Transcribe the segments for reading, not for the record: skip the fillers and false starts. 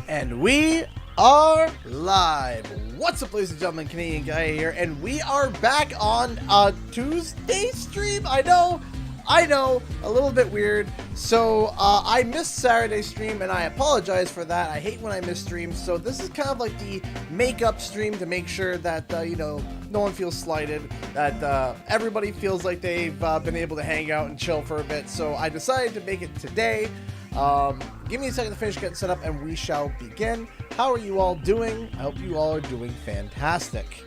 And we are live. What's up, ladies and gentlemen? Canadian Guy here, and we are back on a Tuesday stream. I know, a little bit weird. So I missed Saturday's stream, and I apologize for that. I hate when I miss streams. So this is kind of like the make-up stream to make sure that you know, no one feels slighted, that everybody feels like they've been able to hang out and chill for a bit. So I decided to make it today. Give me a second to finish getting set up and we shall begin. How are you all doing? I hope you all are doing fantastic.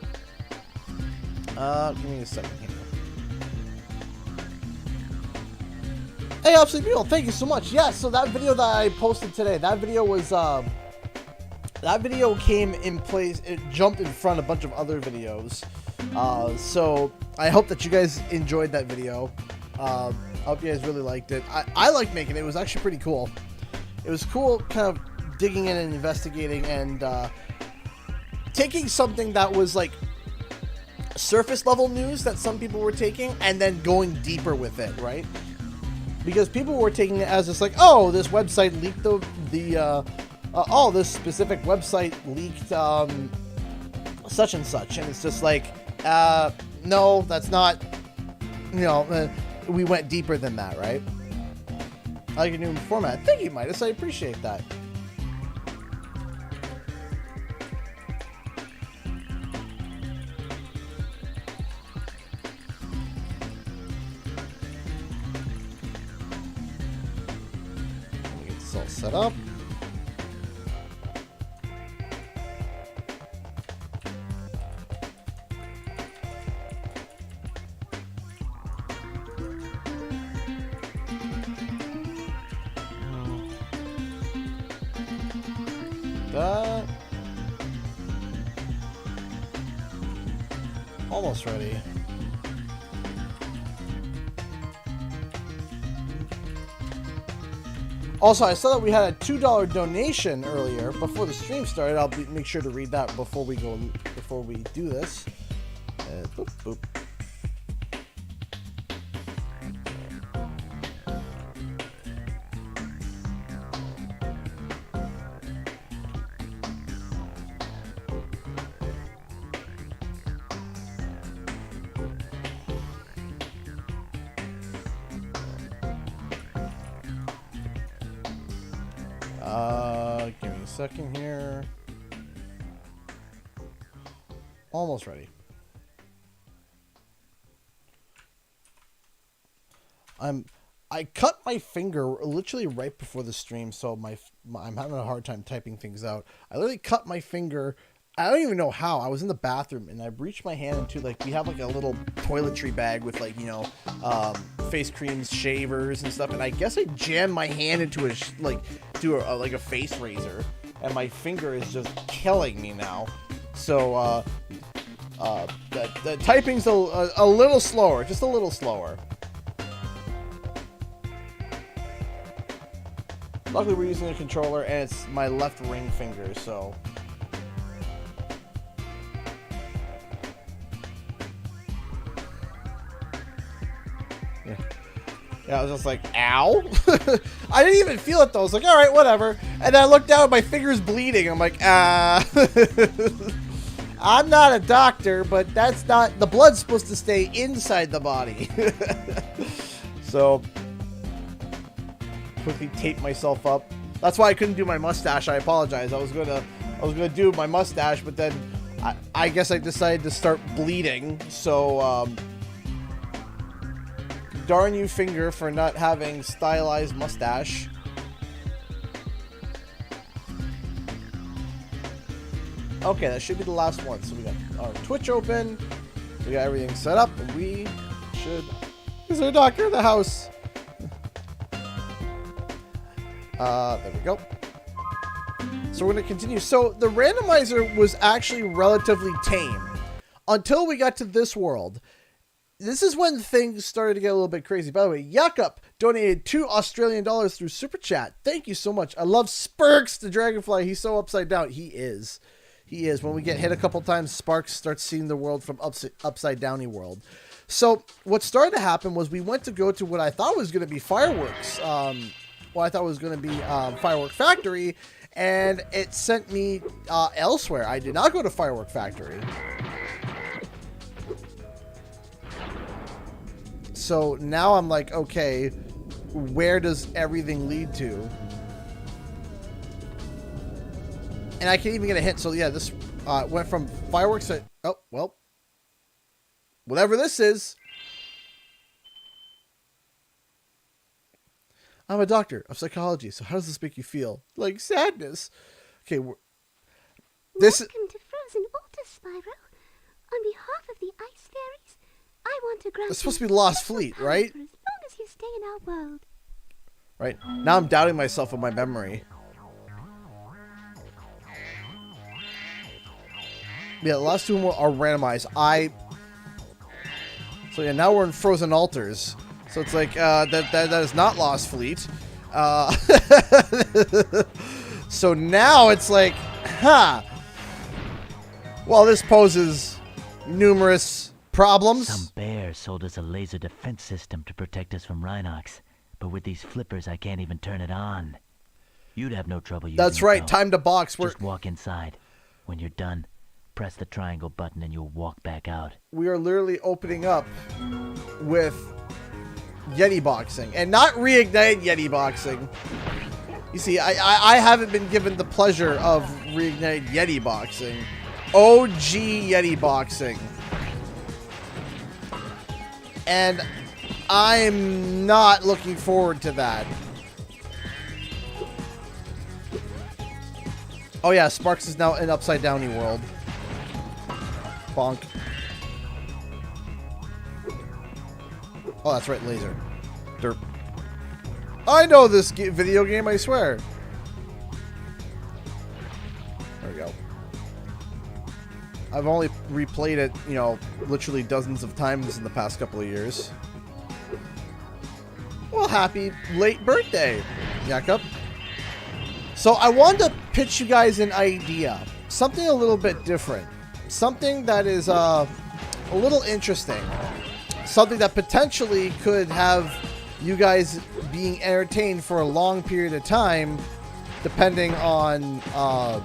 Give me a second here. Hey, Absolute Mule, thank you so much. Yeah, so that video that I posted today, that video was, that video came in place, it jumped in front of a bunch of other videos. So I hope that you guys enjoyed that video. I hope you guys really liked it. I liked making it. It was actually pretty cool. It was cool kind of digging in and investigating and taking something that was like surface level news that some people were taking and then going deeper with it, right? Because people were taking it as just like, oh, this website leaked oh, this specific website leaked such and such. And it's just like, no, that's not, you know, we went deeper than that, right? I like your new format. Thank you, Midas. I appreciate that. Let me get this all set up. Almost ready. Also, I saw that we had a $2 donation earlier before the stream started. I'll make sure to read that before we do this. Boop, boop. Give me a second here. Almost ready. I cut my finger literally right before the stream, so I'm having a hard time typing things out. I literally cut my finger. I don't even know how. I was in the bathroom and I reached my hand into, like, we have like a little toiletry bag with, like, you know, face creams, shavers and stuff, and I guess I jammed my hand into like a face razor, and my finger is just killing me now. So the typing's a little slower, just a little slower. Luckily we're using a controller and it's my left ring finger, so yeah, I was just like, ow. I didn't even feel it though. I was like, all right, whatever. And then I looked down, my finger's bleeding. I'm like, I'm not a doctor, but that's not, the blood's supposed to stay inside the body. So, quickly tape myself up. That's why I couldn't do my mustache. I apologize. I was gonna do my mustache, but then I guess I decided to start bleeding. So, darn you, finger, for not having stylized mustache. Okay, that should be the last one. So we got our Twitch open. We got everything set up. And we should... Is there a doctor in the house? There we go. So we're going to continue. So the randomizer was actually relatively tame until we got to this world. This is when things started to get a little bit crazy. By the way, Yakup donated $2 Australian through Super Chat. Thank you so much. I love Sparks, the dragonfly. He's so upside down. He is. He is. When we get hit a couple times, Sparks starts seeing the world from upside downy world. So what started to happen was we went to go to what I thought was going to be fireworks. What I thought was going to be Firework Factory, and it sent me elsewhere. I did not go to Firework Factory. So now I'm like, okay, where does everything lead to? And I can't even get a hint. So yeah, this went from fireworks to, oh, well, whatever this is. I'm a doctor of psychology, so how does this make you feel? Like sadness. Okay, this is... Welcome to Frozen Water, Spyro. On behalf of the Ice Fairies, I want to grant It's supposed to be Lost Fleet, right? for as long as you stay in our world. Right. Now I'm doubting myself with my memory. Yeah, the last two are randomized. So yeah, now we're in Frozen Altars. So it's like, that is not Lost Fleet. So now it's like, huh. Well, this poses numerous problems. Some bear sold us a laser defense system to protect us from Rhinox. But with these flippers, I can't even turn it on. You'd have no trouble using That's it, right, though. time to box. Just walk inside. When you're done, press the triangle button and you'll walk back out. We are literally opening up with Yeti boxing. And not reignite Yeti boxing. You see, I haven't been given the pleasure of reignite Yeti boxing. OG Yeti boxing. And I'm not looking forward to that. Oh yeah, Sparks is now in Upside Downy world. Bonk. Oh, that's right, laser. Derp. I know this video game, I swear. There we go. I've only replayed it, you know, literally dozens of times in the past couple of years. Well, happy late birthday, Jakob. So I wanted to pitch you guys an idea. Something a little bit different. Something that is a little interesting. Something that potentially could have you guys being entertained for a long period of time, depending on how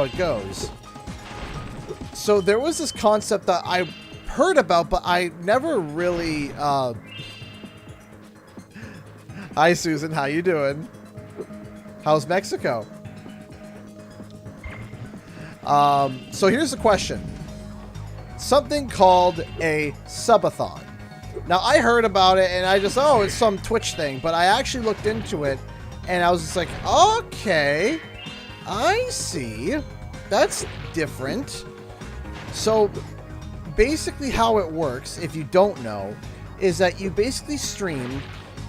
it goes. So there was this concept that I heard about, but I never really... Hi, Susan. How you doing? How's Mexico? So here's the question. Something called a Subathon. Now, I heard about it, and I just, oh, it's some Twitch thing. But I actually looked into it, and I was just like, okay, I see. That's different. So, basically how it works, if you don't know, is that you basically stream,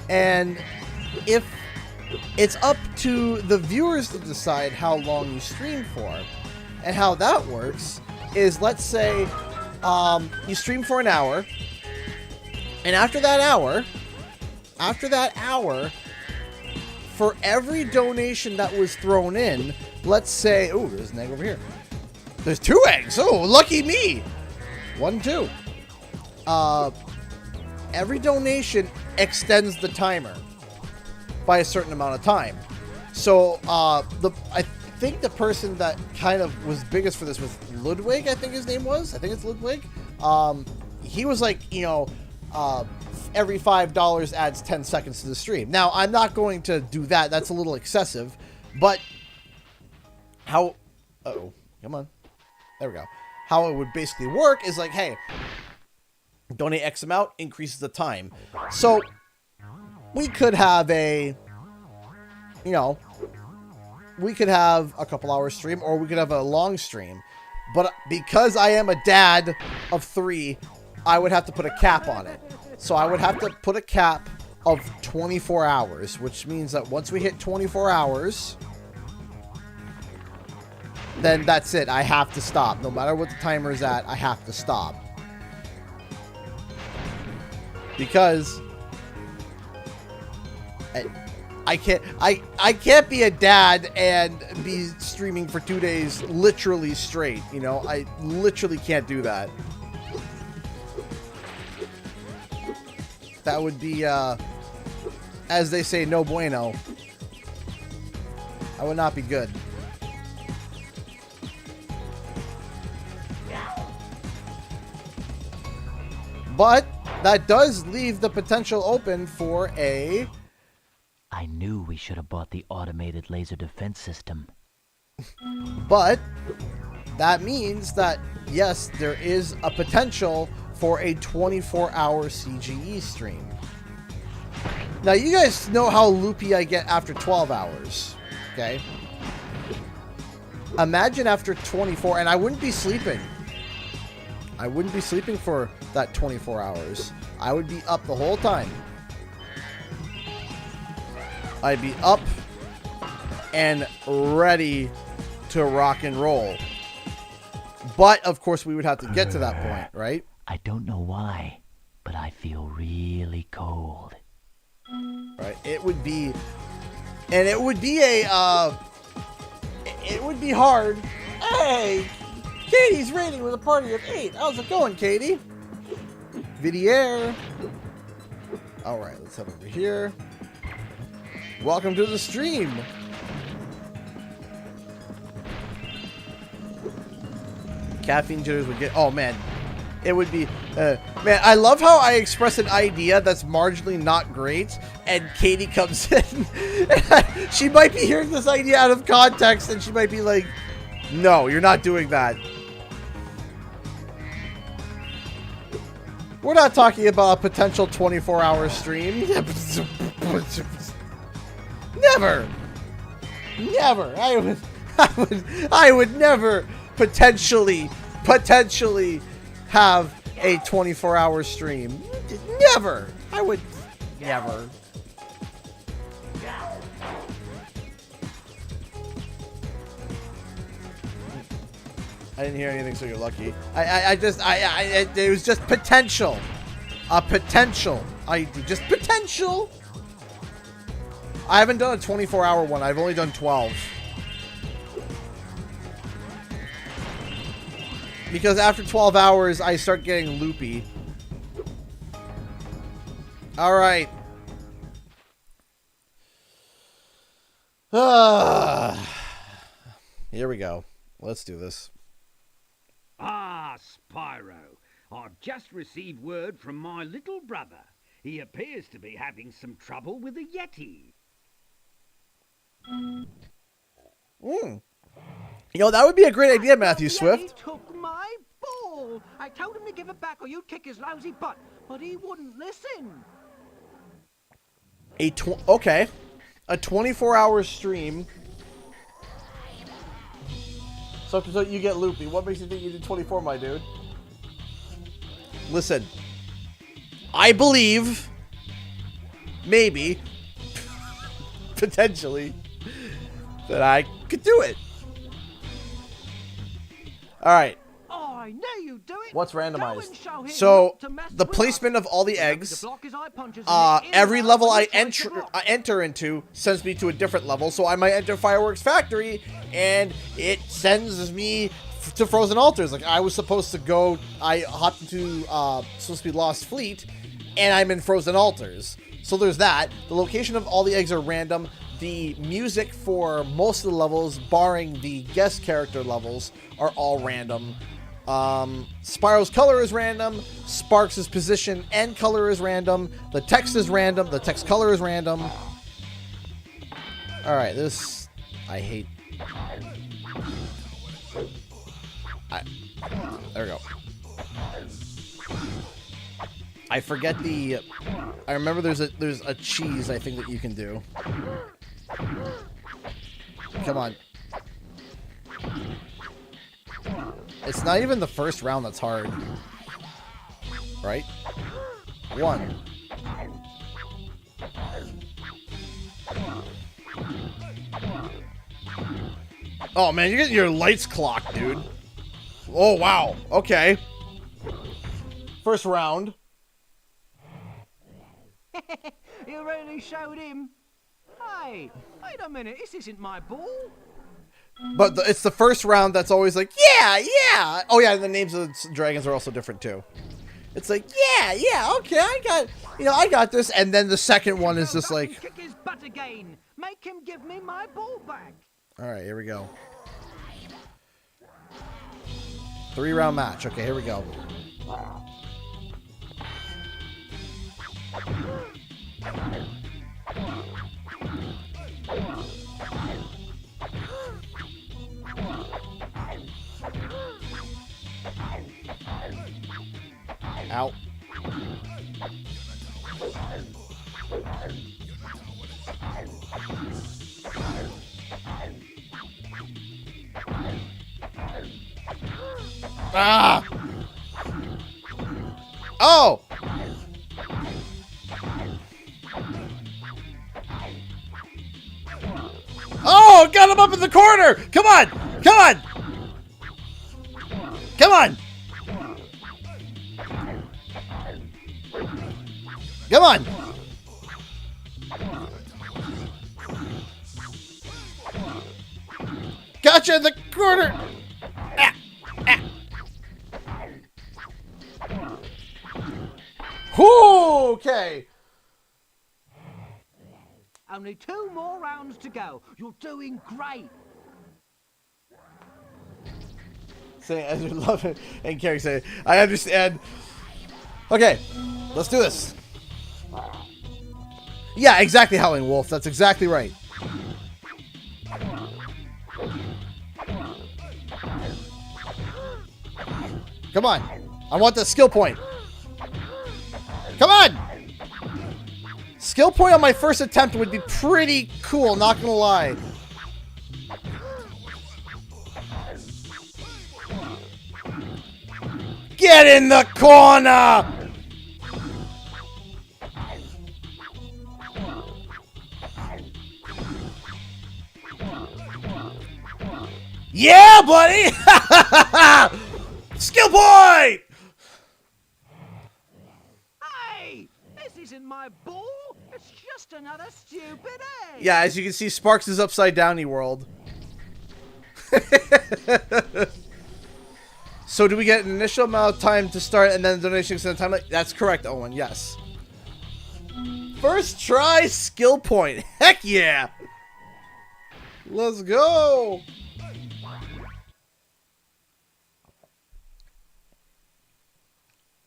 and if it's up to the viewers to decide how long you stream for. And how that works is, let's say, you stream for an hour, and after that hour, for every donation that was thrown in, let's say, oh, there's an egg over here. There's 2 eggs. Oh, lucky me. 1, 2. Every donation extends the timer by a certain amount of time. So, I think the person that kind of was biggest for this was Ludwig, I think his name was. I think it's Ludwig. He was like, you know, every $5 adds 10 seconds to the stream. Now, I'm not going to do that. That's a little excessive. But how... Uh-oh. Come on. There we go. How it would basically work is like, hey, donate X amount, increases the time. So, we could have a... You know... We could have a couple hour stream, or we could have a long stream. But because I am a dad of 3, I would have to put a cap on it. So I would have to put a cap of 24 hours, which means that once we hit 24 hours, then that's it. I have to stop. No matter what the timer is at, I have to stop. Because I can't be a dad and be streaming for 2 days literally straight, you know? I literally can't do that. That would be, as they say, no bueno. That would not be good. But that does leave the potential open for a... I knew we should have bought the automated laser defense system. But that means that, yes, there is a potential for a 24-hour CGE stream. Now, you guys know how loopy I get after 12 hours, okay? Imagine after 24, and I wouldn't be sleeping. I wouldn't be sleeping for that 24 hours. I would be up the whole time. I'd be up and ready to rock and roll. But, of course, we would have to get to that point, right? I don't know why, but I feel really cold. Right? It would be... And it would be a, it would be hard. Hey! Katie's rating with a party of 8. How's it going, Katie? Vidier. Alright, let's head over here. Welcome to the stream. Caffeine jitters would get... Oh, man. It would be... man, I love how I express an idea that's marginally not great, and Katie comes in. She might be hearing this idea out of context, and she might be like, no, you're not doing that. We're not talking about a potential 24-hour stream. Never. Never. I would never potentially have a 24-hour stream. Never. I would never. I didn't hear anything, so you're lucky. It was just potential. A potential. Just potential. I haven't done a 24-hour one. I've only done 12. Because after 12 hours, I start getting loopy. Alright. Here we go. Let's do this. Ah, Spyro. I've just received word from my little brother. He appears to be having some trouble with a Yeti. You know, that would be a great idea, Matthew Swift. He took my ball. I told him to give it back or you'd kick his lousy butt, but he wouldn't listen. Okay. A 24-hour stream. So you get loopy. What makes you think you did 24, my dude? Listen. I believe, maybe, potentially, that I could do it. Alright. Oh, I know you do it. What's Go and randomized? show him So, not to mess the with placement us. of all the Remember eggs, to block his eye punches and his every ears level out when I he tries to block. enter into sends me to a different level. So I might enter Fireworks Factory, and it sends me to Frozen Altars. Like, I was supposed to go, I hopped into, supposed to be Lost Fleet, and I'm in Frozen Altars. So there's that. The location of all the eggs are random. The music for most of the levels, barring the guest character levels, are all random. Spyro's color is random. Sparks' position and color is random. The text is random. The text color is random. Alright, this... I hate... there we go. I forget the... I remember there's a cheese, I think, that you can do. Come on. It's not even the first round that's hard. Right? 1. Oh man, you're getting your lights clocked, dude. Oh wow. Okay. First round. You really showed him. Hey, wait a minute. This isn't my ball. But it's the first round that's always like, yeah, yeah. Oh yeah, and the names of the dragons are also different too. It's like, yeah, yeah, okay, I got this. And then the second one is just like, kick his butt again. Make him give me my ball back. All right, here we go. 3-round match. Okay, here we go. Out. Ah! Oh! Oh, got him up in the corner! Come on! Come on! Come on! Come on! Gotcha in the corner! Ah, ah. Whew, okay. Only 2 more rounds to go. You're doing great. Saying as you love it, and Carrie saying, I understand. Okay, let's do this. Yeah, exactly, Howling Wolf. That's exactly right. Come on. I want the skill point. Come on! Skill point on my first attempt would be pretty cool, not gonna lie. Get in the corner! Yeah, buddy! Skill point! Hey! This isn't my ball. It's just another stupid egg. Yeah, as you can see, Sparks is upside downy world. So do we get an initial amount of time to start and then donation extended time? That's correct, Owen, yes. First try skill point. Heck yeah! Let's go!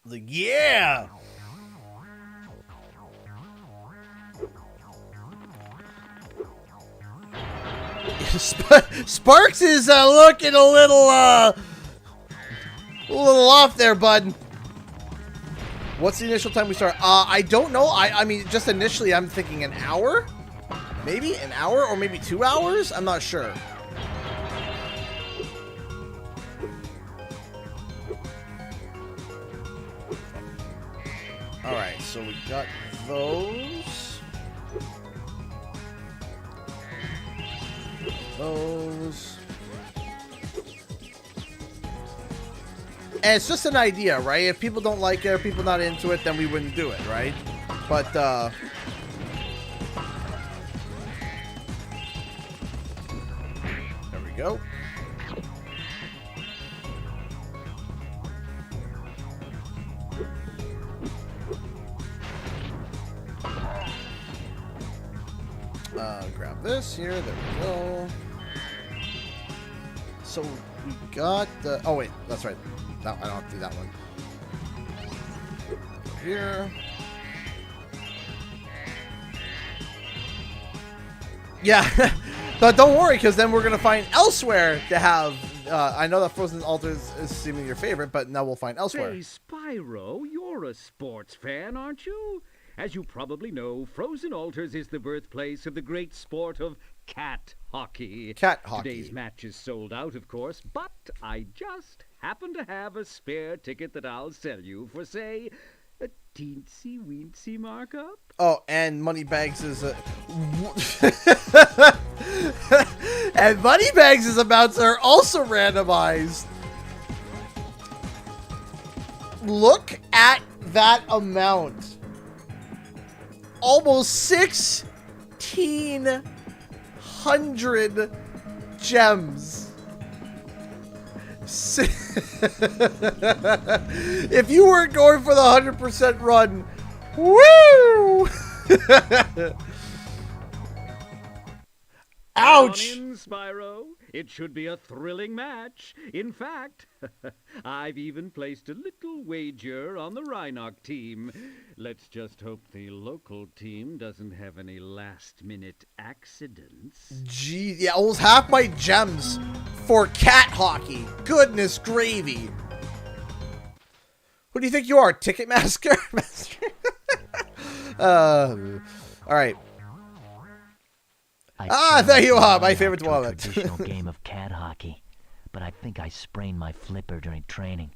Like, yeah! Sparks is looking a little off there, bud. What's the initial time we start? I don't know. I mean, just initially, I'm thinking an hour, maybe an hour, or maybe 2 hours. I'm not sure. All right, so we got those. Those. And it's just an idea, right? If people don't like it or people not into it, then we wouldn't do it, right? But, there we go. Grab this here. There we go. So we got the... Oh, wait. That's right. No, I don't have to do that one. Over here. Yeah. But don't worry, because then we're going to find elsewhere to have... I know that Frozen Altars is seemingly your favorite, but now we'll find elsewhere. Say, Spyro, you're a sports fan, aren't you? As you probably know, Frozen Altars is the birthplace of the great sport of cat hockey. Cat hockey. Today's match is sold out, of course, but I just happen to have a spare ticket that I'll sell you for, say, a teensy-weensy markup. Oh, and Moneybags is a... and Moneybags' amounts are also randomized. Look at that amount. Almost 1,600 gems. If you weren't going for the 100% run, woo! Ouch! Come on in, Spyro. It should be a thrilling match. In fact, I've even placed a little wager on the Rhinoc team. Let's just hope the local team doesn't have any last-minute accidents. Gee, yeah, almost half my gems for cat hockey. Goodness gravy. Who do you think you are, Ticketmaster? All right. There you are, my favorite wallet. Traditional game of cat hockey, but I think I sprained my flipper during training.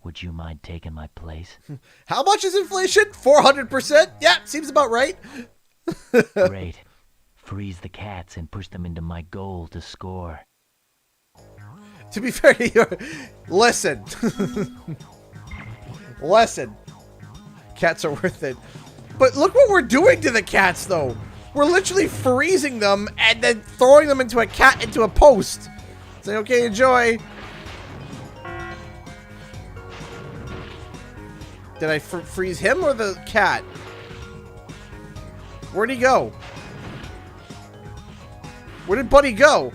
Would you mind taking my place? How much is inflation? 400%? Yeah, seems about right. Great. Freeze the cats and push them into my goal to score. To be fair to you, listen. Listen. Cats are worth it. But look what we're doing to the cats, though. We're literally freezing them and then throwing them into a post. Say, okay, enjoy. Did I freeze him or the cat? Where'd he go? Where did Buddy go?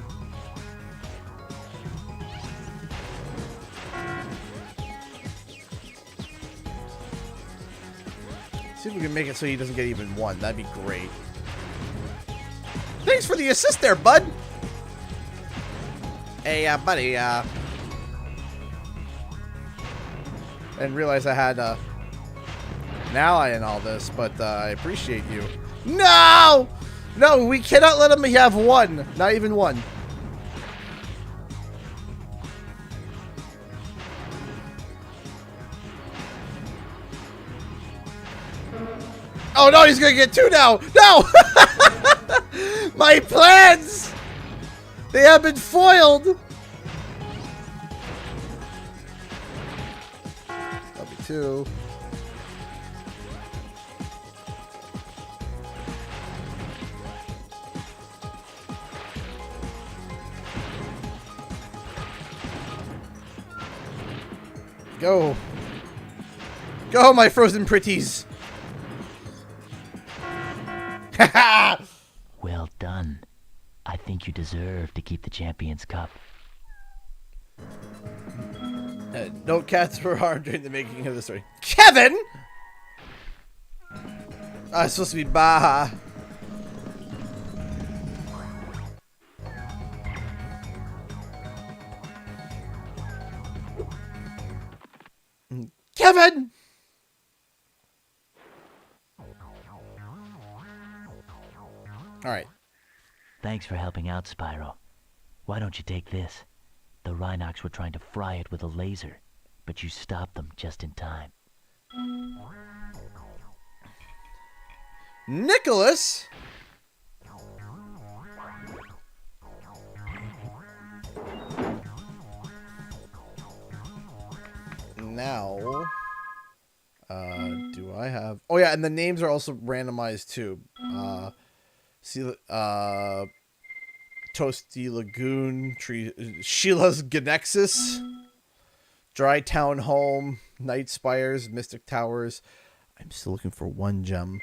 See if we can make it so he doesn't get even one. That'd be great. Thanks for the assist there, bud. Hey, buddy, I didn't realize I had, an ally in all this, but, I appreciate you. No! No, we cannot let him have one. Not even one. Oh, no, he's gonna get two now. No! My plans! They have been foiled! That'll be two. Go. Go, my frozen pretties. Ha ha! Well done. I think you deserve to keep the Champions Cup. No cats were harmed during the making of the story. Kevin! It's supposed to be Baha. Kevin! Alright. Thanks for helping out, Spyro. Why don't you take this? The Rhinocs were trying to fry it with a laser, but you stopped them just in time. Nicholas? Now, do I have... Oh yeah, and the names are also randomized too. Toasty Lagoon, Sheila's Ganexus, Dry Town Home, Night Spires, Mystic Towers. I'm still looking for one gem.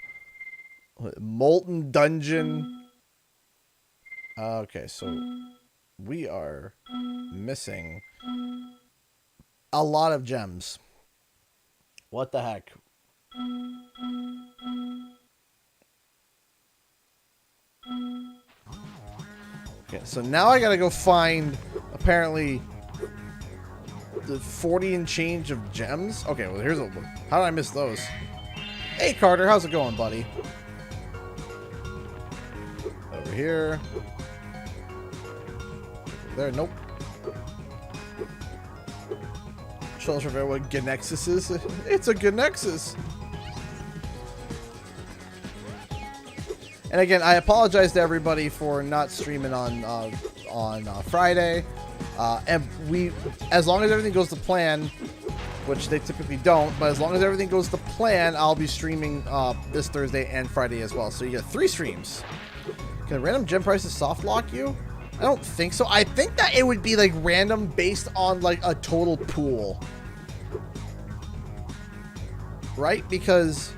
Molten Dungeon. Okay, so we are missing a lot of gems. What the heck? Okay, so now I gotta go find, apparently, the 40 and change of gems. Okay, well, here's a look. How did I miss those? Hey, Carter, how's it going, buddy? Over here. There, nope. Show us what Ganexus is. It's a Ganexus. And again, I apologize to everybody for not streaming on Friday. And as long as everything goes to plan, which they typically don't, but as long as everything goes to plan, I'll be streaming this Thursday and Friday as well. So you get 3 streams. Can random gem prices soft lock you? I don't think so. I think that it would be like random based on like a total pool. Right? Because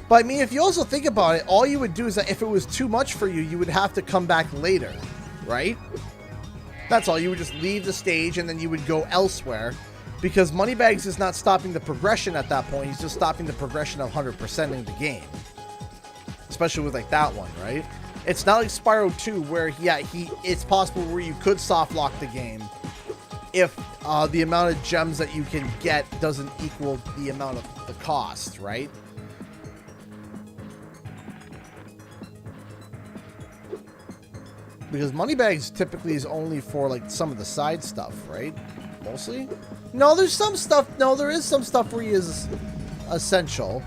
But I mean, if you also think about it, all you would do is that if it was too much for you, you would have to come back later, right? That's all. You would just leave the stage and then you would go elsewhere, because Moneybags is not stopping the progression at that point. He's just stopping the progression of 100%ing the game, especially with like that one, right? It's not like Spyro 2 where, yeah, it's possible where you could soft lock the game if the amount of gems that you can get doesn't equal the amount of the cost, right? Because Moneybags typically is only for like some of the side stuff, right? Mostly? No, there's some stuff. No, there is some stuff where he is essential.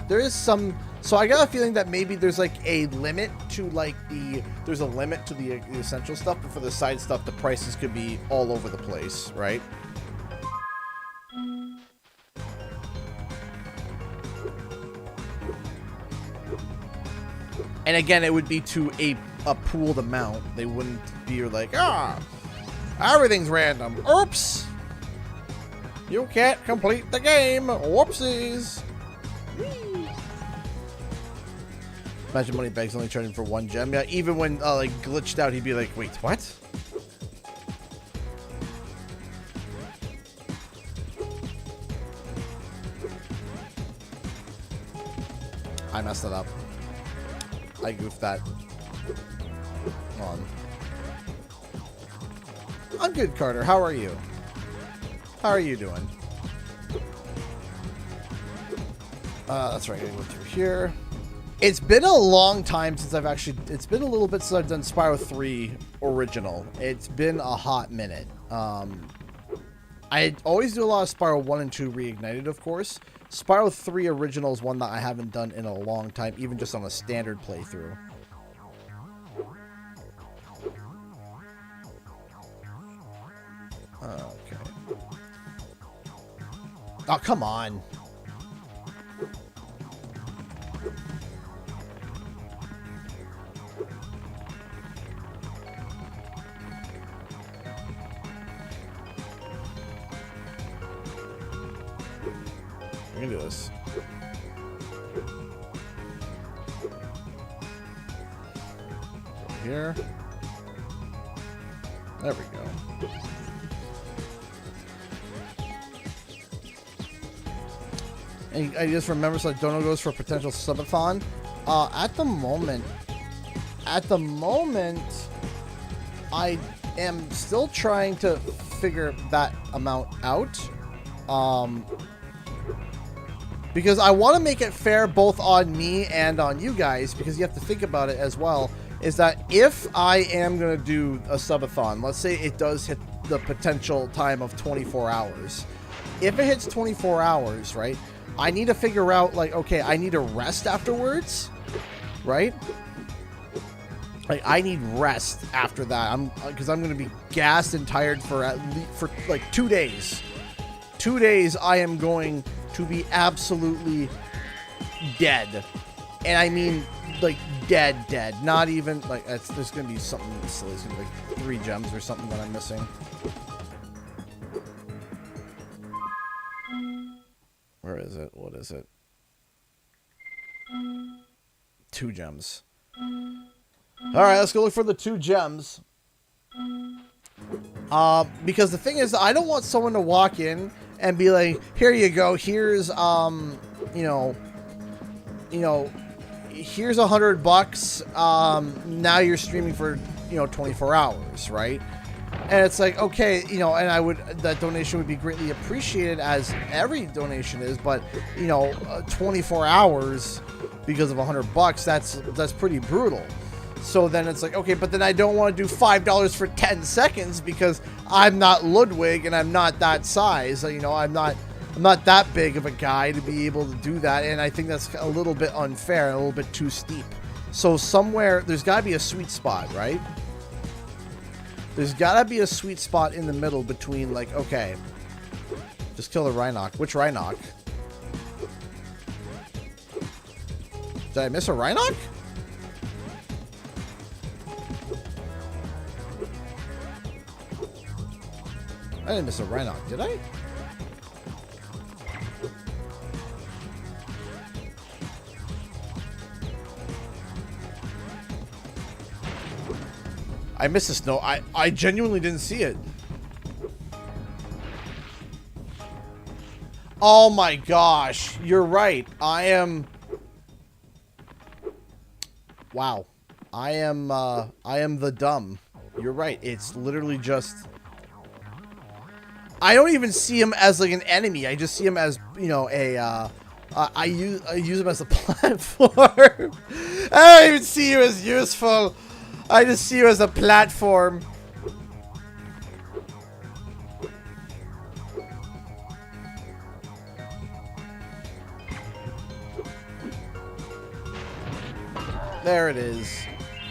There is some. So I got a feeling that maybe there's like a limit to like there's a limit to the essential stuff, but for the side stuff, the prices could be all over the place, right? And again, it would be to a pooled amount. They wouldn't be like, everything's random. Oops! You can't complete the game. Whoopsies! Whee. Imagine Moneybags only charging for 1 gem. Yeah, even when like glitched out, he'd be like, wait, what? I messed it up. I goofed that. Come on. I'm good, Carter. How are you? How are you doing? That's right. I gotta go through here. It's been a long time since I've actually... It's been a little bit since I've done Spyro 3 original. It's been a hot minute. I always do a lot of Spyro 1 and 2 Reignited, of course. Spyro 3 original is one that I haven't done in a long time, even just on a standard playthrough. Okay. Oh, come on. We can do this. Over here. There we go. And I just remember, so like Dono goes for potential subathon. At the moment, I am still trying to figure that amount out. Because I want to make it fair both on me and on you guys, because you have to think about it as well, is that if I am going to do a subathon, let's say it does hit the potential time of 24 hours. If it hits 24 hours, right, I need to figure out, like, okay, I need to rest afterwards, right? Like, I need rest after that. Because I'm going to be gassed and tired for at least, for like 2 days. 2 days I am going to be absolutely dead. And I mean, like, dead. Not even, like, there's going to be something silly. It's going to be like 3 gems or something that I'm missing. Where is it? What is it? 2 gems. Alright, let's go look for the 2 gems. Because the thing is, I don't want someone to walk in and be like, here you go, here's, here's $100, now you're streaming for, 24 hours, right? And it's like, okay, and that donation would be greatly appreciated, as every donation is, but, 24 hours because of $100, that's pretty brutal. So then it's like, okay, but then I don't want to do $5 for 10 seconds because I'm not Ludwig and I'm not that size. I'm not that big of a guy to be able to do that. And I think that's a little bit unfair and a little bit too steep. So somewhere, there's got to be a sweet spot, right? There's got to be a sweet spot in the middle between, like, okay, just kill the Rhinoc. Which Rhinoc? Did I miss a Rhinoc? I didn't miss a Rhinoc, did I? I missed the snow. I genuinely didn't see it. Oh my gosh. You're right. I am... Wow. I am the dumb. You're right. It's literally just... I don't even see him as like an enemy. I just see him as, you know, a, I use him as a platform. I don't even see you as useful. I just see you as a platform. There it is.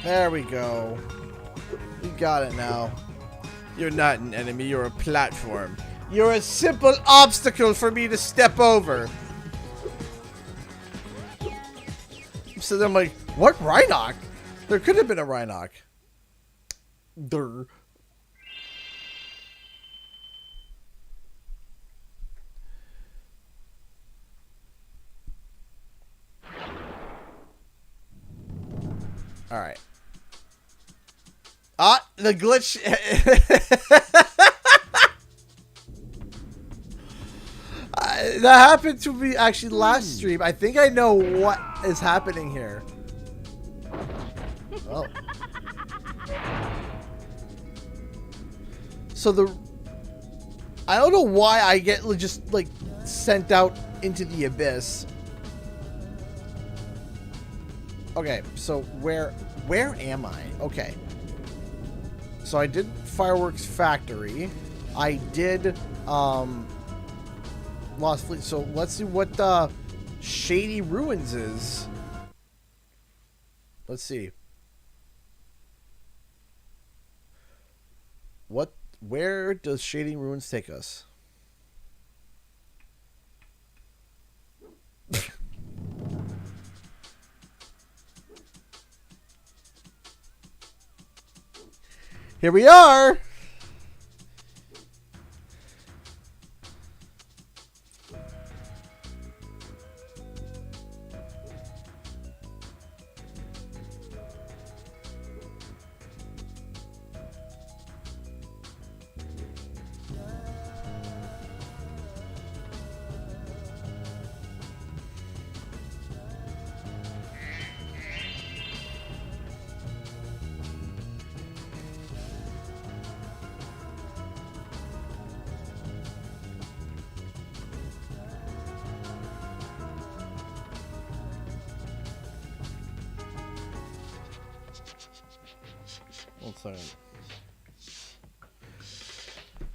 There we go. We got it now. You're not an enemy, you're a platform. You're a simple obstacle for me to step over. So then I'm like, what Rhinoc? There could have been a Rhinoc. Durr. Alright. Ah, the glitch. That happened to me actually last stream. I think I know what is happening here. Oh. So I don't know why I get just like sent out into the abyss. Okay, so where am I? Okay. So I did Fireworks Factory. I did Lost Fleet. So let's see what Shady Ruins is. Let's see. Where does Shady Ruins take us? Here we are.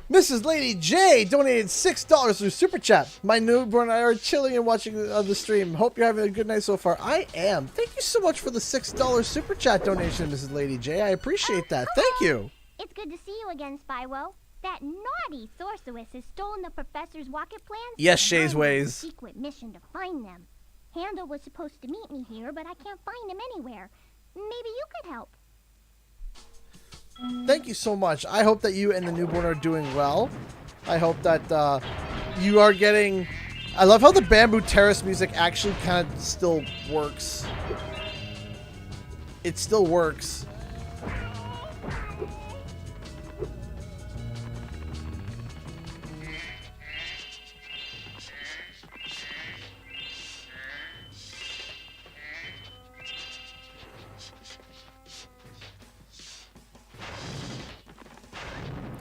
Mrs. Lady J donated $6 through Super Chat. My newborn and I are chilling and watching the stream. Hope you're having a good night so far. I am. Thank you so much for the $6 Super Chat donation, Mrs. Lady J. I appreciate that. Thank you. It's good to see you again, Spyro. That naughty sorceress has stolen the professor's rocket plans. Yes, Shay's ways. Secret mission to find them. Handel was supposed to meet me here, but I can't find him anywhere. Maybe you could help. Thank you so much. I hope that you and the newborn are doing well. I hope that you are getting... I love how the Bamboo Terrace music actually kind of still works. It still works.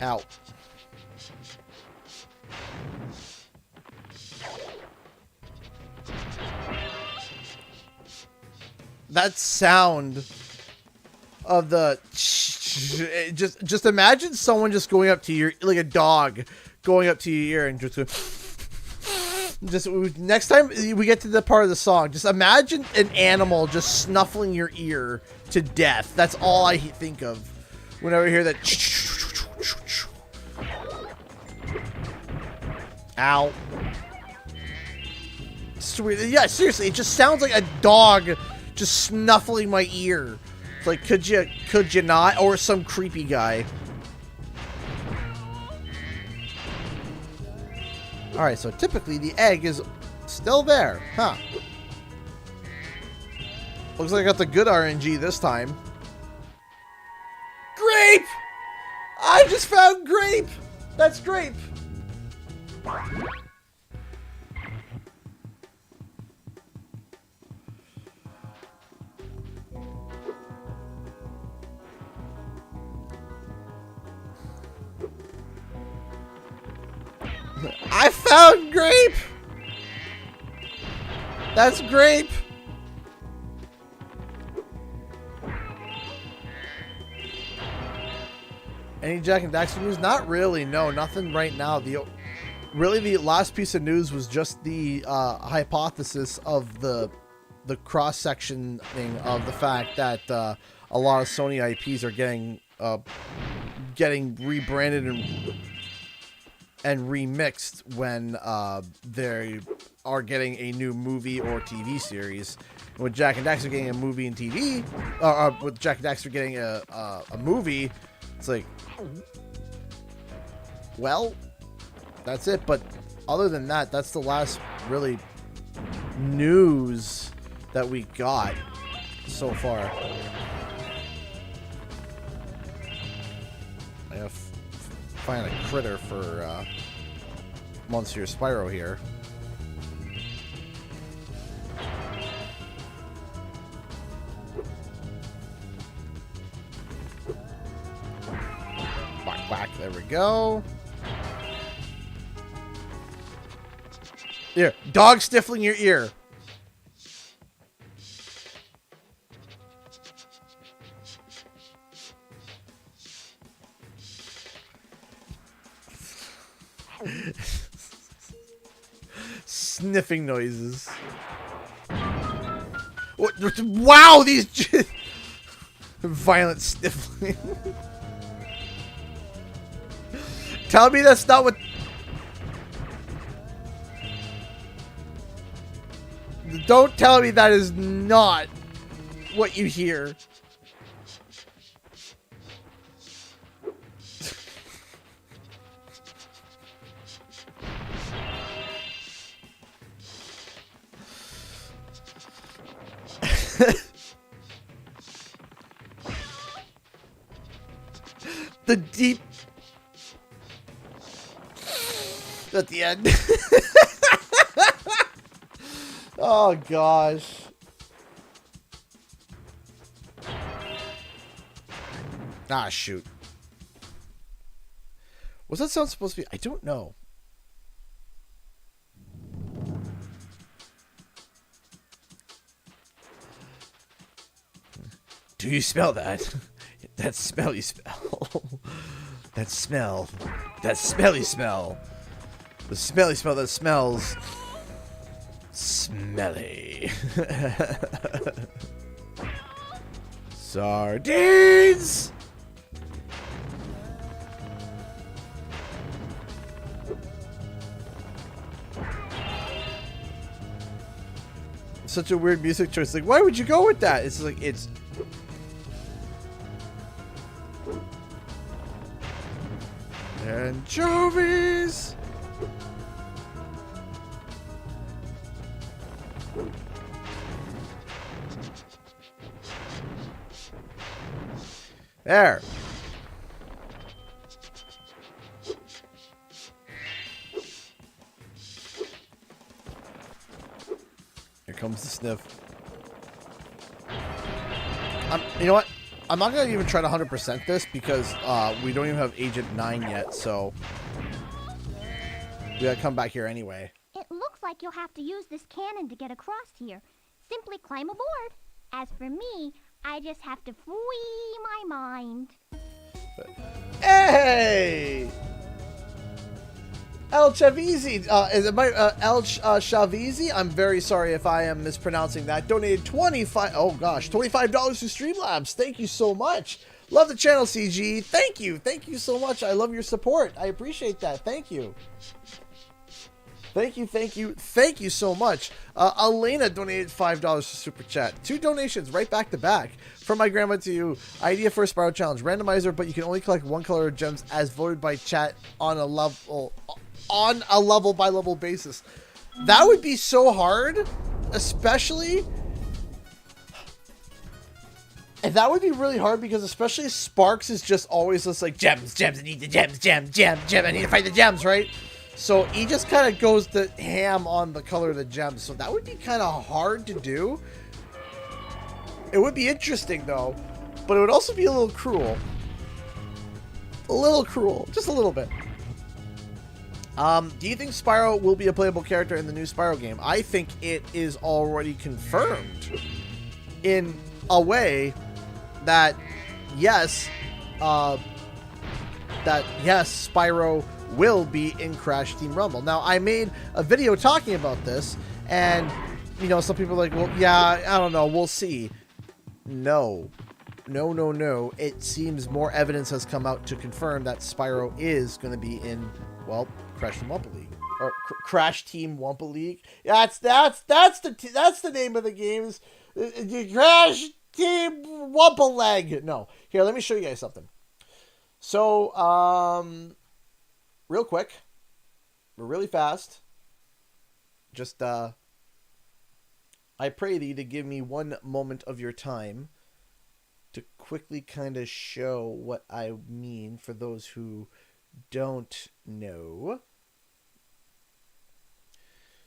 Out. That sound of the just imagine someone just going up to your, like a dog going up to your ear and just next time we get to the part of the song, just imagine an animal just snuffling your ear to death. That's all I think of whenever I hear that. Ow. Sweet. Yeah, seriously, it just sounds like a dog just snuffling my ear. It's like, could you not? Or some creepy guy. Alright, so typically the egg is still there. Huh. Looks like I got the good RNG this time. Great! I just found grape. That's grape. I found grape. That's grape. Any Jack and Daxter news? Not really. No, nothing right now. Really the last piece of news was just the hypothesis of the cross-section thing of the fact that a lot of Sony IPs are getting rebranded and remixed when they are getting a new movie or TV series. With Jack and Daxter getting a movie and TV, with Jack and Daxter getting a movie, it's like, well, that's it. But other than that, that's the last really news that we got so far. I gotta find a critter for Monsieur Spyro here. Whack, whack, there we go. Here, dog stifling your ear. Sniffing noises. What? Wow, these violent sniffling. Tell me that's not what. Don't tell me that is not what you hear. The deep at the end. Oh gosh. Ah, shoot. Was that sound supposed to be? I don't know. Do you smell that? That smell you smell. That smell. That smelly smell. The smelly smell that smells smelly. Sardines! Such a weird music choice. Like, why would you go with that? It's like, it's... Anchovies! There. Here comes the sniff. You know what? I'm not going to even try to 100% this because we don't even have Agent 9 yet, so we got to come back here anyway. It looks like you'll have to use this cannon to get across here. Simply climb aboard. As for me, I just have to free my mind. Hey! El Chavizi, is it my El Chavizi? I'm very sorry if I am mispronouncing that. Donated $25 to Streamlabs. Thank you so much. Love the channel, CG. Thank you so much. I love your support. I appreciate that. Thank you. Thank you so much. Elena donated $5 to Super Chat. 2 donations right back to back. From my grandma to you. Idea for a Spyro challenge. Randomizer, but you can only collect 1 color of gems as voted by chat on a level by level basis. That would be so hard, especially And that would be really hard because especially Sparks is just always just like, gems, I need the gems, gem, I need to find the gems, right? So he just kind of goes to ham on the color of the gems. So that would be kind of hard to do. It would be interesting though, but it would also be a little cruel. A little cruel, just a little bit. Do you think Spyro will be a playable character in the new Spyro game? I think it is already confirmed in a way that yes, Spyro will be in Crash Team Rumble. Now, I made a video talking about this, and you know, some people are like, well, yeah, I don't know, we'll see. No. It seems more evidence has come out to confirm that Spyro is going to be in, well, Crash Team Wumpa League, or Crash Team Wumpa League. That's the name of the games. Crash Team Wumpa Leg. No, here, let me show you guys something. So, real quick, really fast. Just I pray thee to give me one moment of your time to quickly kind of show what I mean for those who don't know.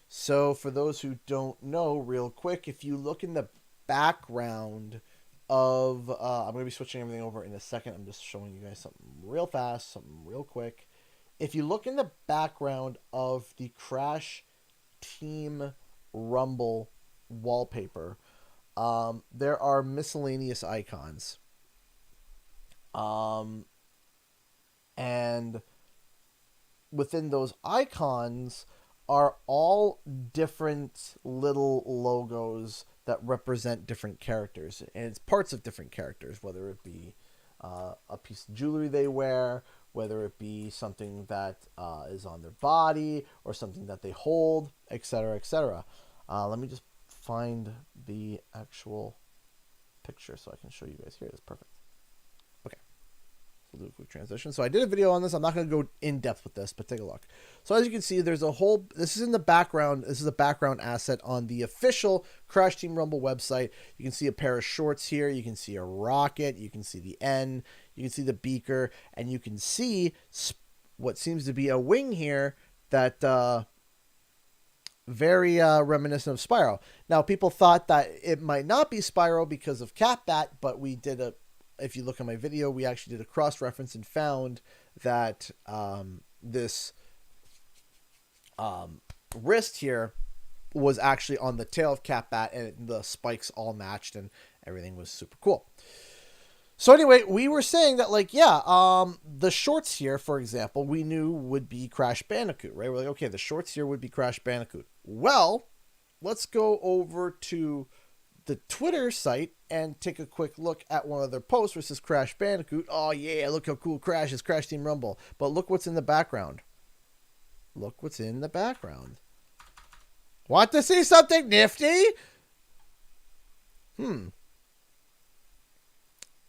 So for those who don't know, real quick, if you look in the background of, I'm going to be switching everything over in a second. I'm just showing you guys something real fast, something real quick. If you look in the background of the Crash Team Rumble wallpaper, there are miscellaneous icons. And within those icons are all different little logos that represent different characters. And it's parts of different characters, whether it be a piece of jewelry they wear, whether it be something that is on their body, or something that they hold, etc., etc. Let me just find the actual picture so I can show you guys. Here it is. Perfect. Okay. So we'll do a quick transition. So I did a video on this. I'm not going to go in depth with this, but take a look. So as you can see, there's a whole, this is in the background. This is a background asset on the official Crash Team Rumble website. You can see a pair of shorts here. You can see a rocket. You can see the N. You can see the beaker. And you can see what seems to be a wing here that, very reminiscent of Spyro. Now, people thought that it might not be Spyro because of Catbat, but we did a, if you look at my video, we actually did a cross-reference and found that this wrist here was actually on the tail of Catbat, and the spikes all matched, and everything was super cool. So anyway, we were saying that, like, yeah, the shorts here, for example, we knew would be Crash Bandicoot, right? We're like, okay, the shorts here would be Crash Bandicoot. Well, let's go over to the Twitter site and take a quick look at one of their posts where it says Crash Bandicoot. Oh, yeah, look how cool Crash is, Crash Team Rumble. But look what's in the background. Look what's in the background. Want to see something nifty?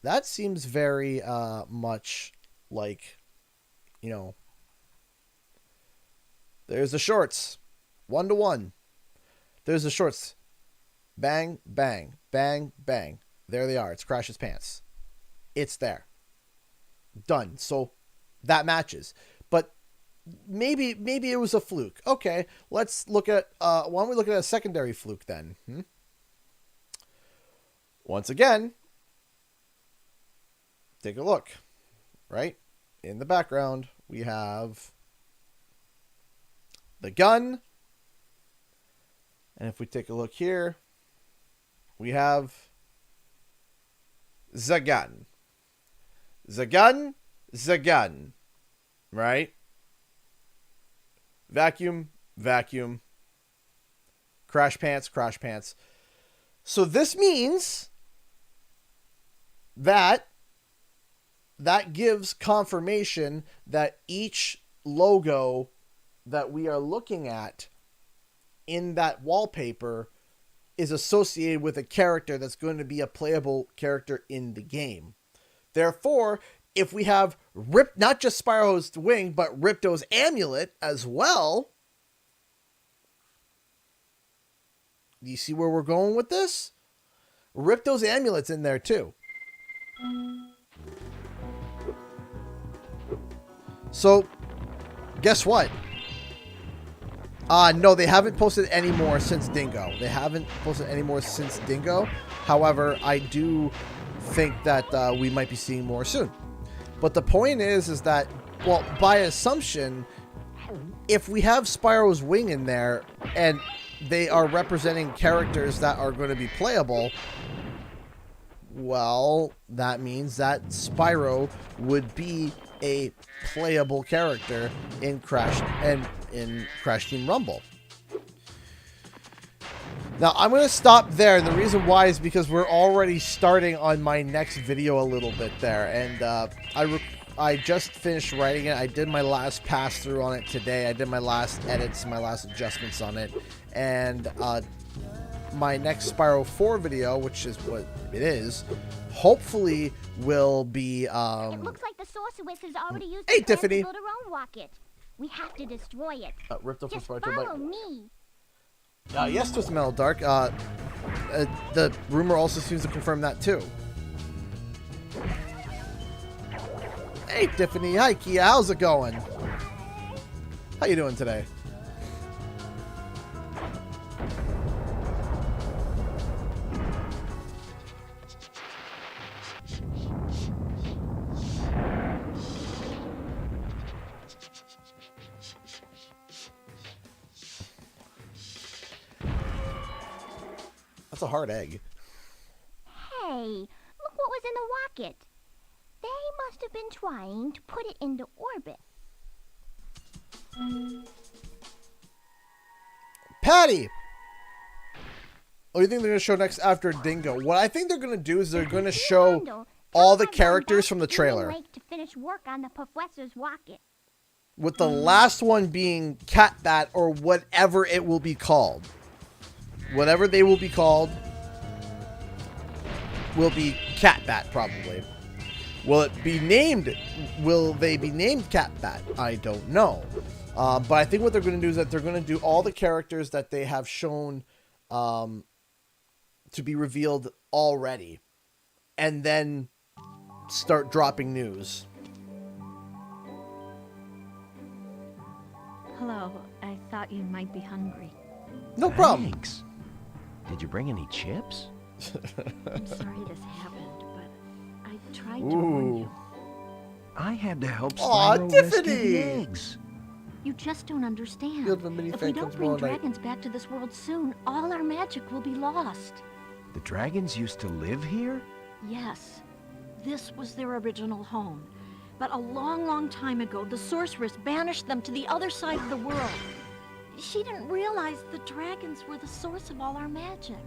That seems very much like, you know, there's the shorts. 1-to-1. There's the shorts. Bang, bang, bang, bang. There they are. It's Crash's pants. It's there. Done. So that matches. But maybe it was a fluke. Okay, let's look at, why don't we look at a secondary fluke then? Once again, take a look, right? In the background, we have the gun. And if we take a look here, we have the gun. The gun, the gun, right? Vacuum, vacuum. Crash pants, crash pants. So this means that gives confirmation that each logo that we are looking at in that wallpaper is associated with a character that's going to be a playable character in the game. Therefore, if we have not just Spyro's wing, but Ripto's amulet as well, do you see where we're going with this? Ripto's amulet's in there too. So, guess what? No, they haven't posted any more since Dingo. They haven't posted any more since Dingo. However, I do think that we might be seeing more soon. But the point is that, well, by assumption, if we have Spyro's wing in there and they are representing characters that are going to be playable, well, that means that Spyro would be a playable character in Crash Team Rumble. Now, I'm going to stop there, and the reason why is because we're already starting on my next video a little bit there, and I just finished writing it. I did my last pass through on it today. I did my last edits, my last adjustments on it, and my next Spyro 4 video, which is what it is, hopefully will be It looks like the sorceress has already used Hey, the plan Tiffany. to build her own rocket. We have to destroy it. ripped up Just from follow me. Yes, Twisted Metal Dark. The rumor also seems to confirm that too. Hey, Tiffany. Hi, Kia. How's it going? How you doing today? That's a hard egg. Hey, look what was in the rocket. They must have been trying to put it into orbit. Patty! What do you think they're going to show next after Dingo? What I think they're going to do is they're going to show Randall, all tell the my mom characters back from the to Demon trailer. Lake to finish work on the professor's rocket. With the last one being Catbat or whatever it will be called. Whatever they will be called will be Catbat, probably. Will it be named? Will they be named Catbat? I don't know. But I think what they're going to do is that they're going to do all the characters that they have shown to be revealed already. And then start dropping news. Hello, I thought you might be hungry. No problem. Thanks. Did you bring any chips? I'm sorry this happened, but I tried to warn you. I had to help Aw, Spyro rescue Tiffany! the eggs. You just don't understand. Field of a mini If fan we don't comes bring tomorrow night. dragons back to this world soon, all our magic will be lost. The dragons used to live here? Yes, this was their original home. But a long, long time ago, the sorceress banished them to the other side of the world. She didn't realize the dragons were the source of all our magic.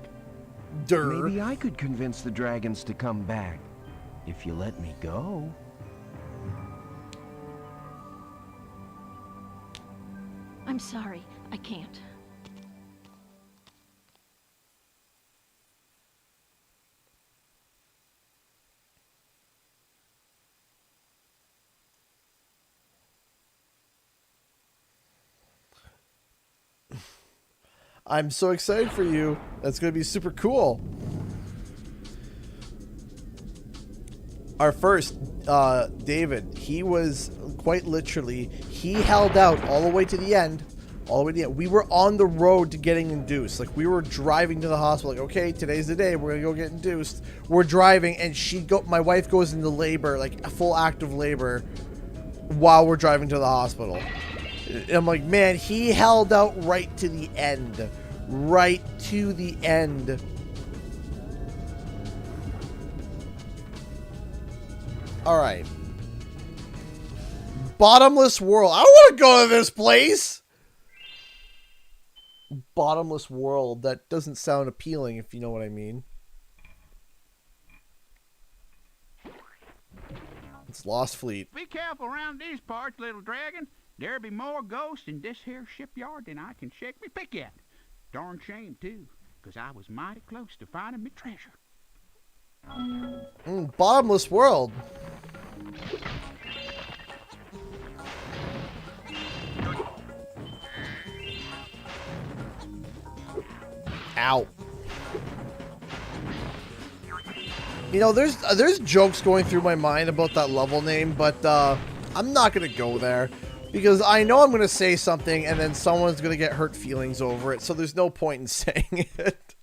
Durr. Maybe I could convince the dragons to come back. If you let me go. I'm sorry, I can't. I'm so excited for you. That's going to be super cool. Our first, David, he was quite literally, he held out all the way to the end. All the way to the end. We were on the road to getting induced. Like, we were driving to the hospital. Like, okay, today's the day. We're going to go get induced. We're driving, and my wife goes into labor, like a full active labor, while we're driving to the hospital. And I'm like, man, he held out right to the end. Right to the end. Alright. Bottomless World. I want to go to this place! Bottomless World. That doesn't sound appealing, if you know what I mean. It's Lost Fleet. Be careful around these parts, little dragon. There be more ghosts in this here shipyard than I can shake me pick at. Darn shame, too, 'cause I was mighty close to finding me treasure. Bottomless World. Ow. You know, there's jokes going through my mind about that level name, but I'm not going to go there because I know I'm going to say something and then someone's going to get hurt feelings over it. So there's no point in saying it.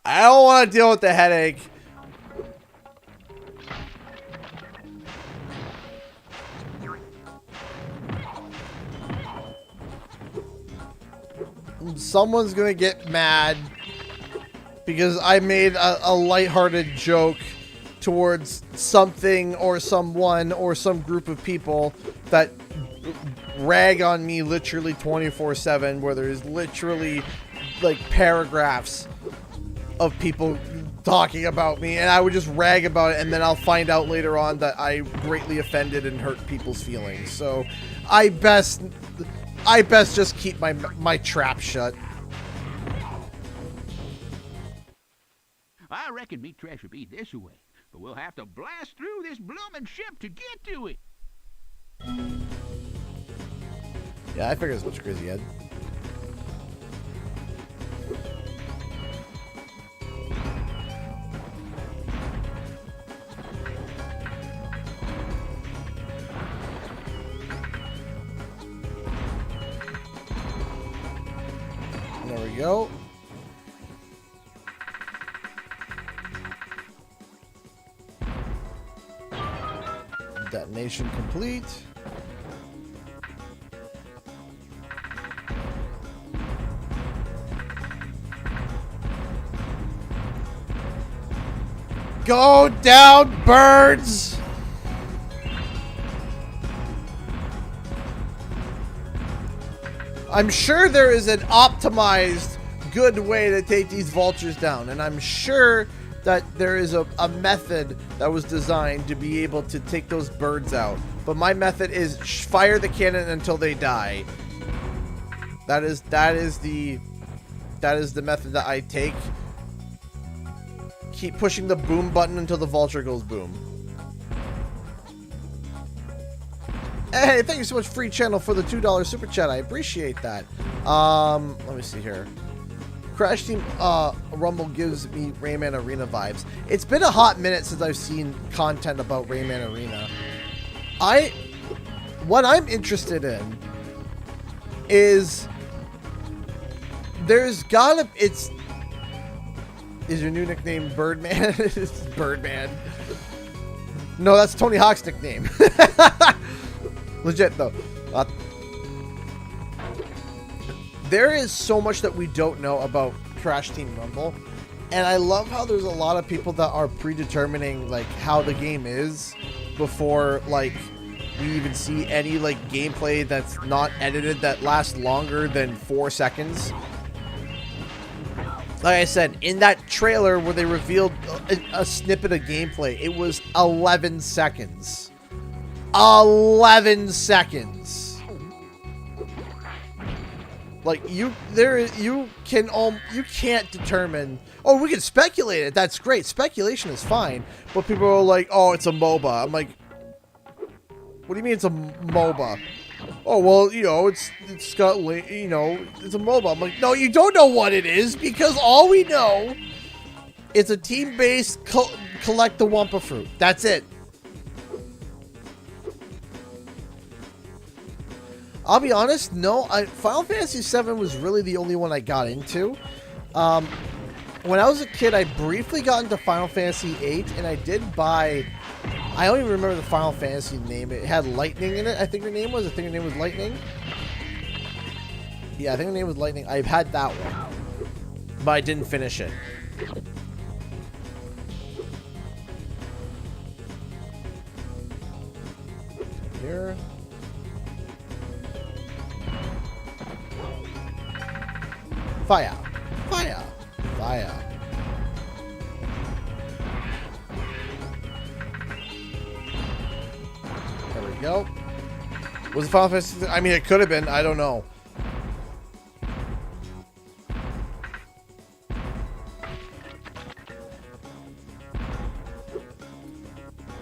I don't want to deal with the headache. Someone's going to get mad because I made a lighthearted joke towards something or someone or some group of people that rag on me literally 24/7, where there's literally like paragraphs of people talking about me, and I would just rag about it, and then I'll find out later on that I greatly offended and hurt people's feelings. So I best just keep my trap shut. I reckon me treasure be this way, but we'll have to blast through this bloomin' ship to get to it. Yeah, I figured as much, Crazy Ed. There we go. Detonation complete. Go down, birds! I'm sure there is an optimized, good way to take these vultures down, and I'm sure that there is a method that was designed to be able to take those birds out. But my method is fire the cannon until they die. That is the method that I take. Keep pushing the boom button until the vulture goes boom. Hey, thank you so much, Free Channel, for the $2 super chat. I appreciate that. Let me see here. Crash Team Rumble gives me Rayman Arena vibes. It's been a hot minute since I've seen content about Rayman Arena. What I'm interested in is there's gotta, is your new nickname Birdman? It's Birdman. No, that's Tony Hawk's nickname. Legit though. There is so much that we don't know about Crash Team Rumble, and I love how there's a lot of people that are predetermining like how the game is before like we even see any like gameplay that's not edited that lasts longer than 4 seconds. Like I said, in that trailer where they revealed a snippet of gameplay, it was 11 seconds. 11 seconds. Like you can't determine. Oh, we can speculate it. That's great. Speculation is fine. But people are like, oh, it's a MOBA. I'm like, what do you mean it's a MOBA? Oh, well, you know, it's got, you know, it's a MOBA. I'm like, no, you don't know what it is, because all we know, it's a team-based collect the Wumpa fruit. That's it. I'll be honest, no, Final Fantasy VII was really the only one I got into. When I was a kid, I briefly got into Final Fantasy VIII, and I did buy... I don't even remember the Final Fantasy name. It had Lightning in it, I think her name was. Lightning. Yeah, I think her name was Lightning. I've had that one, but I didn't finish it. Here. Fire. Fire. Fire. There we go. Was it Final Fantasy? I mean, it could have been. I don't know.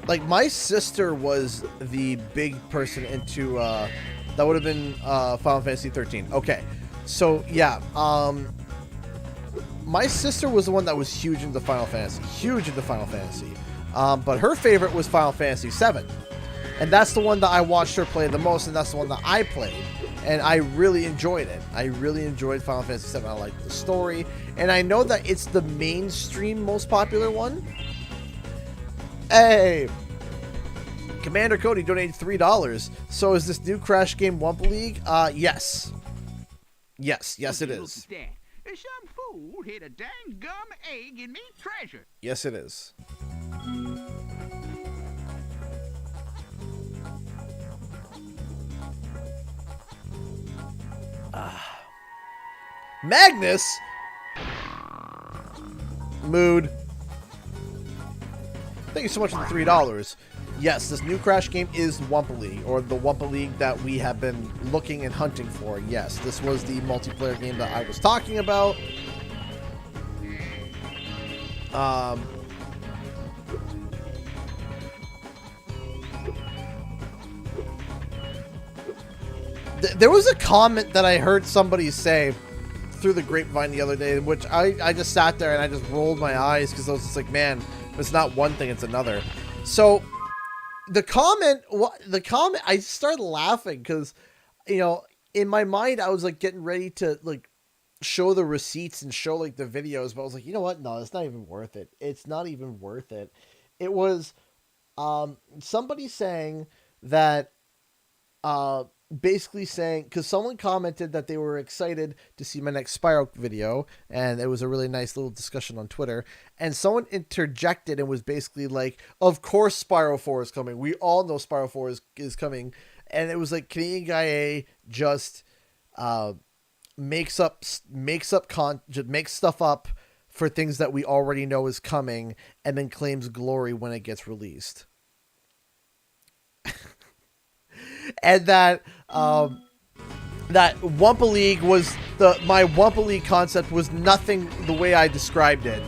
Like, my sister was the big person into, that would have been, Final Fantasy 13. Okay. So, yeah, my sister was the one that was huge into Final Fantasy. But her favorite was Final Fantasy VII. And that's the one that I watched her play the most, and that's the one that I played. And I really enjoyed it. I really enjoyed Final Fantasy VII. I liked the story. And I know that it's the mainstream most popular one. Hey! Commander Cody donated $3. So is this new Crash game Wumpa League? Yes. Yes, it is. Some fool hid a dang gum egg in me treasure. Yes, it is. Magnus? Mood. Thank you so much for the $3. Yes, this new Crash game is Wumpa League, or the Wumpa League that we have been looking and hunting for. Yes, this was the multiplayer game that I was talking about. There was a comment that I heard somebody say through the grapevine the other day, which I just sat there and I just rolled my eyes because I was just like, man, it's not one thing, it's another. So the comment, I started laughing because, you know, in my mind, I was like getting ready to like show the receipts and show like the videos, but I was like, you know what? No, it's not even worth it. It's not even worth it. It was somebody saying that, basically saying, because someone commented that they were excited to see my next Spyro video, and it was a really nice little discussion on Twitter, and someone interjected and was basically like, of course Spyro 4 is coming. We all know Spyro 4 is coming. And it was like Canadian Guy A just makes stuff up for things that we already know is coming, and then claims glory when it gets released. And that that Wumpa League was my Wumpa League concept was nothing the way I described it.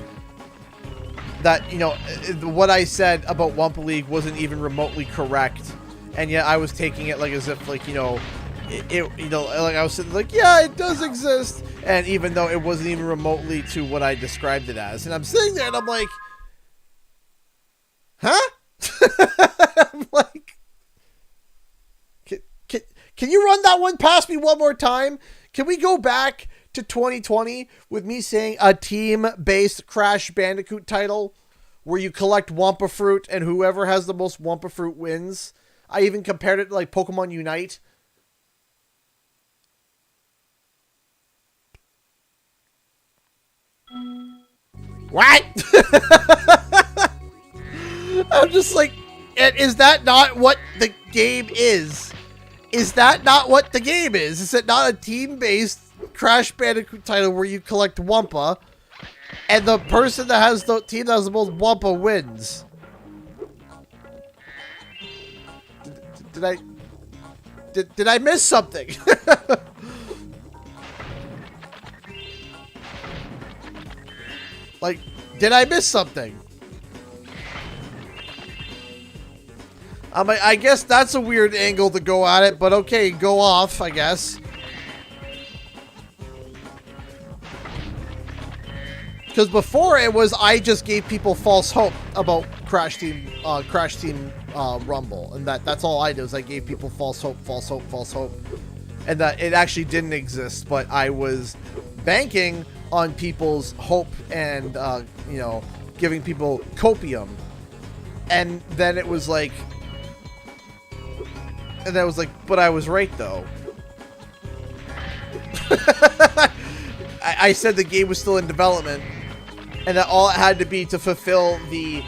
That, you know, what I said about Wumpa League wasn't even remotely correct, and yet I was taking it like as if, like, you know, you know, like I was sitting like, yeah, it does exist, and even though it wasn't even remotely to what I described it as, and I'm sitting there and I'm like, huh? I'm like, can you run that one past me one more time? Can we go back to 2020 with me saying a team-based Crash Bandicoot title where you collect Wumpa Fruit and whoever has the most Wumpa Fruit wins? I even compared it to like Pokemon Unite. What? I'm just like, is that not what the game is? Is that not what the game is? Is it not a team-based Crash Bandicoot title where you collect Wumpa, and the person that has the team that has the most Wumpa wins? Did I miss something? Like, did I miss something? I guess that's a weird angle to go at it, but okay, go off, I guess. Because before it was, I just gave people false hope about Crash Team Rumble, and that's all I did was I gave people false hope, and that it actually didn't exist, but I was banking on people's hope and you know, giving people copium, and then it was like. And that was like, but I was right though. I said the game was still in development, and that all it had to be to fulfill the,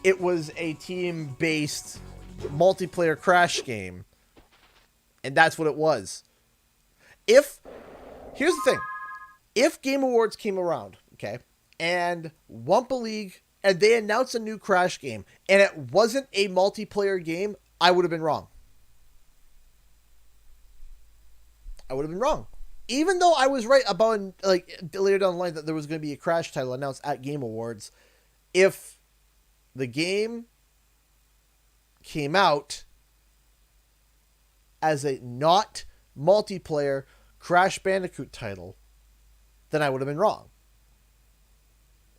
it was a team-based multiplayer Crash game, and that's what it was. Here's the thing, if Game Awards came around, okay, and Wumpa League. And they announced a new Crash game, and it wasn't a multiplayer game, I would have been wrong. I would have been wrong. Even though I was right about, like, later down the line that there was going to be a Crash title announced at Game Awards, if the game came out as a not multiplayer Crash Bandicoot title, then I would have been wrong.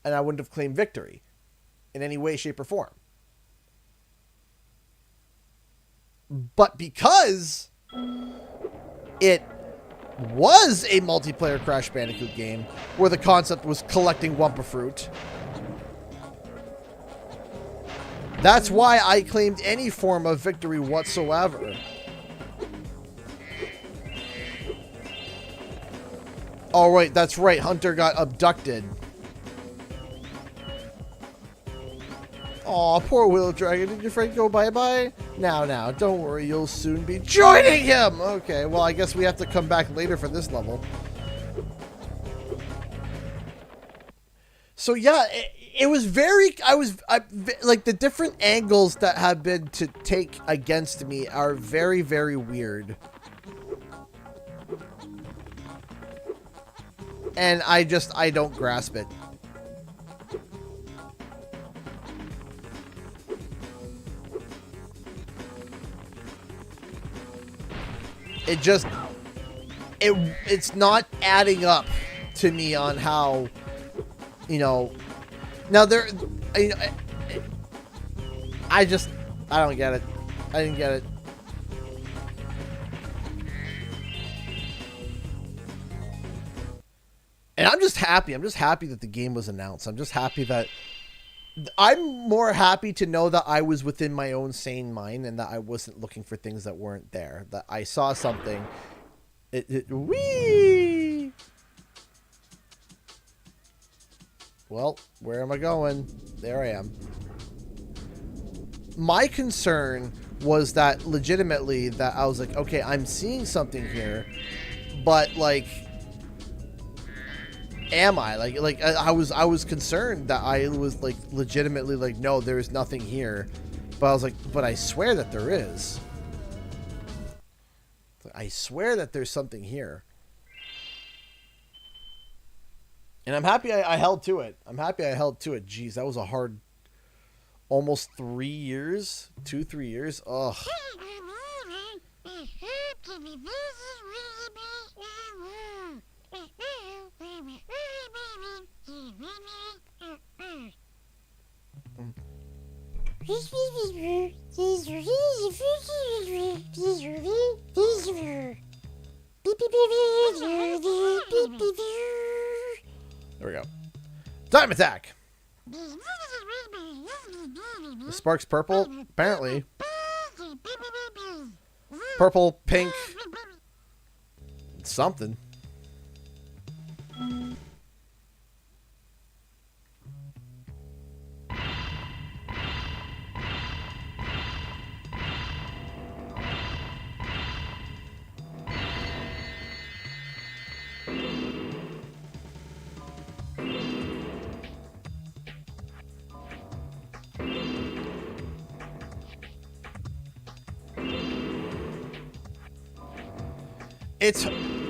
And I wouldn't have claimed victory in any way, shape, or form. But because it was a multiplayer Crash Bandicoot game where the concept was collecting Wumpa Fruit, that's why I claimed any form of victory whatsoever. Oh, right, that's right. Hunter got abducted. Aw, poor Willow Dragon. Did your friend go bye-bye? Now, don't worry. You'll soon be joining him! Okay, well, I guess we have to come back later for this level. So, yeah, it was very... like, the different angles that have been to take against me are very, very weird. And I don't grasp it. It's not adding up to me on how, you know, now I don't get it. I didn't get it. And I'm just happy. I'm just happy that the game was announced. I'm just happy that... I'm more happy to know that I was within my own sane mind and that I wasn't looking for things that weren't there. That I saw something. Whee! Well, where am I going? There I am. My concern was that legitimately that I was like, okay, I'm seeing something here, but like... am I like I was concerned that I was like legitimately like, no, there is nothing here, but I was like, but I swear that there is. I swear that there's something here, and I'm happy I held to it. I'm happy I held to it. Jeez, that was a hard, almost 3 years, 2-3 years. Ugh. There we go. Time attack. The spark's purple, apparently. Purple, pink, something.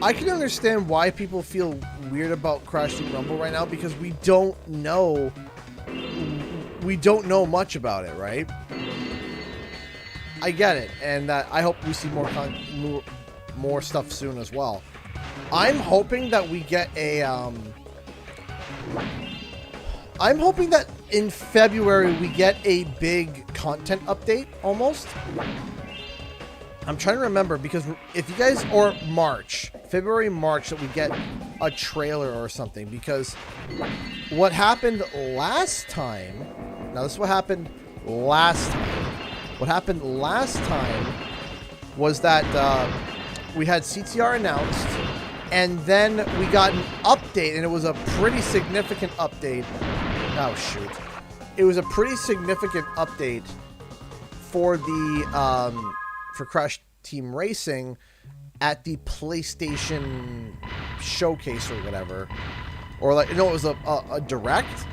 I can understand why people feel weird about Crash Team Rumble right now, because we don't know much about it, right? I get it, and I hope we see more stuff soon as well. I'm hoping that we get a I'm hoping that in February we get a big content update almost. I'm trying to remember, because if you guys, or February, March, that we get a trailer or something, because what happened last time, now this is what happened last time. What happened last time was that we had CTR announced, and then we got an update, and it was a pretty significant update. Oh, shoot. It was a pretty significant update for the, for Crash Team Racing at the PlayStation showcase or whatever, or like, no, it was a direct.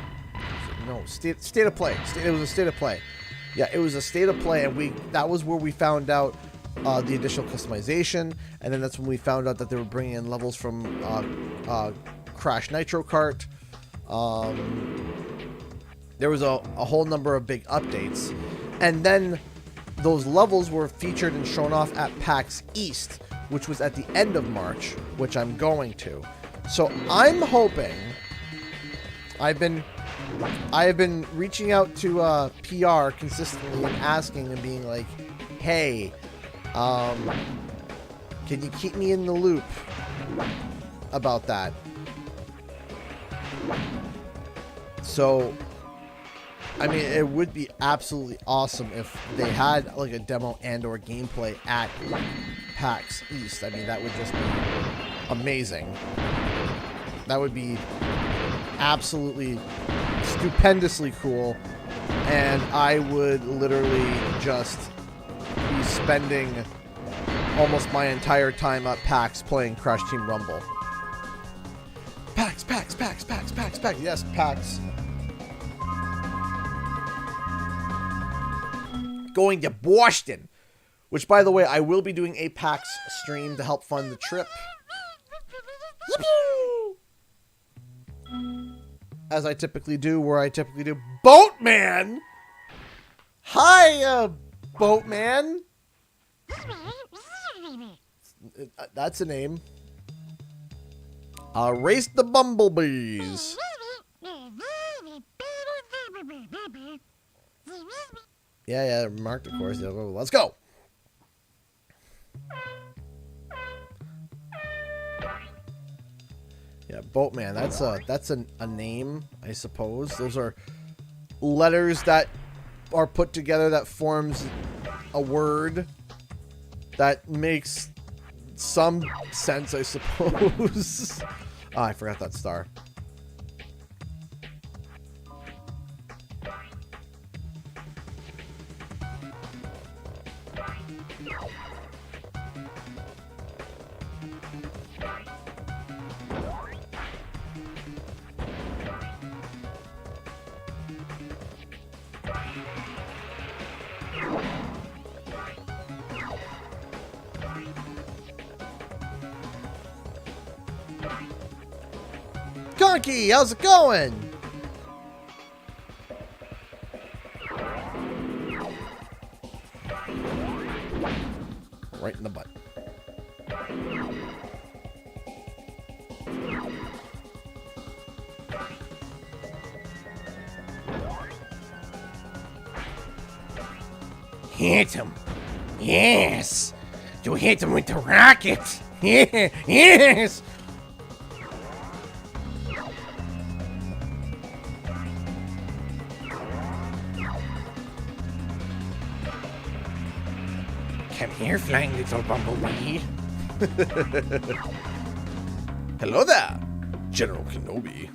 No, state of play. It was a state of play. Yeah, it was a state of play, and that was where we found out the additional customization, and then that's when we found out that they were bringing in levels from Crash Nitro Kart. There was a whole number of big updates, and then those levels were featured and shown off at PAX East, which was at the end of March, which I'm going to. So I'm hoping... I have been reaching out to PR consistently and asking and being like, hey, Can you keep me in the loop about that? So, I mean, it would be absolutely awesome if they had like a demo and or gameplay at PAX East. I mean, that would just be amazing. That would be absolutely stupendously cool. And I would literally just be spending almost my entire time at PAX playing Crash Team Rumble. PAX, PAX, PAX, PAX, PAX, PAX. Yes, PAX. Going to Boston. Which, by the way, I will be doing a PAX stream to help fund the trip. As I typically do, where I typically do. Boatman! Hi, Boatman! That's a name. Race the Bumblebees. Yeah, marked, of course. Yeah, let's go. Yeah, Boatman. That's a name, I suppose. Those are letters that are put together that forms a word that makes some sense, I suppose. Oh, I forgot that star. Conky, how's it going? Right in the butt. Hit him. Yes. To hit him with the rocket. Yeah. Yes. Come here, flying little bumblebee. Hello there, General Kenobi.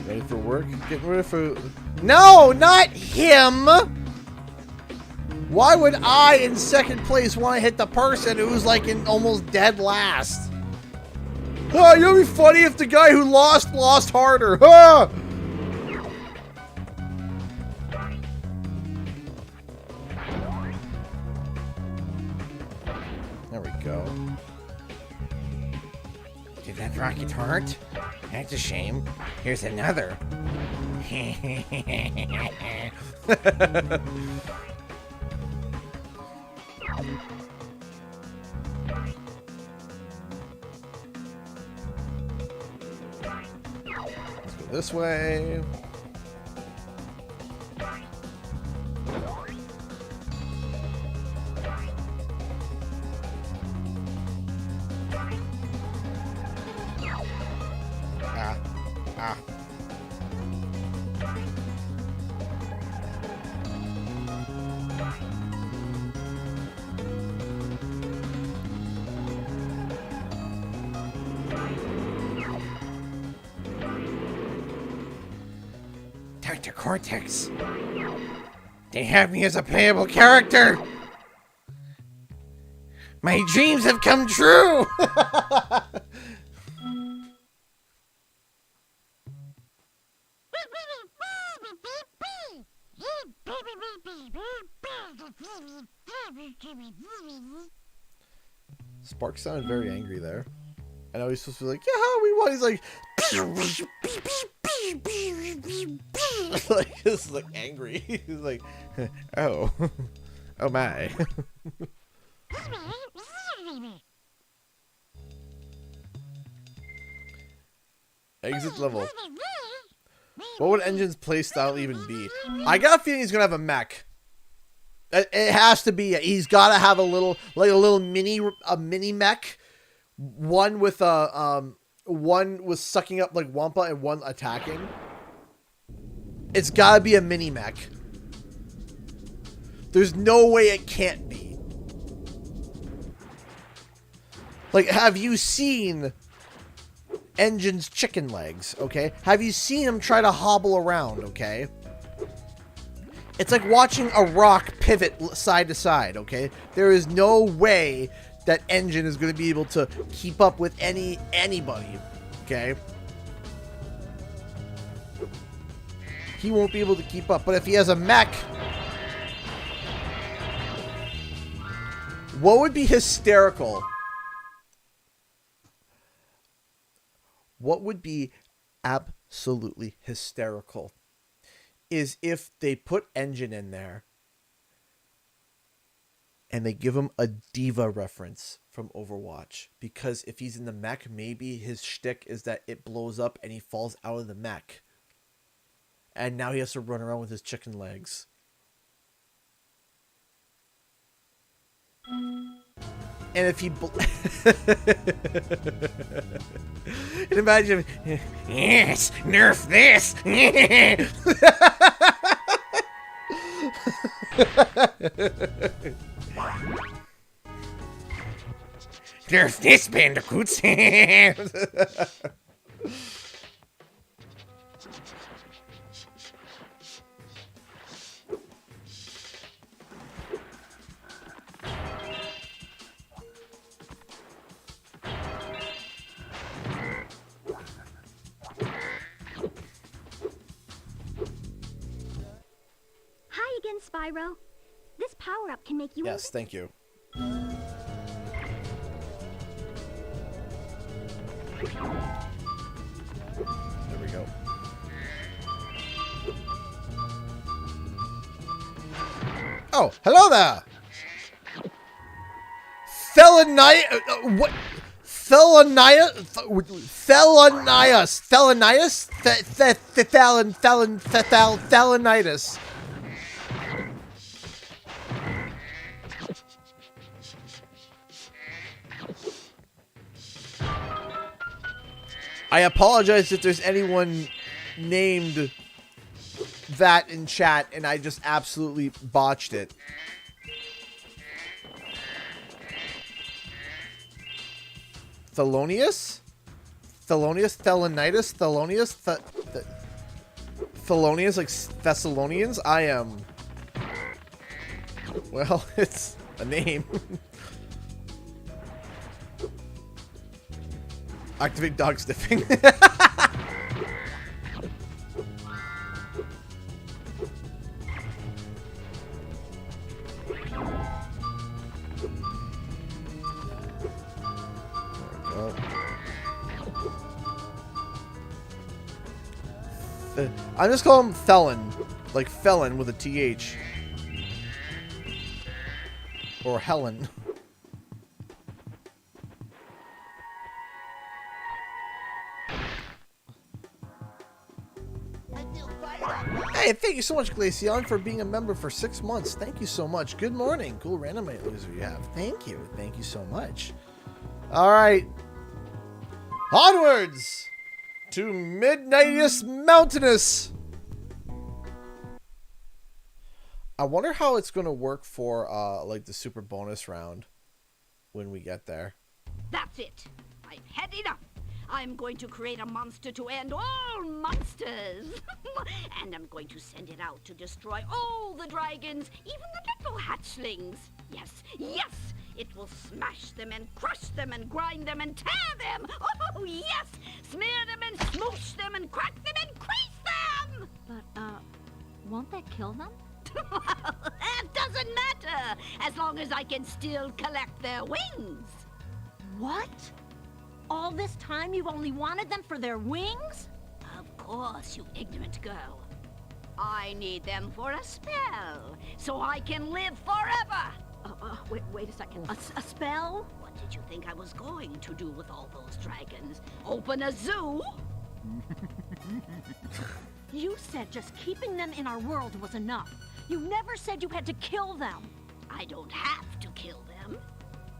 Ready for work? Getting ready for... No, not him! Why would I, in second place, want to hit the person who's like in almost dead last? Oh, it'd be funny if the guy who lost harder. Ah! There we go. Did that rocket hurt? That's a shame. Here's another. Let's go this way. Ah. Dr. Cortex. They have me as a playable character. My dreams have come true. Spark sounded very angry there. I know he's supposed to be like, yeah, we won. He's like, like, this is like angry. He's like, oh, Oh my. Exit level. What would Engine's playstyle even be? I got a feeling he's gonna have a mech. It has to be. He's gotta have a little, like a little mini mech. One with one was sucking up like Wampa and one attacking. It's gotta be a mini mech. There's no way it can't be. Like, have you seen Engine's chicken legs, okay? Have you seen him try to hobble around, okay? It's like watching a rock pivot side to side, okay? There is no way that Engine is going to be able to keep up with anybody, okay? He won't be able to keep up. But if he has a mech, what would be hysterical? What would be absolutely hysterical is if they put Engine in there and they give him a diva reference from Overwatch. Because if he's in the mech, maybe his shtick is that it blows up and he falls out of the mech. And now he has to run around with his chicken legs. And if he... and imagine... Yes! Nerf this! Nerf this, bandicoots! Hi again, Spyro. This power-up can make you... Yes, thank you. There we go. Oh, hello there! What? Thelonious. I apologize if there's anyone named that in chat and I just absolutely botched it. Thelonious? Thelonious, like Thessalonians? I am... Well, it's a name. Activate dog sniffing. I'm just calling him Felon. Like felon with a TH. Or Helen. Hey, thank you so much, Glaceon, for being a member for 6 months. Thank you so much. Good morning. Cool randomizer you have. Thank you. Thank you so much. All right. Onwards to Midnightus Mountainous. I wonder how it's going to work for like the super bonus round when we get there. That's it. I've had enough. I'm going to create a monster to end all monsters. And I'm going to send it out to destroy all the dragons, even the little hatchlings. Yes, yes, it will smash them and crush them and grind them and tear them. Oh, yes, smear them and smoosh them and crack them and crease them. But, won't that kill them? That doesn't matter, as long as I can still collect their wings. What? All this time you've only wanted them for their wings? Of course, you ignorant girl. I need them for a spell, so I can live forever. Wait a second. A spell? What did you think I was going to do with all those dragons? Open a zoo? You said just keeping them in our world was enough. You never said you had to kill them. I don't have to kill them.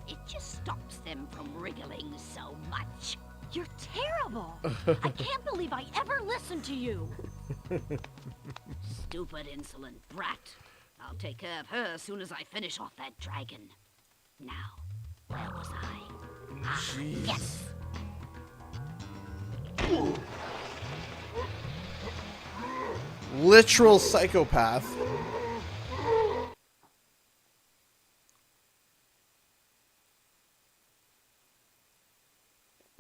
It just stops them from wriggling so much. You're terrible. I can't believe I ever listened to you. Stupid, insolent brat. I'll take care of her as soon as I finish off that dragon. Now, where was I? Ah, yes! Literal psychopath.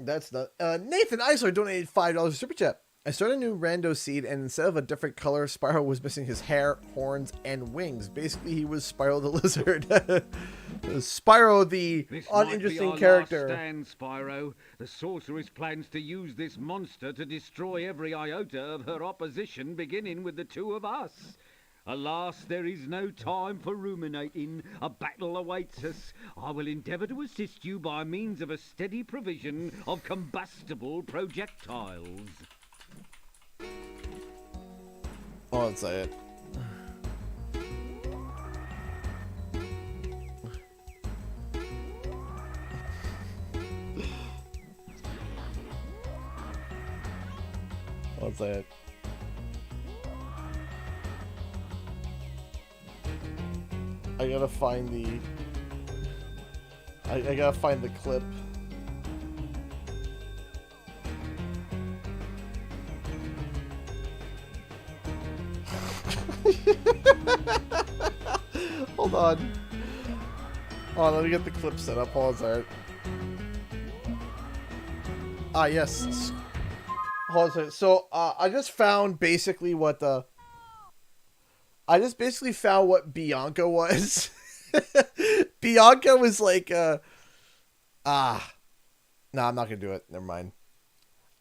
That's not. Nathan Eisler donated $5 super chat. I started a new rando seed, and instead of a different color, Spyro was missing his hair, horns, and wings. Basically, he was Spyro the lizard. Spyro the uninteresting character. Last stand, Spyro. The sorceress plans to use this monster to destroy every iota of her opposition, beginning with the two of us. Alas, there is no time for ruminating. A battle awaits us. I will endeavour to assist you by means of a steady provision of combustible projectiles. Oh, that's it. What's that? I gotta find the... I gotta find the clip. Hold on. Oh, let me get the clip set up. Hold on, sorry. Ah, yes. Hold on. So, I just found basically what the... I just basically found what Bianca was. Bianca was like, no, I'm not gonna do it. Never mind.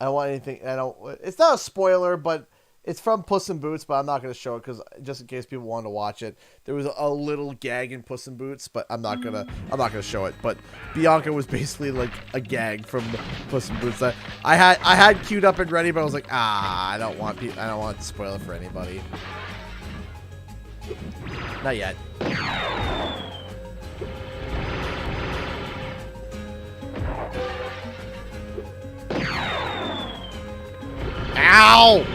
I don't want anything. It's not a spoiler, but it's from Puss in Boots. But I'm not gonna show it because just in case people want to watch it. There was a little gag in Puss in Boots, but I'm not gonna show it. But Bianca was basically like a gag from Puss in Boots that I had queued up and ready, but I was like, I don't want to spoil it for anybody. Not yet. Ow!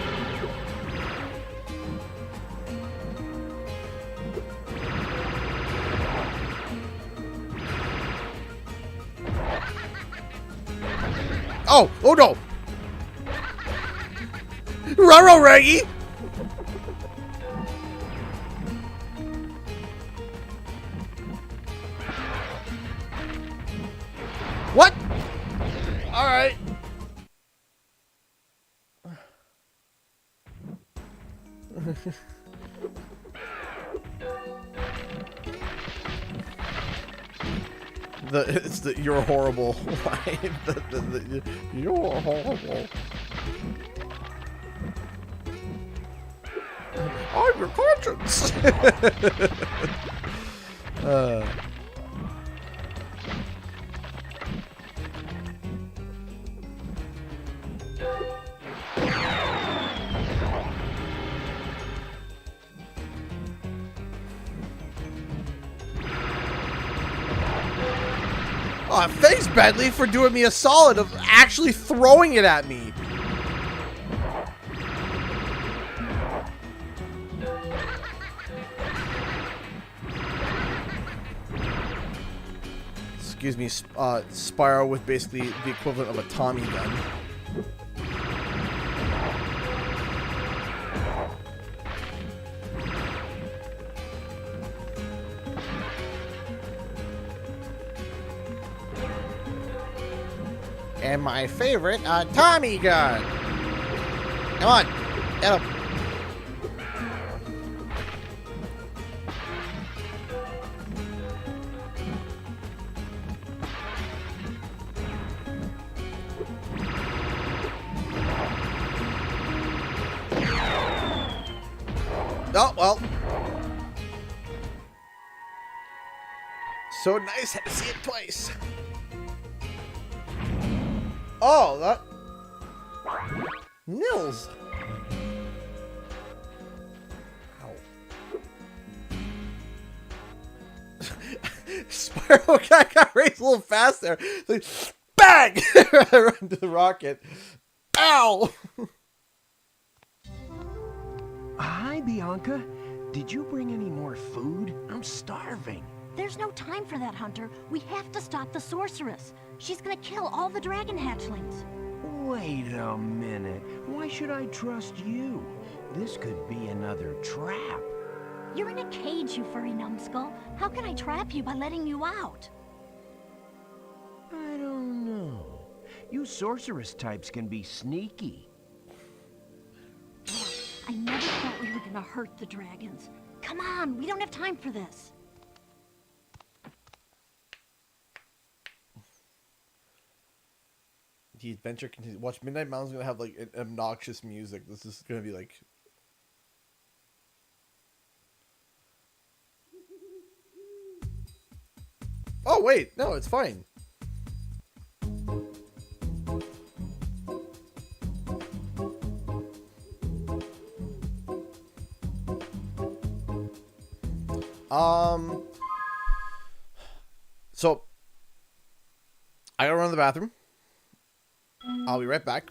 Oh no! Raro Reggie! What? All right. It's the you're horrible line. You're horrible. I'm your conscience. Oh, thanks, Bentley, for doing me a solid of actually throwing it at me. Excuse me, Spyro with basically the equivalent of a Tommy gun. And my favorite, Tommy gun. Come on, get him. Oh, well. So nice, had to see it twice. Oh, that... Nils. Ow. Spyro got raised a little fast there. Like, bang! Run to the rocket. Ow! Hi, Bianca. Did you bring any more food? I'm starving. There's no time for that, Hunter. We have to stop the sorceress. She's gonna kill all the dragon hatchlings. Wait a minute. Why should I trust you? This could be another trap. You're in a cage, you furry numbskull. How can I trap you by letting you out? I don't know. You sorceress types can be sneaky. I never thought we were gonna hurt the dragons. Come on, we don't have time for this. The adventure continues. Watch, Midnight Mountain's gonna have like an obnoxious music. This is gonna be like... Oh wait, no, it's fine. So I gotta run to the bathroom. I'll be right back.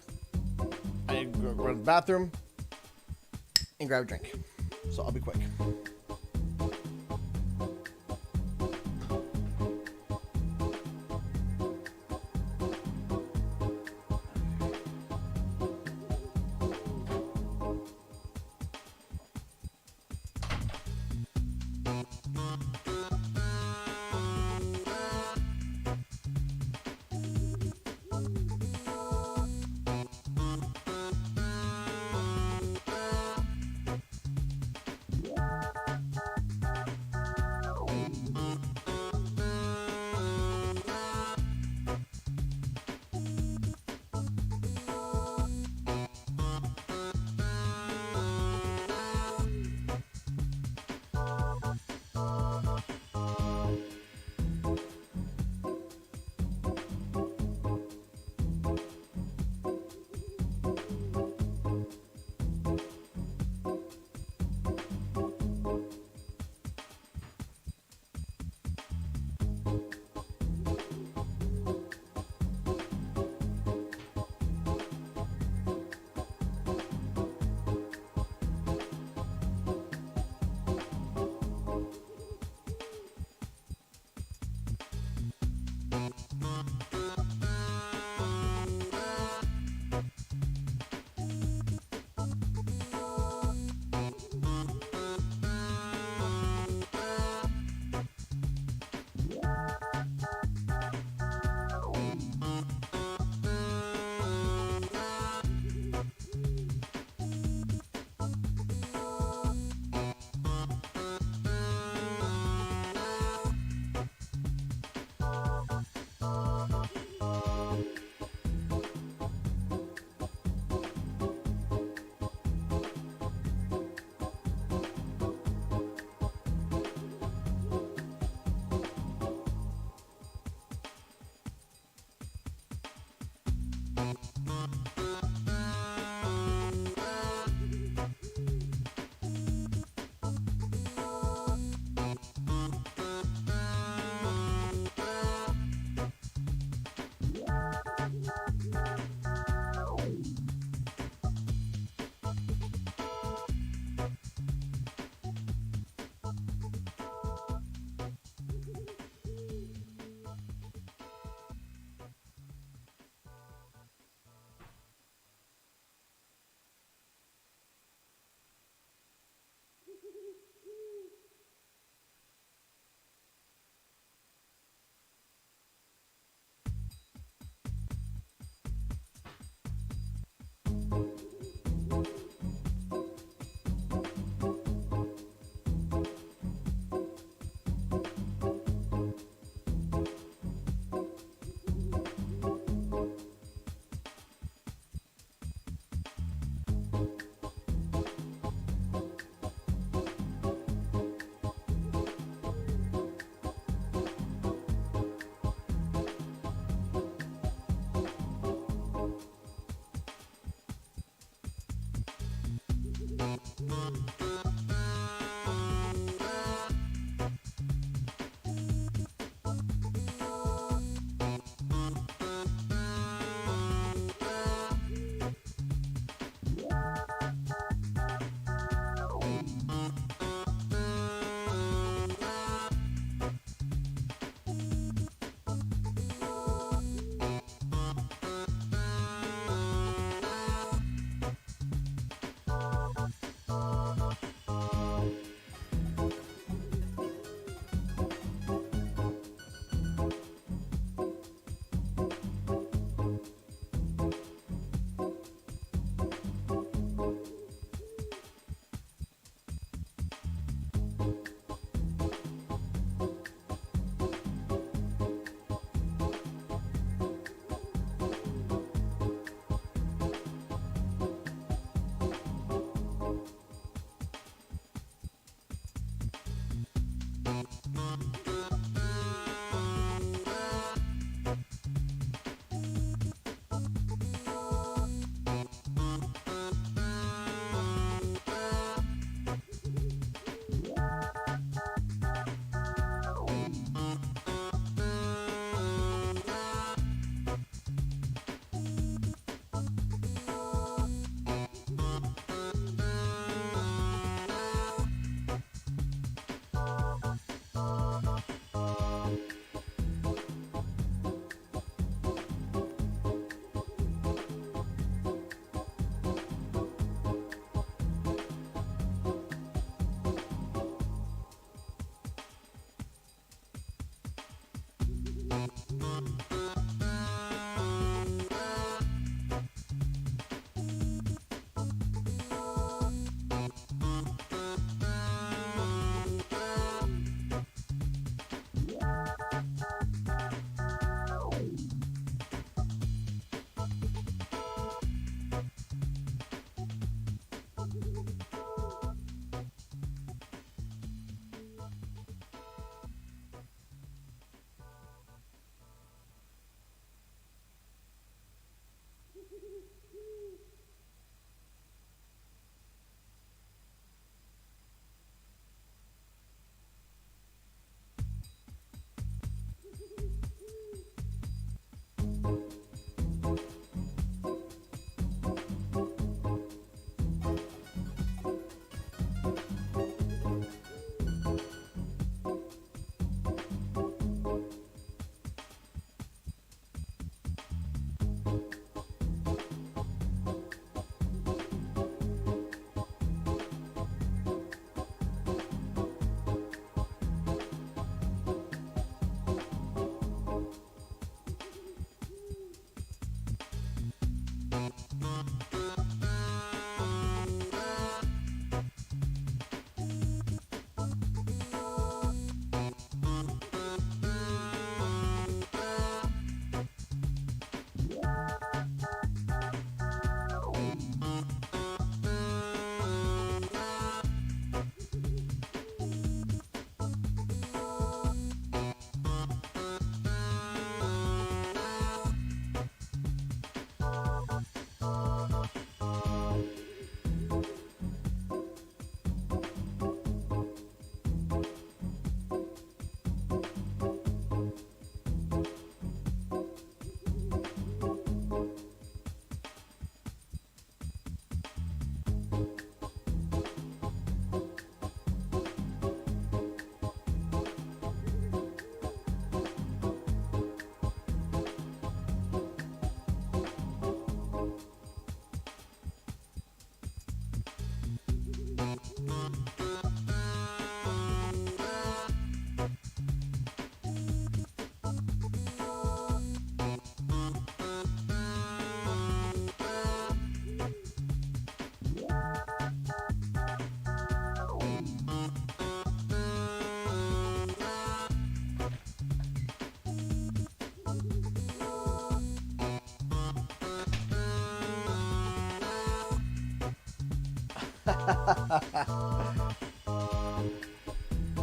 I go run to the bathroom and grab a drink. So I'll be quick.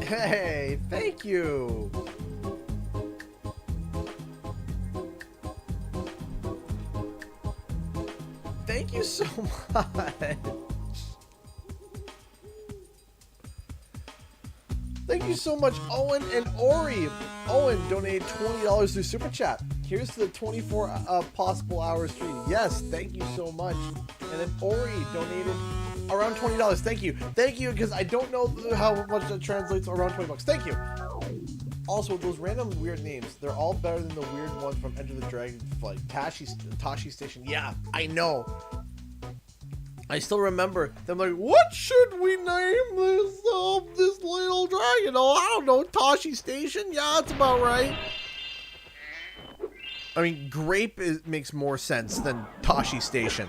Hey, thank you. Thank you so much. you so much, Owen and Ori. Owen donated $20 through Super Chat. Here's the 24 possible hours stream. Yes, thank you so much. And then Ori donated around $20. Thank you. Thank you, because I don't know how much that translates around 20 bucks. Thank you. Also, those random weird names, they're all better than the weird ones from Enter the Dragon, like Tashi Station. Yeah, I know. I still remember them like, what should we name this little dragon? Oh, I don't know, Tashi Station? Yeah, that's about right. I mean, Grape makes more sense than Tashi Station.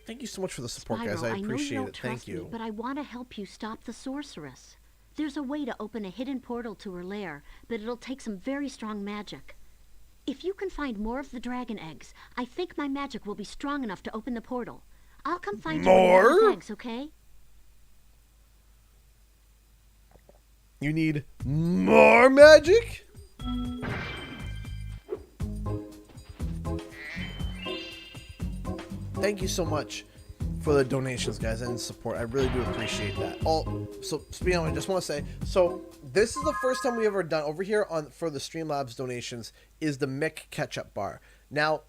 Thank you so much for the support, Spyro, guys. I appreciate know you don't it. Thank trust me, you. but I want to help you stop the sorceress. There's a way to open a hidden portal to her lair, but it'll take some very strong magic. If you can find more of the dragon eggs, I think my magic will be strong enough to open the portal. I'll come find you with those eggs, okay? You need more magic? Thank you so much for the donations, guys, and support. I really do appreciate that. So speaking of, I just want to say, so this is the first time we ever done over here for the Streamlabs donations is the Mick Ketchup bar. Now,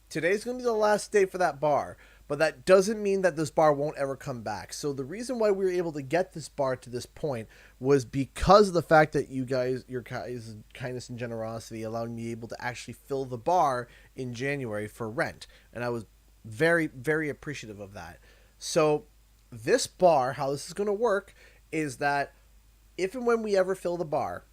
today's going to be the last day for that bar, but that doesn't mean that this bar won't ever come back. So the reason why we were able to get this bar to this point was because of the fact that you guys, your guys' kindness and generosity allowed me able to actually fill the bar in January for Rent. And I was very, very appreciative of that. So this bar, how this is going to work is that if and when we ever fill the bar,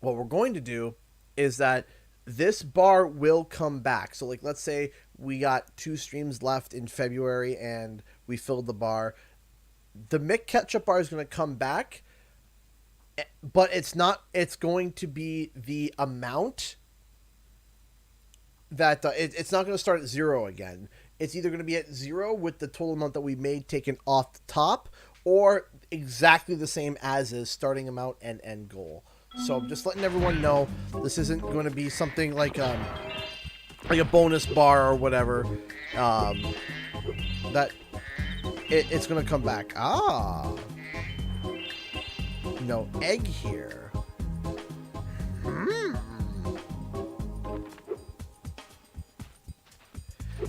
what we're going to do is that this bar will come back. So like, let's say we got 2 streams left in February and we filled the bar. The Mick Ketchup bar is going to come back, but it's going to be the amount that it's not going to start at 0 again. It's either going to be at 0 with the total amount that we made taken off the top, or exactly the same as is starting amount and end goal. So I'm just letting everyone know this isn't going to be something like a bonus bar or whatever. That it's going to come back. No egg here.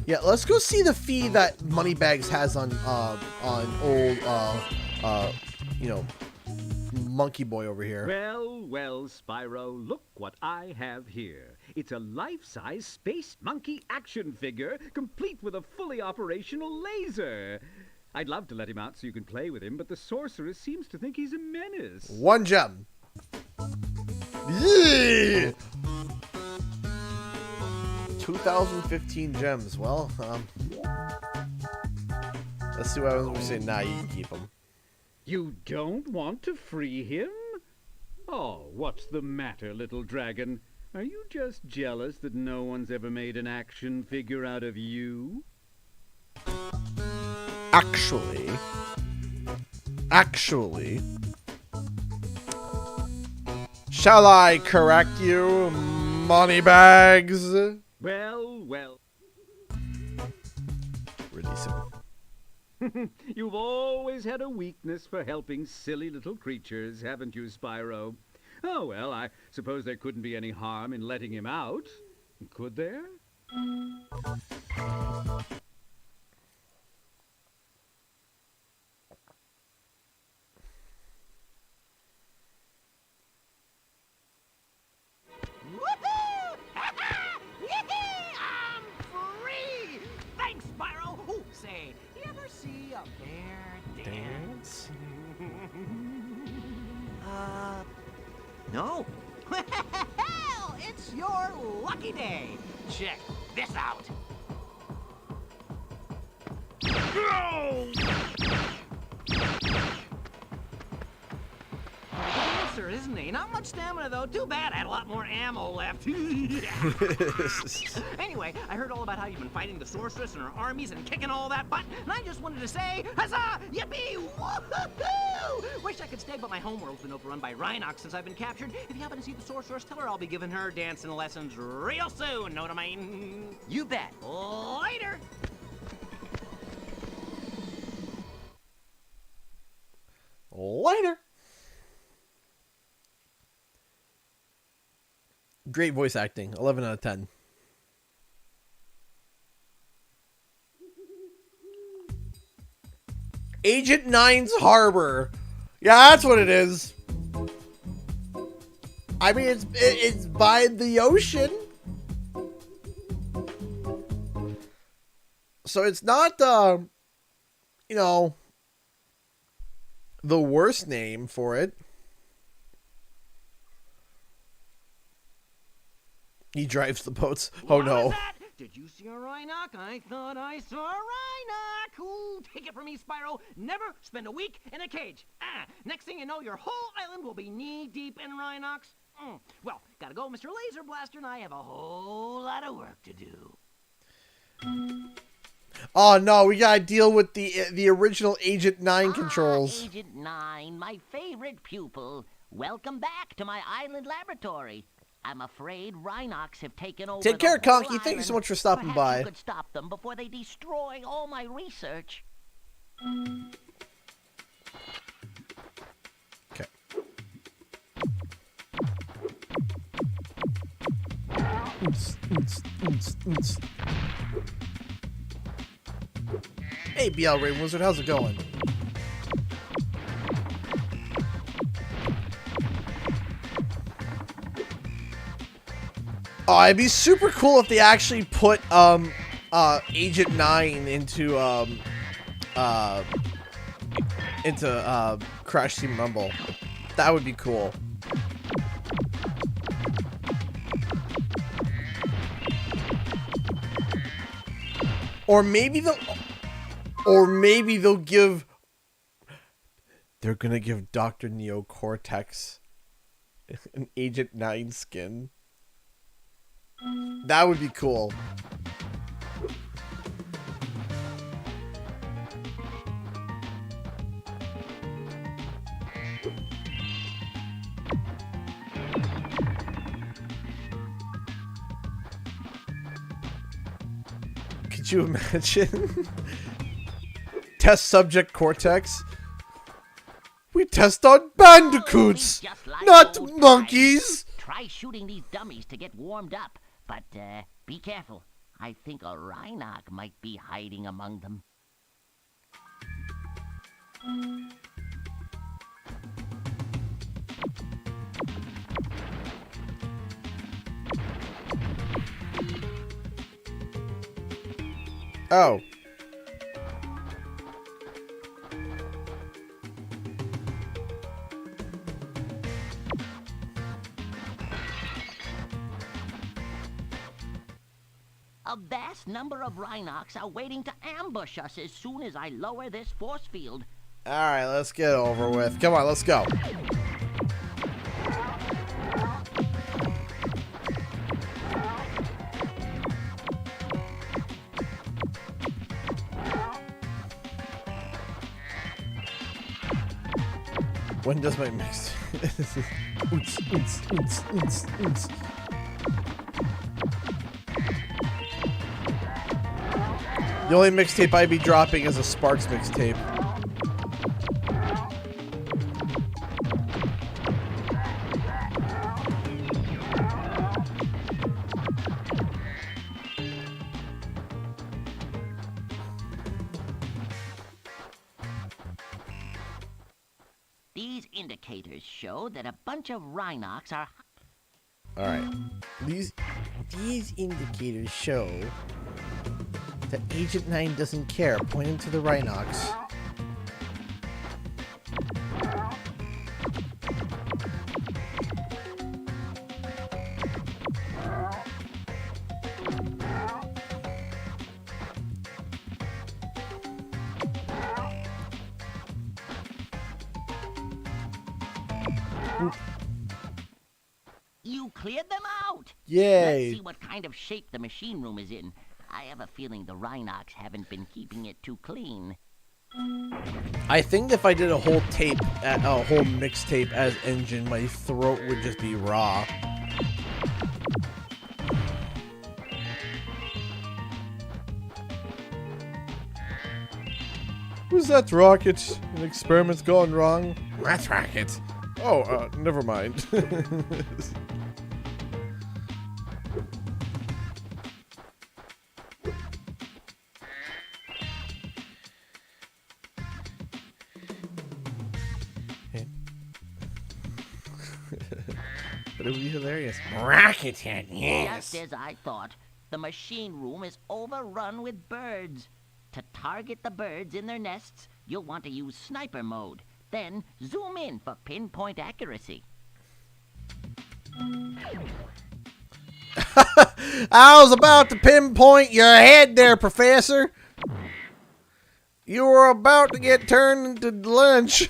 Yeah, let's go see the fee that Moneybags has on old Monkey Boy over here. Well, Spyro, look what I have here. It's a life-size Space Monkey action figure, complete with a fully operational laser. I'd love to let him out so you can play with him, but the sorceress seems to think he's a menace. 1 gem. Yeah! 2015 gems. Well, let's see what happens when we say, nah, you can keep them. You don't want to free him? Oh, what's the matter, little dragon? Are you just jealous that no one's ever made an action figure out of you? Actually, shall I correct you, Moneybags? Well. Release him. You've always had a weakness for helping silly little creatures, haven't you, Spyro? Oh, well, I suppose there couldn't be any harm in letting him out, could there? No? Well, it's your lucky day. Check this out. Dancer, isn't he? Not much stamina, though. Too bad. I had a lot more ammo left. Anyway, I heard all about how you've been fighting the sorceress and her armies and kicking all that butt, and I just wanted to say, huzzah! Yippee! Woohoo! Wish I could stay, but my homeworld's been overrun by Rhinox since I've been captured. If you happen to see the sorceress, tell her I'll be giving her dancing lessons real soon. Know what I mean? You bet. Later! Later. Great voice acting. 11 out of 10. Agent 9's Harbor. Yeah, that's what it is. I mean, it's by the ocean. So it's not, you know, the worst name for it. He drives the boats. Oh, no. Did you see a Rhinoc? I thought I saw a Rhinoc. Ooh, take it from me, Spyro. Never spend a week in a cage. Next thing you know, your whole island will be knee-deep in Rhinocs. Well, gotta go, Mr. Laser Blaster, and I have a whole lot of work to do. Oh, no, we gotta deal with the original Agent 9 controls. Agent 9, my favorite pupil. Welcome back to my island laboratory. I'm afraid Rhinocs have taken over. Take care, the whole Conky. Thank you so island. much for stopping Perhaps by. you could stop them before they destroy all my research. Okay. Hey, BL Rain Wizard, how's it going? Oh, it'd be super cool if they actually put Agent 9 into Crash Team Rumble. That would be cool. Or maybe they'll give. They're gonna give Dr. Neo Cortex an Agent 9 skin. That would be cool. Could you imagine? Test subject Cortex. We test on bandicoots, not monkeys. Try shooting these dummies to get warmed up. But, be careful. I think a Rhinoc might be hiding among them. Oh. A vast number of Rhinocs are waiting to ambush us as soon as I lower this force field. Alright, let's get it over with. Come on, let's go. When does my mix? Oots, oots, oots, oots, oots. The only mixtape I'd be dropping is a Sparks mixtape. These indicators show that a bunch of Rhinocs are... Alright. These indicators show that Agent 9 doesn't care, pointing to the Rhinocs. You cleared them out! Yay! Let's see what kind of shape the machine room is in. I have a feeling the Rhinocs haven't been keeping it too clean. I think if I did a whole tape, a whole mixtape as Engine, my throat would just be raw. Who's that Rocket? An experiment's gone wrong? That's Rocket. Oh, never mind. It'll be hilarious. Rackethead, yes. Just as I thought, the machine room is overrun with birds. To target the birds in their nests, you'll want to use sniper mode. Then zoom in for pinpoint accuracy. I was about to pinpoint your head there, Professor. You were about to get turned into lunch.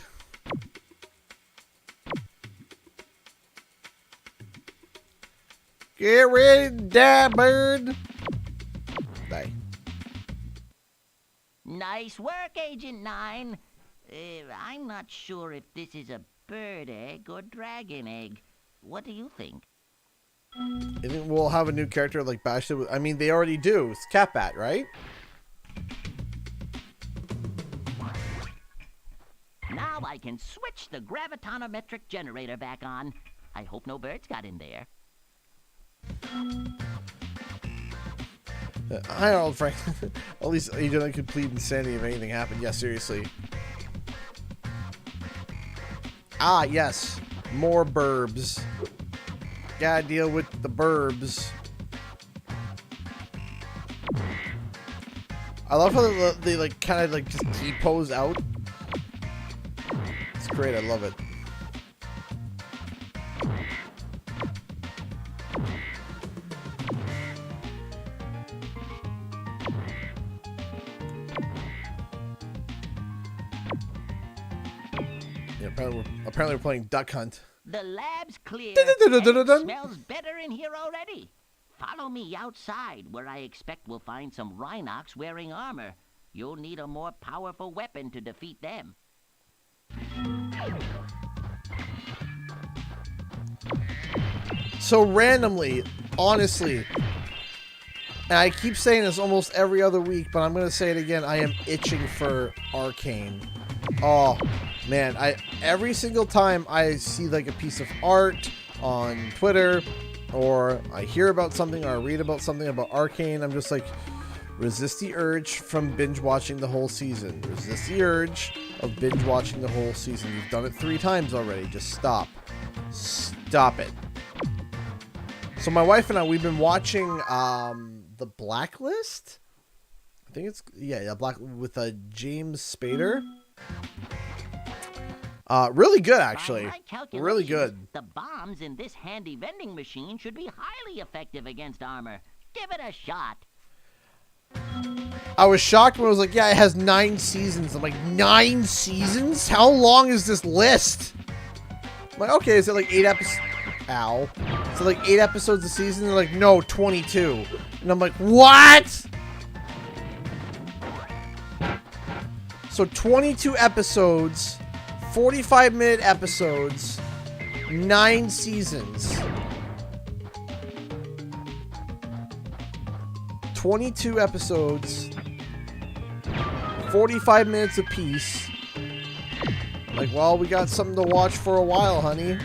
Get ready to die, bird. Die. Nice work, Agent 9. I'm not sure if this is a bird egg or dragon egg. What do you think? I think we'll have a new character like Bash. I mean, they already do. It's Catbat, right? Now I can switch the gravitonometric generator back on. I hope no birds got in there. I don't know, Frank. At least you don't complete insanity if anything happened. Yeah, seriously. Ah, yes. More burbs. Gotta deal with the burbs. I love how they like kind of like just T-pose out. It's great. I love it. Yeah, apparently we're playing Duck Hunt. The lab's clear. It smells better in here already. Follow me outside, where I expect we'll find some Rhinox wearing armor. You'll need a more powerful weapon to defeat them. So randomly, honestly, and I keep saying this almost every other week, but I'm going to say it again, I am itching for Arcane. Oh, man, every single time I see like a piece of art on Twitter, or I hear about something, or I read about something about Arcane, I'm just like, resist the urge from binge watching the whole season. Resist the urge of binge watching the whole season. You've done it 3 times already. Just stop. Stop it. So my wife and I, we've been watching The Blacklist. I think it's Black with James Spader. Really good, actually. Really good. The bombs in this handy vending machine should be highly effective against armor. Give it a shot. I was shocked when I was like, yeah, it has 9 seasons. I'm like, 9 seasons? How long is this list? I'm like, okay, is it like 8 episodes? Ow. So like 8 episodes a season? They're like, no, 22. And I'm like, what? So 22 episodes, 45-minute episodes, 9 seasons. 22 episodes, 45 minutes apiece. Like, well, we got something to watch for a while, honey.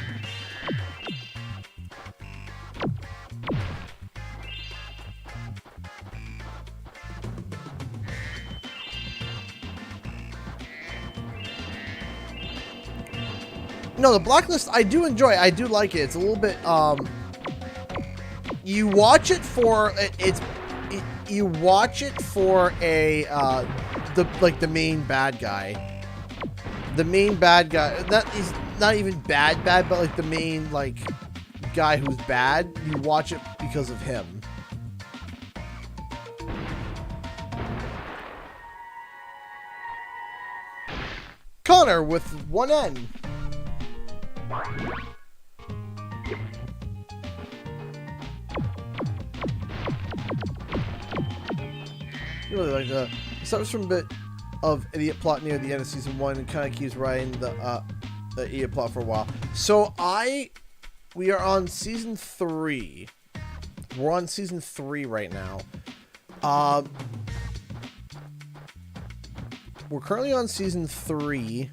No, The Blacklist, I do enjoy. I do like it. It's a little bit, you watch it for, you watch it for a, the main bad guy. The main bad guy, he's not even bad, but like the main, like, guy who's bad, you watch it because of him. Connor with 1 N. You really like that. It suffers from a bit of idiot plot near the end of season 1 and kind of keeps riding the idiot plot for a while. So we are on season 3. We're on season 3 right now. We're currently on season 3.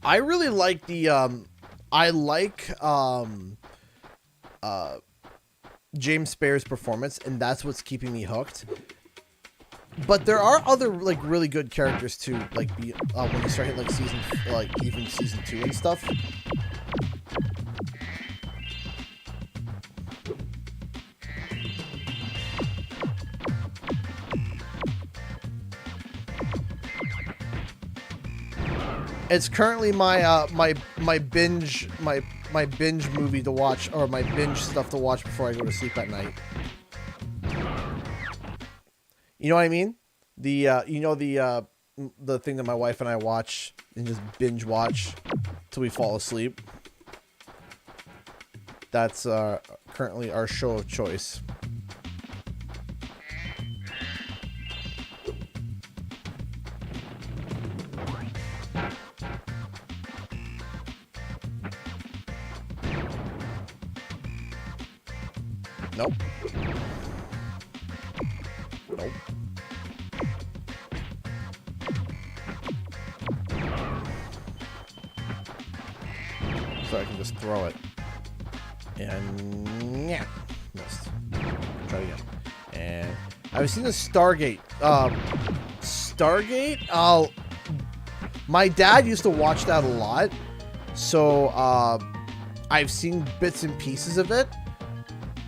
I really like the James Spader's performance, and that's what's keeping me hooked. But there are other like really good characters too, like when you start hitting like even season 2 and stuff. It's currently my my binge movie to watch, or my binge stuff to watch before I go to sleep at night. You know what I mean? The you know the thing that my wife and I watch and just binge watch till we fall asleep. That's currently our show of choice. Nope. Nope. So I can just throw it. And yeah, missed. Try again. And I've seen the Stargate. Stargate? My dad used to watch that a lot. So I've seen bits and pieces of it.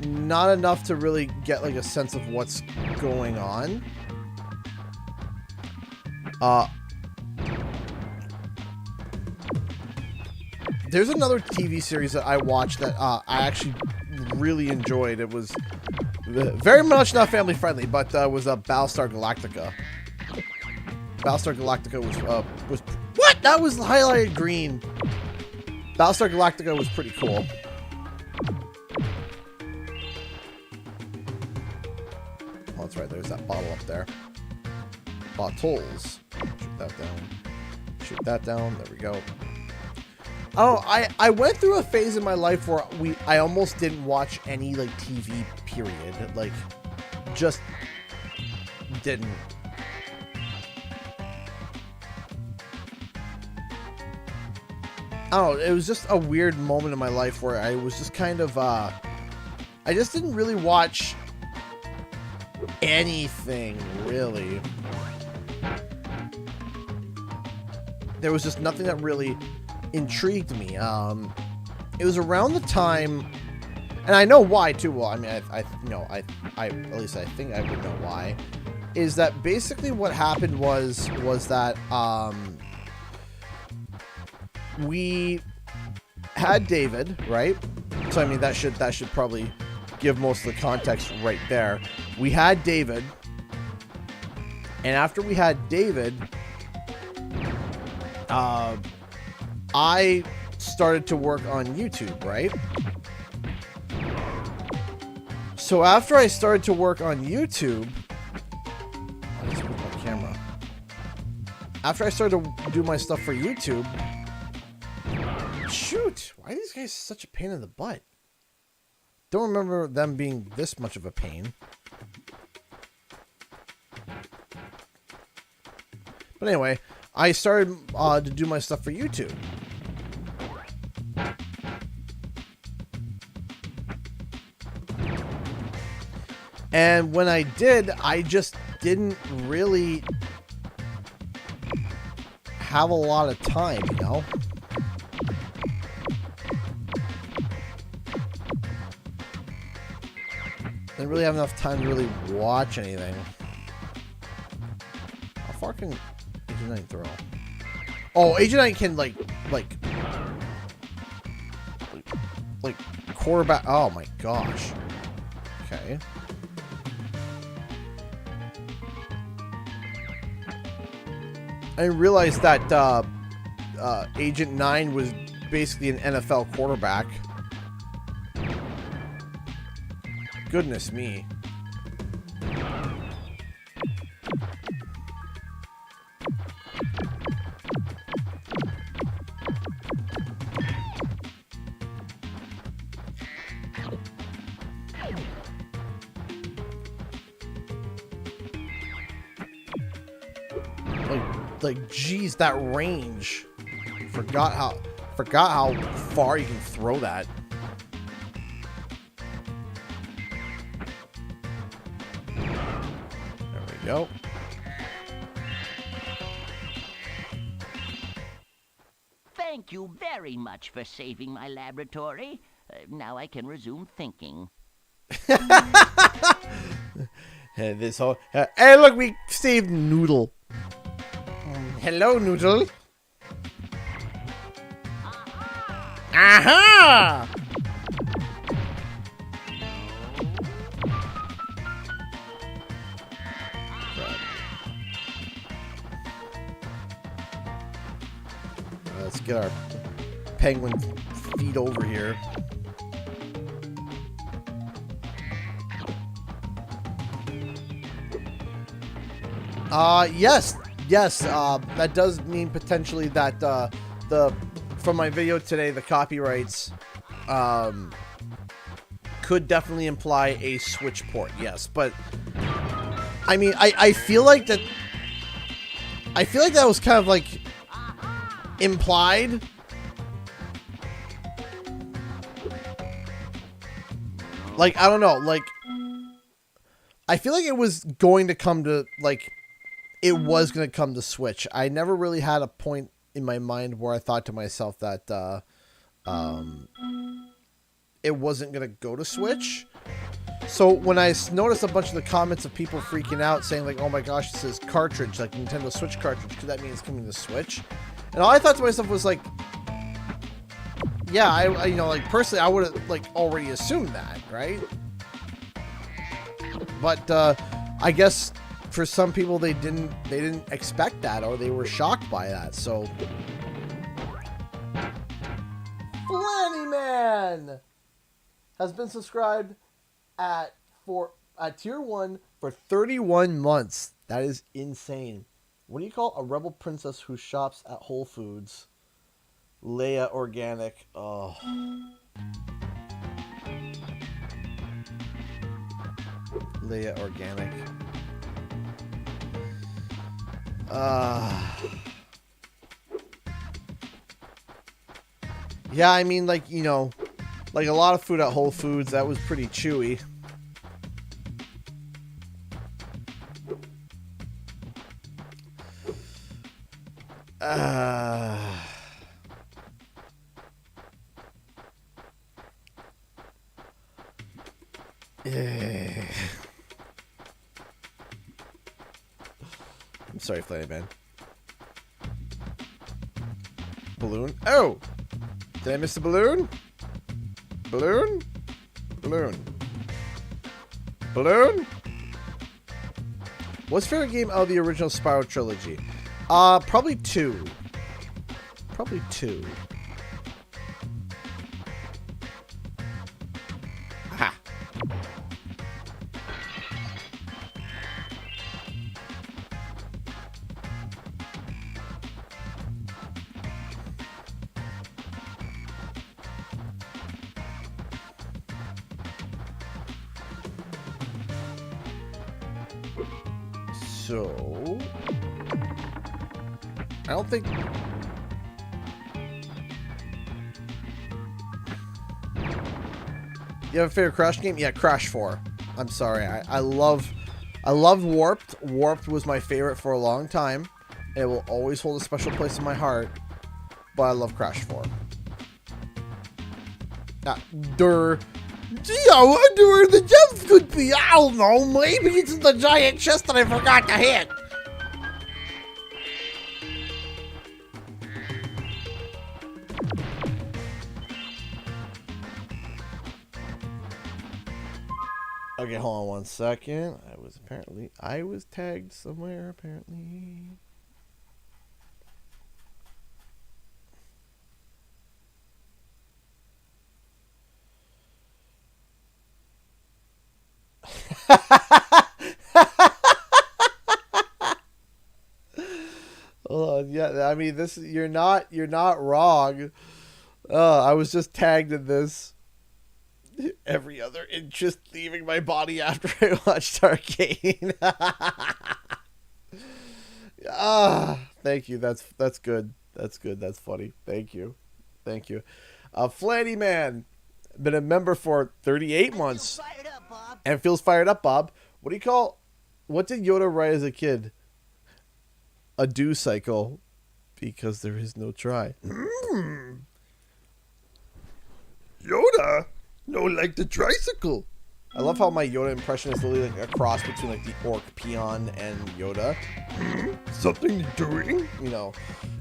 Not enough to really get like a sense of what's going on. There's another TV series that I watched that I actually really enjoyed. It was very much not family friendly, but was Battlestar Galactica. Battlestar Galactica was what? That was highlighted green. Battlestar Galactica was pretty cool. Oh, that's right. There's that bottle up there. Bottles. Shoot that down. Shoot that down. There we go. Oh, I went through a phase in my life where I almost didn't watch any like TV period. Like, just didn't. I don't know. It was just a weird moment in my life where I was just kind of I just didn't really watch anything really. There was just nothing that really intrigued me. It was around the time, and I know why too. Well, I mean, I at least I think I would know why. Is that basically what happened was that we had David, right? So I mean that should probably give most of the context right there. We had David, and after we had David, I started to work on YouTube, right? So after I started to work on YouTube, I just moved my camera. After I started to do my stuff for YouTube, shoot, why are these guys such a pain in the butt? Don't remember them being this much of a pain. But anyway, I started to do my stuff for YouTube. And when I did, I just didn't really have a lot of time, you know? Didn't really have enough time to really watch anything. How far can Agent 9 throw? Oh, Agent 9 can like quarterback. Oh my gosh. Okay. I didn't realize that Agent 9 was basically an NFL quarterback. Goodness me. Like, geez, that range. Forgot how far you can throw that. There we go. Thank you very much for saving my laboratory. Now I can resume thinking. This whole hey, look, we saved Noodle. Hello, Noodle. Aha! Let's get our penguin feet over here. Yes, that does mean potentially that from my video today, the copyrights could definitely imply a Switch port, yes, but I mean, I feel like that was kind of like implied. Like, I don't know, like I feel like it was going to come to, like, it was going to come to Switch. I never really had a point in my mind where I thought to myself that it wasn't going to go to Switch. So when I noticed a bunch of the comments of people freaking out saying like, oh my gosh, this is cartridge, like Nintendo Switch cartridge, could that mean it's coming to Switch? And all I thought to myself was like, yeah, I you know, like personally I would have like already assumed that, right? But I guess for some people they didn't expect that, or they were shocked by that. So Flanny Man has been subscribed at tier 1 for 31 months. That is insane. What do you call a rebel princess who shops at Whole Foods? Leia Organic. Oh. Leia Organic. Yeah, I mean, like, you know, like a lot of food at Whole Foods, that was pretty chewy. I'm sorry, Flanny Man. Balloon? Oh! Did I miss the balloon? Balloon? Balloon. Balloon? What's your favorite game out of the original Spyro trilogy? Probably 2. Probably 2. Ha! So I don't think you have a favorite Crash game? Yeah, Crash 4. I'm sorry. I loved Warped. Warped was my favorite for a long time. It will always hold a special place in my heart. But I love Crash 4. Gee, I wonder where the gems could be. I don't know. Maybe it's in the giant chest that I forgot to hit. Okay, hold on one second. I was tagged somewhere, apparently. Hold on, yeah, I mean, this you're not wrong. I was just tagged in this. Every other interest leaving my body after I watched Arcane. Thank you. That's good. That's good. That's funny. Thank you. Thank you. Flanny Man, been a member for 38 months. And feels fired up, Bob. What did Yoda write as a kid? A do cycle. Because there is no try. Yoda? No, like the tricycle. I love how my Yoda impression is literally like a cross between like the orc peon and Yoda. Something doing? You know,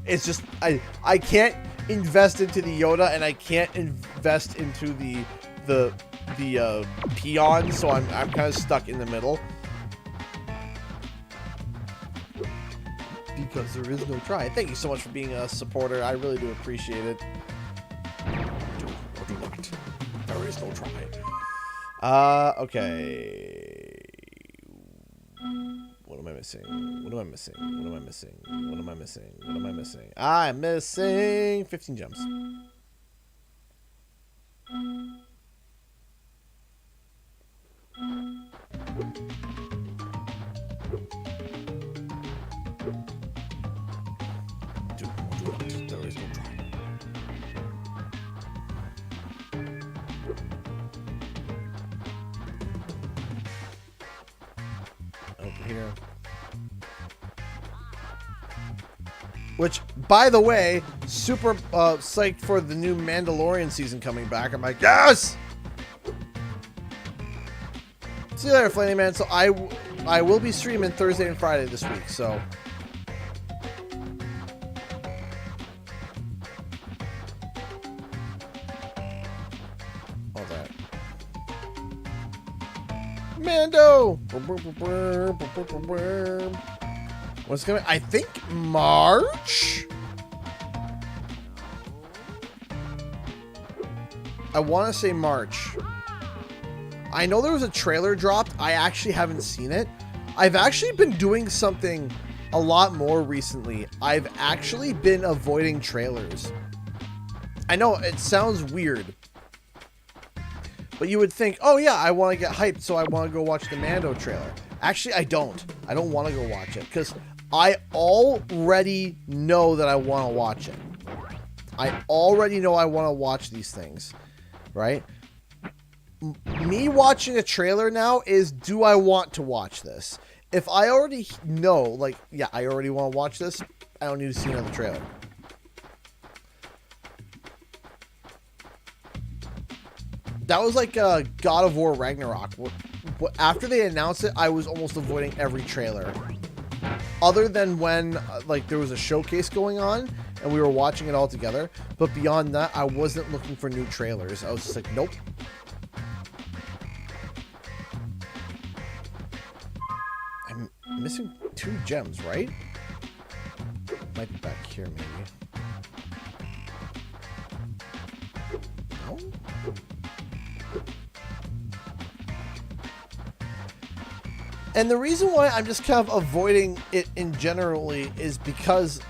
it's just I can't invest into the Yoda and I can't invest into the peon, so I'm kind of stuck in the middle. Because there is no try. Thank you so much for being a supporter. I really do appreciate it. Do or do not. There is no try. Okay. What am I missing? What am I missing? What am I missing? What am I missing? What am I missing? I'm missing 15 gems. There is no try. Over here. Which, by the way, super psyched for the new Mandalorian season coming back. I'm like, yes! See you later, Flanny Man. So I will be streaming Thursday and Friday this week, so... all that. Mando! What's coming? I think March? I want to say March. I know there was a trailer dropped. I actually haven't seen it. I've actually been doing something a lot more recently. I've actually been avoiding trailers. I know it sounds weird, but you would think, oh yeah, I want to get hyped, so I want to go watch the Mando trailer. Actually, I don't. I don't want to go watch it because I already know that I want to watch it. I already know I want to watch these things, right? Me watching a trailer now is, do I want to watch this? If I already know, like, yeah, I already want to watch this, I don't need to see another trailer. That was like God of War Ragnarok. After they announced it, I was almost avoiding every trailer. Other than when, like, there was a showcase going on, and we were watching it all together. But beyond that, I wasn't looking for new trailers. I was just like, nope. I'm missing 2 gems, right? Might be back here, maybe. No? And the reason why I'm just kind of avoiding it in generally is because,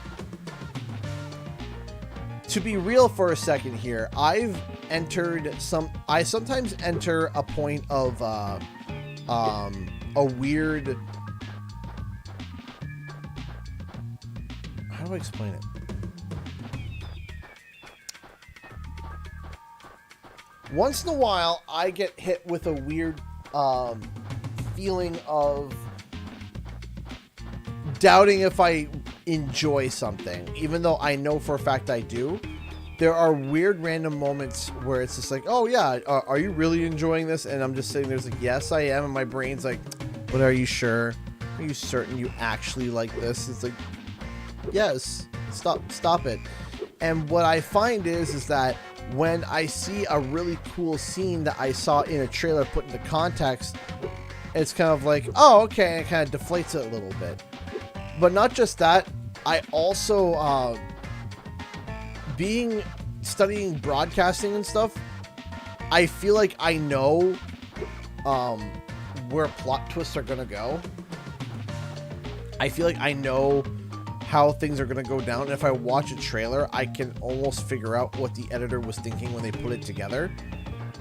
to be real for a second here, I've entered I sometimes enter a point of a weird, how do I explain it? Once in a while, I get hit with a weird feeling of doubting if I enjoy something, even though I know for a fact I do. There are weird random moments where it's just like, oh yeah, are you really enjoying this? And I'm just sitting there like, yes, I am. And my brain's like, but are you sure? Are you certain you actually like this? It's like, yes, stop it. And what I find is that when I see a really cool scene that I saw in a trailer put into context, it's kind of like, oh, okay, it kind of deflates it a little bit. But not just that, I also, studying broadcasting and stuff, I feel like I know where plot twists are going to go. I feel like I know how things are going to go down. And if I watch a trailer, I can almost figure out what the editor was thinking when they put it together.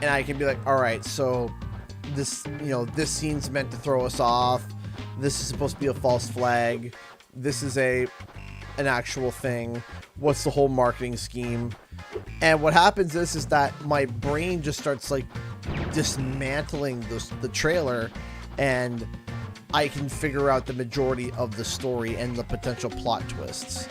And I can be like, all right, so this, this scene's meant to throw us off. This is supposed to be a false flag. This is an actual thing. What's the whole marketing scheme? And what happens is that my brain just starts like dismantling the trailer, and I can figure out the majority of the story and the potential plot twists.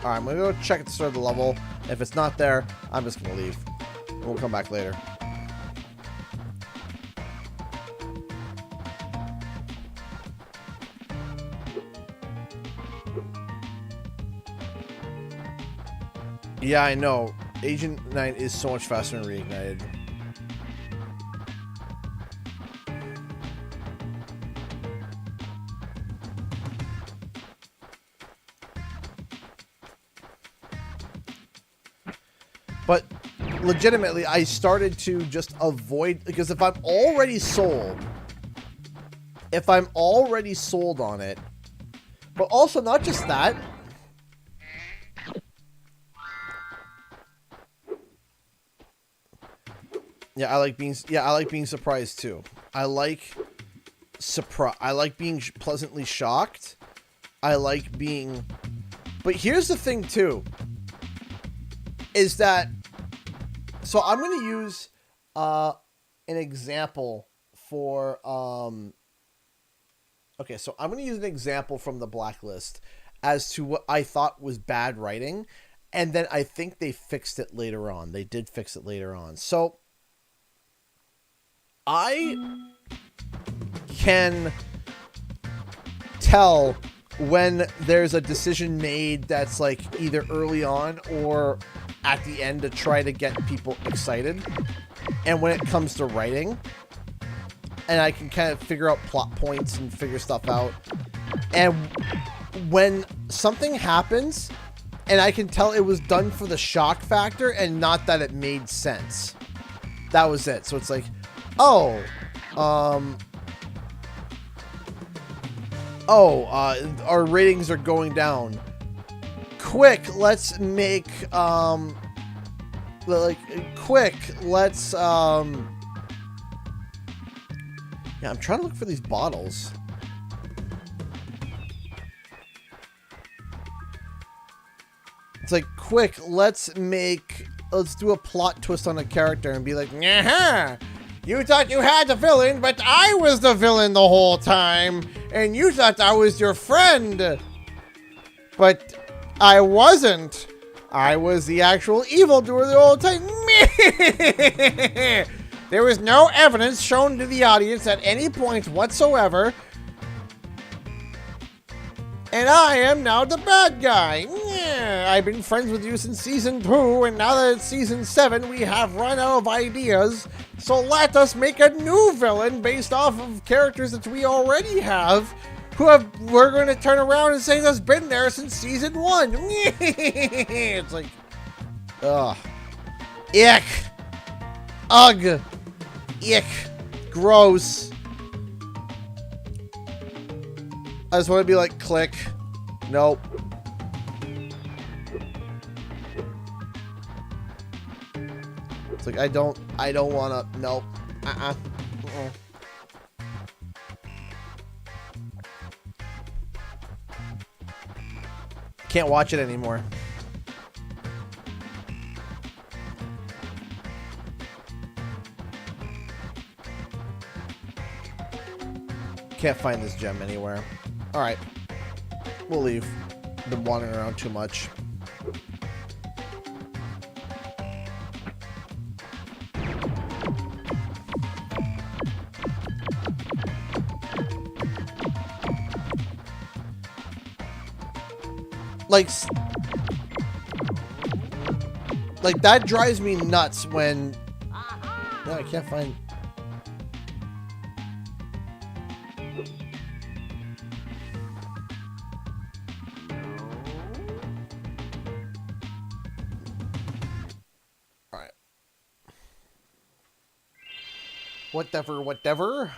Alright, I'm gonna go check at the start of the level. If it's not there, I'm just gonna leave. And we'll come back later. Yeah, I know. Agent 9 is so much faster than Reignited. But legitimately, I started to just avoid, because if I'm already sold on it, but also not just that. I like being surprised too. I like being pleasantly shocked. I like being, but here's the thing too. Is that, so I'm going to use an example for, okay, so I'm going to use an example from the Blacklist as to what I thought was bad writing, and then I think they fixed it later on. They did fix it later on. So, I can tell when there's a decision made that's like either early on or at the end to try to get people excited, and when it comes to writing, and I can kind of figure out plot points and figure stuff out, and when something happens and I can tell it was done for the shock factor and not that it made sense, that was it. So it's like, our ratings are going down. Quick, let's make, yeah, I'm trying to look for these bottles. It's like, quick, let's do a plot twist on a character and be like, nah, you thought you had the villain, but I was the villain the whole time, and you thought I was your friend. But I wasn't. I was the actual evildoer the whole time. There was no evidence shown to the audience at any point whatsoever. And I am now the bad guy. Yeah, I've been friends with you since season 2, and now that it's season 7, we have run out of ideas. So let us make a new villain based off of characters that we already have, we're going to turn around and say that's been there since season 1. It's like, ugh. Ick. Ugh. Ick. Gross. I just want to be like, click. Nope. It's like, I don't want to, nope. Can't watch it anymore. Can't find this gem anywhere. Alright. We'll leave. Been wandering around too much. Like that drives me nuts when... No, I can't find... Alright. Whatever.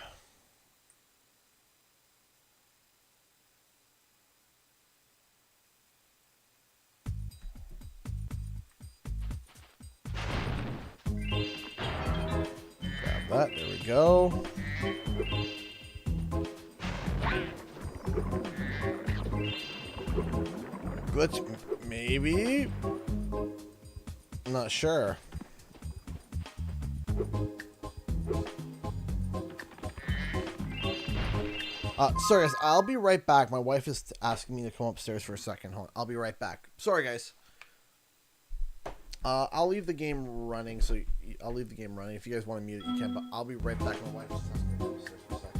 There we go. Glitch, maybe? I'm not sure. Sorry guys, I'll be right back. My wife is asking me to come upstairs for a second. Hold on. I'll be right back. Sorry guys. I'll leave the game running. So I'll leave the game running. If you guys want to mute it, you can. But I'll be right back. My wife is asking me to come upstairs for a second.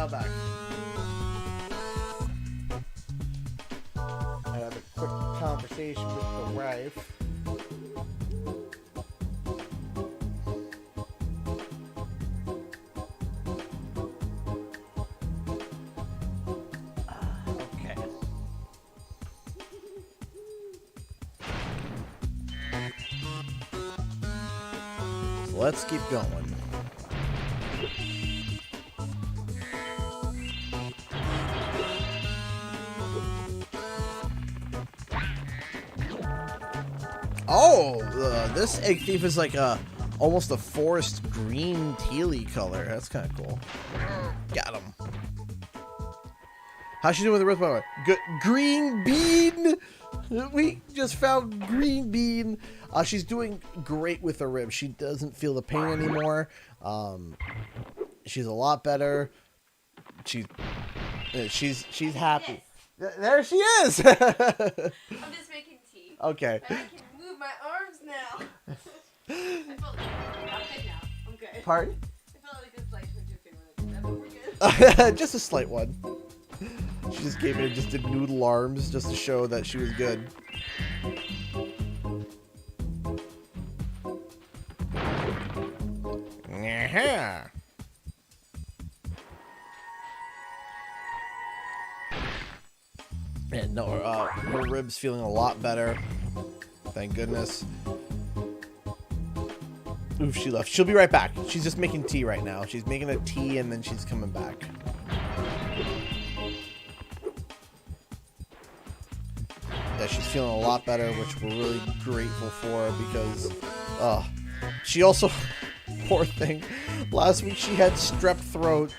now back. I have a quick conversation with the wife. Okay. let's keep going. Oh, this egg thief is like almost a forest green tealy color. That's kind of cool. Got him. How's she doing with the ribs, by the way? Good. Green bean. We just found green bean. She's doing great with her ribs. She doesn't feel the pain anymore. She's a lot better. She's happy. There she is. I'm just making tea. Okay. And I can move my arms now. I felt like I'm good now. I'm good. Pardon? I felt like a slight twinge of fear when I did that, but we're good. Just a slight one. She just came in and just did noodle arms just to show that she was good. Yeah. And no, her ribs feeling a lot better. Thank goodness. Oof, she left. She'll be right back. She's just making tea right now. She's making a tea and then she's coming back. Yeah, she's feeling a lot better, which we're really grateful for because, she also, poor thing, last week she had strep throat.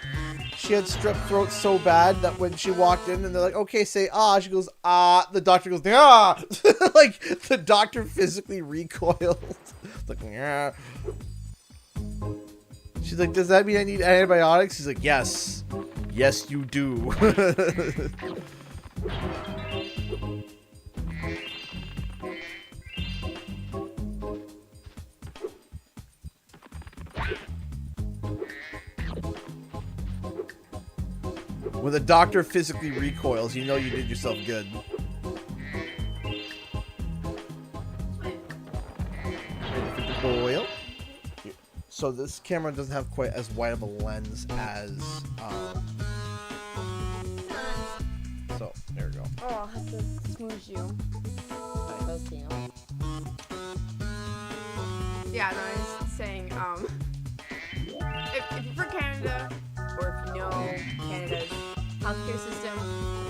She had strep throat so bad that when she walked in and they're like, okay, say ah, she goes, ah, the doctor goes, ah, like the doctor physically recoiled. Like, yeah. She's like, does that mean I need antibiotics? He's like, yes. Yes, you do. When the doctor physically recoils, you know you did yourself good. Oil. So this camera doesn't have quite as wide of a lens as, so there we go. Oh, I'll have to smoosh you. Sorry, those things. Yeah, no, I was saying, if you're from Canada, or if you know Canada's healthcare system,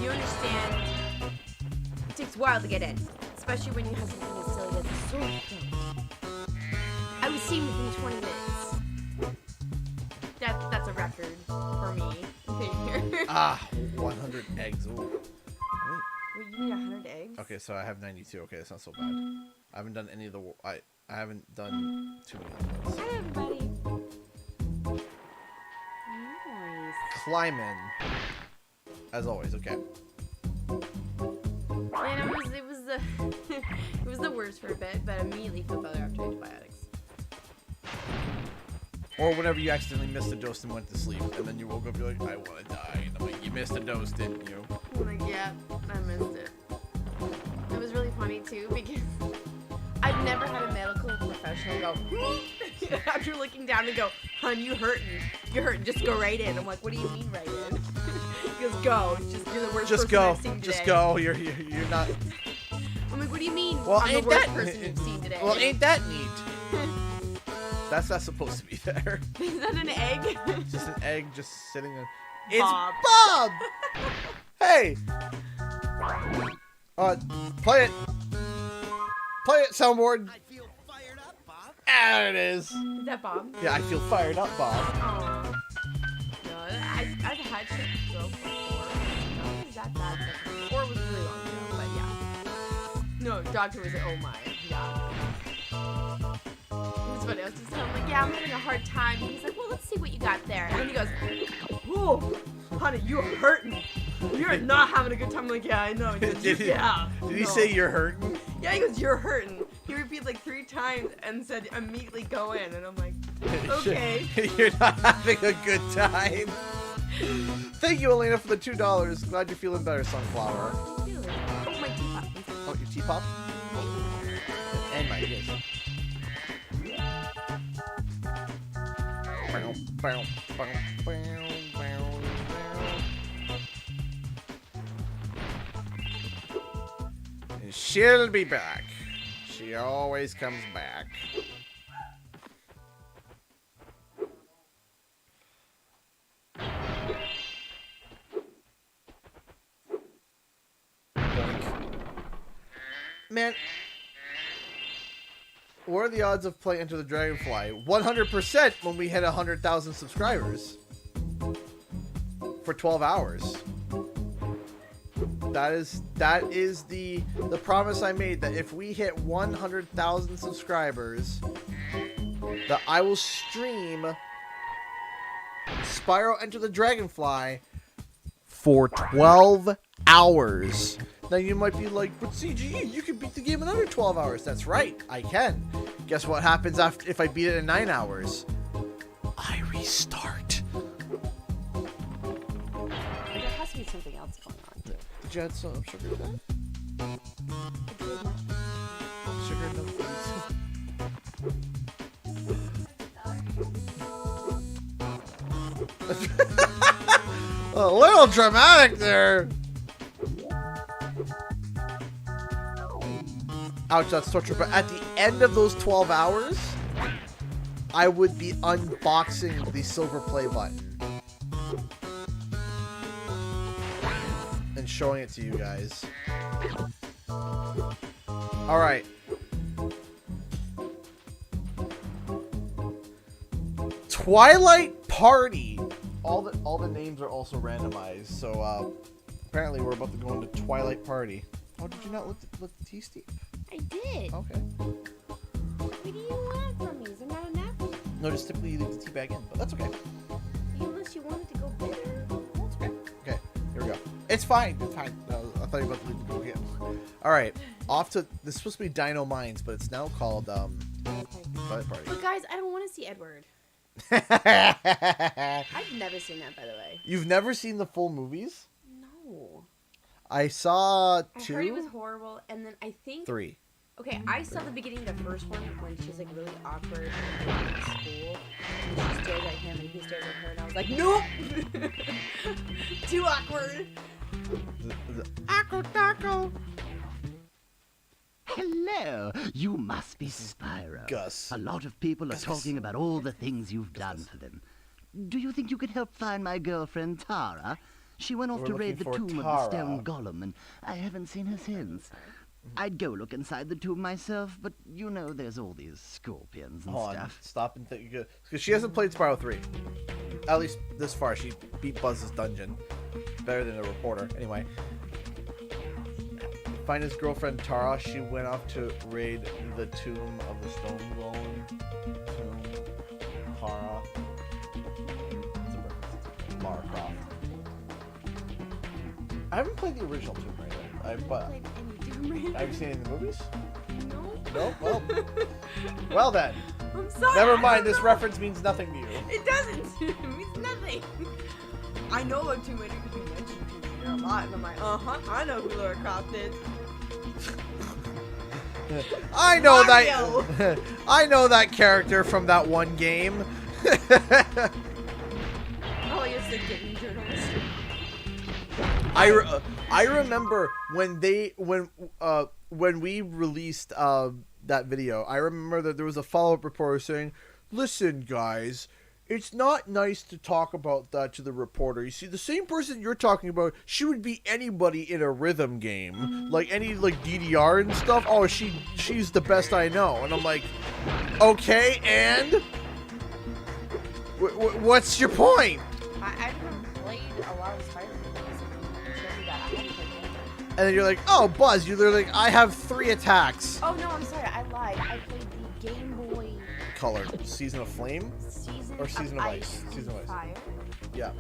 you understand it takes a while to get in, especially when you have something as silly as a sore throat. I was seen within 20 minutes. That's a record for me. 100 eggs. Ooh. Wait, you need 100 eggs? Okay, so I have 92. Okay, that's not so bad. I haven't done any of the. I haven't done too many of those. Hi, everybody. Nice. Climbing. As always, okay. And it was the it was the worst for a bit, but immediately felt better after antibiotics. Or whenever you accidentally missed a dose and went to sleep, and then you woke up, you're like, I want to die. And I'm like, you missed a dose, didn't you? I'm like, yeah, I missed it. It was really funny too because I've never had a medical professional go after looking down and go, "Hun, you hurting? You're hurting. Just go right in." I'm like, "What do you mean right in?" He goes, "Go. You're the worst person I've seen today." Just go. You're not. I'm like, "What do you mean? Well, I'm ain't the worst that person you've seen today?" Well, ain't that neat? That's not supposed to be there. Is that an egg? Just an egg, just sitting there. Bob. It's Bob. Hey. Play it. Play it, soundboard. I feel fired up, Bob. There it is. Is that Bob? Yeah, I feel fired up, Bob. Aww. No, I've had shit throat before. Not was that bad, or it was really long ago, but yeah. No, doctor was like, oh my, yeah. It was funny. I was just telling him, like, yeah, I'm having a hard time. And he's like, well, let's see what you got there. And then he goes, whoa, honey, you're hurting. You're not having a good time. I'm like, yeah, I know. He goes, yeah. Did he say you're hurting? Yeah, he goes, you're hurting. He repeated like 3 times and said, immediately go in. And I'm like, okay. You're not having a good time. Thank you, Elena, for the $2. Glad you're feeling better, Sunflower. Oh, my teapot. Oh, your teapot? And my ears. And she'll be back. She always comes back. Man, what are the odds of playing Enter the Dragonfly? 100% when we hit 100,000 subscribers for 12 hours. That is the promise I made, that if we hit 100,000 subscribers, that I will stream Spyro Enter the Dragonfly for 12 hours. Now you might be like, but CGE, you can beat the game in under 12 hours. That's right, I can. Guess what happens if I beat it in 9 hours? I restart. There has to be something else going on too. Did you add some sugar to that? Sugar and milk, please. A little dramatic there. Ouch, that's torture. But at the end of those 12 hours, I would be unboxing the silver play button and showing it to you guys. Alright. Twilight Party. All the names are also randomized, so apparently we're about to go into Twilight Party. Oh, did you not let the tea steep? I did. Okay. What do you want from me? Is there not enough? No, just typically you leave the tea bag in, but that's okay. Unless you want it to go better. That's okay. Okay, here we go. It's fine. It's fine. No, I thought you were about to leave the go again. All right, off to this is supposed to be Dino Mines, but it's now called Twilight Party. But guys, I don't want to see Edward. I've never seen that, by the way. You've never seen the full movies? No. I saw 2. I heard it was horrible, and then I think 3. Okay, I saw the beginning of the first one when she's like really awkward in school, and she stares at him and he stares at her, and I was like, nope, too awkward. Taco. Hello, you must be Spyro. Gus. A lot of people are talking about all the things you've done for them. Do you think you could help find my girlfriend Tara? She went off to raid the tomb of the stone golem, and I haven't seen her since. I'd go look inside the tomb myself, but you know there's all these scorpions and stuff. Stop and think. Because she hasn't played Spyro 3. At least this far. She beat Buzz's dungeon. Better than a reporter. Anyway. Find his girlfriend Tara. She went off to raid the tomb of the stone golem. Tomb. Tara. Lara Croft. I haven't played the original Tomb Raider. Have you seen any of the movies? No. No? Well then. I'm sorry. Never mind, this reference means nothing to you. It doesn't. It means nothing. I know what Tomb Raider because we mentioned Tomb Raider a lot, and I'm like, I know who Lara Croft is. I know that. I know that character from that one game. Oh, you're the gaming journalist. I remember when we released that video. I remember that there was a follow-up reporter saying, "Listen, guys, it's not nice to talk about that to the reporter. You see, the same person you're talking about, she would be anybody in a rhythm game, like any DDR and stuff. Oh, she's the best I know." And I'm like, okay, and what's your point? I've never played a lot of Spyro games. And then you're like, oh, Buzz, you're like, I have 3 attacks. Oh, no, I'm sorry. I lied. I played the Game Boy Color. Season of Flame? Season of Ice. Season of Ice. Fire. Yeah.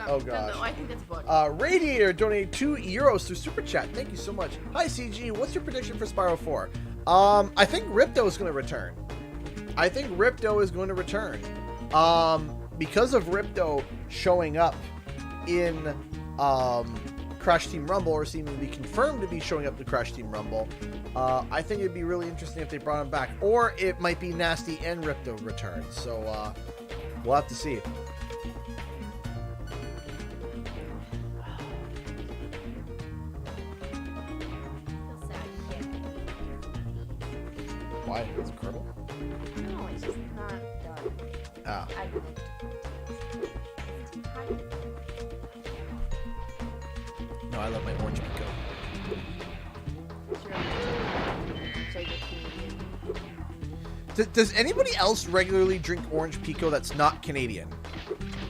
Oh, gosh. No, I think that's a book. Radiator donated €2 through Super Chat. Thank you so much. Hi, CG. What's your prediction for Spyro 4? I think Ripto is going to return. Because of Ripto showing up in Crash Team Rumble, or seeming to be confirmed to be showing up to Crash Team Rumble, I think it'd be really interesting if they brought him back. Or it might be Nasty and Ripto return. So we'll have to see. Why? Is it Kerbal? No, it's just not done. Ah. No, I let my orange go. Sure. So you're Canadian. Does anybody else regularly drink orange Pico that's not Canadian?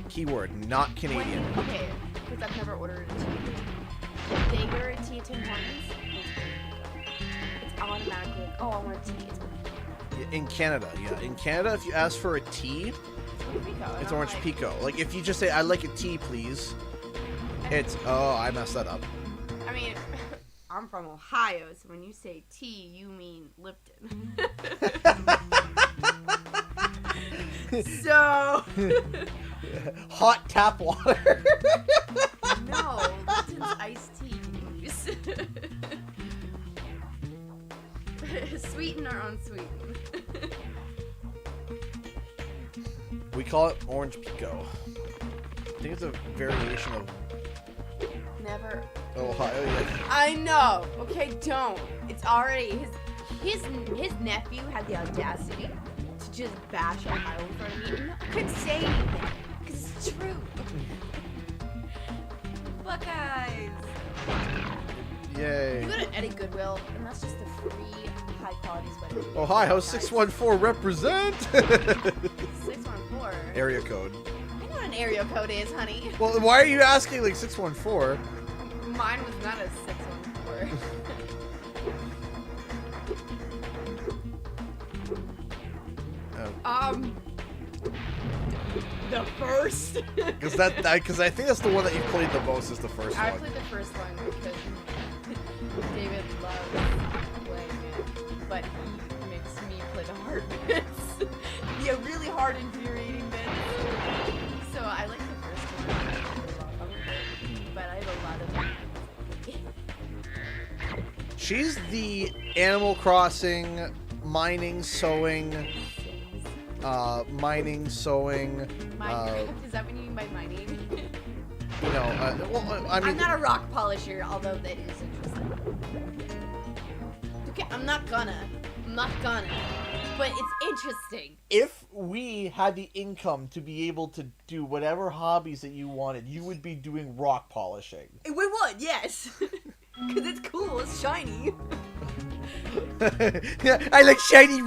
Keyword, not Canadian. Okay, because I've never ordered a tea. If they order a tea at Tim Hortons, it's automatically like, oh, I want a tea. It's In Canada, yeah. In Canada, if you ask for a tea, it's orange Pico. Like, if you just say, I'd like a tea, please, it's, oh, I messed that up. I mean, I'm from Ohio, so when you say tea, you mean Lipton. So... Hot tap water. No, Lipton's iced tea. Sweeten or unsweetened? We call it orange Pico. I think it's a variation of Never. Ohio, yeah. I know. Okay, don't. It's already his nephew had the audacity to just bash Ohio in front of me. And I couldn't say anything because it's true. Buckeyes. Yay. You go to Eddie Goodwill, and that's just a free, high-quality sweater. Ohio 614 represent. 614. Area code. I know what an area code is, honey. Well, why are you asking like 614? Mine was not a 614. The first. Because I think that's the one that you played the most is the first one. I played the first one because David loves playing it, but he makes me play the hard bits. The really hard, infuriating bits. So I like the first one, but I have a lot of. She's the Animal Crossing mining, sewing. Minecraft, is that what you mean by mining? You know, well, I mean, I'm not a rock polisher, although that is interesting. Okay, I'm not gonna, but it's interesting. if we had the income to be able to do whatever hobbies that you wanted, you would be doing rock polishing. We would, yes. Because it's cool, it's shiny. Yeah, I like shiny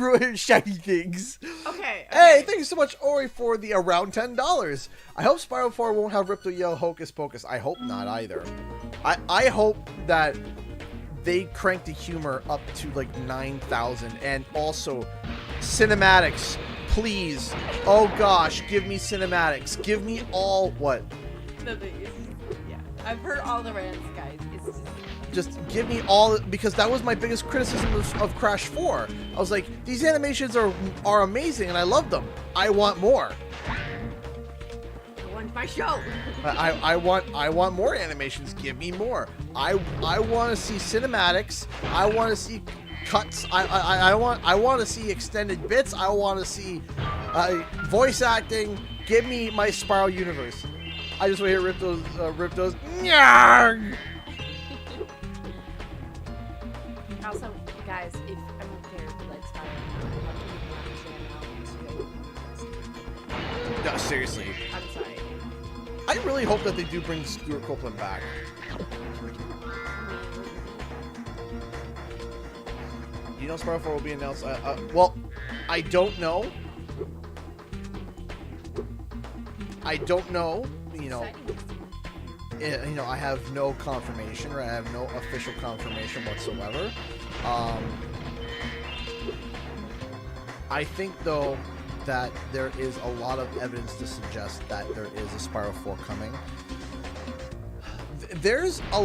things. Okay. Hey, thank you so much, Ori, for the around $10. I hope Spyro 4 won't have Ripto yell Hocus Pocus. I hope not either. I hope that they crank the humor up to like 9,000. And also, cinematics, please. Oh gosh, give me cinematics. Give me all what? Nothing. Yeah. I've heard all the rants, guys. It's just give me all, because that was my biggest criticism of Crash 4. I was like, these animations are amazing and I love them. I want more. I want my show. I want more animations. Give me more. I want to see cinematics. I want to see cuts. I want to see extended bits. I want to see voice acting. Give me my Spyro universe. I just want to hear Ripto's Nyarg! Also, guys, if I don't care if you like Spyro, No, seriously. I'm sorry. I really hope that they do bring Stuart Copeland back. You know Spyro 4 will be announced. Well, I don't know. You know, I have no confirmation, right? I have no official confirmation whatsoever. I think, though, that there is a lot of evidence to suggest that there is a Spyro 4 coming. There's a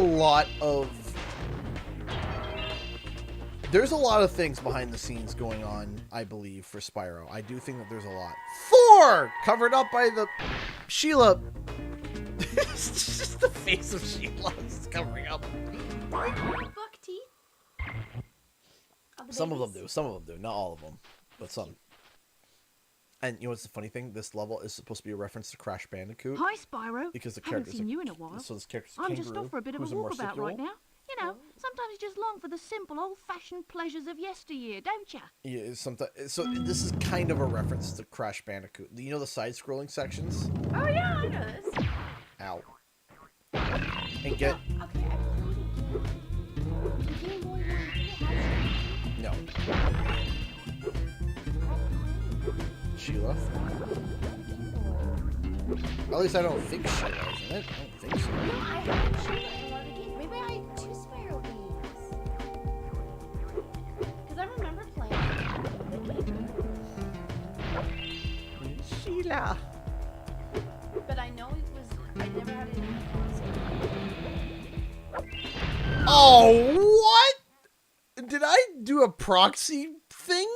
lot of things behind the scenes going on, I believe, for Spyro. I do think that there's a lot. 4! Covered up by the Sheila. It's just the face of Sheila is covering up. Buck teeth? Some of them do. Some of them do. Not all of them, but some. And you know what's the funny thing? This level is supposed to be a reference to Crash Bandicoot. Hi, Spyro. Because the Haven't character's seen you in a while. So this character's I'm just off for a bit of a walkabout right now. You know, sometimes you just long for the simple, old-fashioned pleasures of yesteryear, don't you? Yeah, sometimes. So this is kind of a reference to Crash Bandicoot. You know the side-scrolling sections? Oh yeah, I know this. Ow. And get. No. Sheila? At least I don't think Sheila is in it. I don't think so. No, I had Sheila in one of the games. Maybe I had 2 Spyro games. Because I remember playing the game. Sheila! But I know it was... I never had it in the console. Oh, what? Did I do a proxy thing?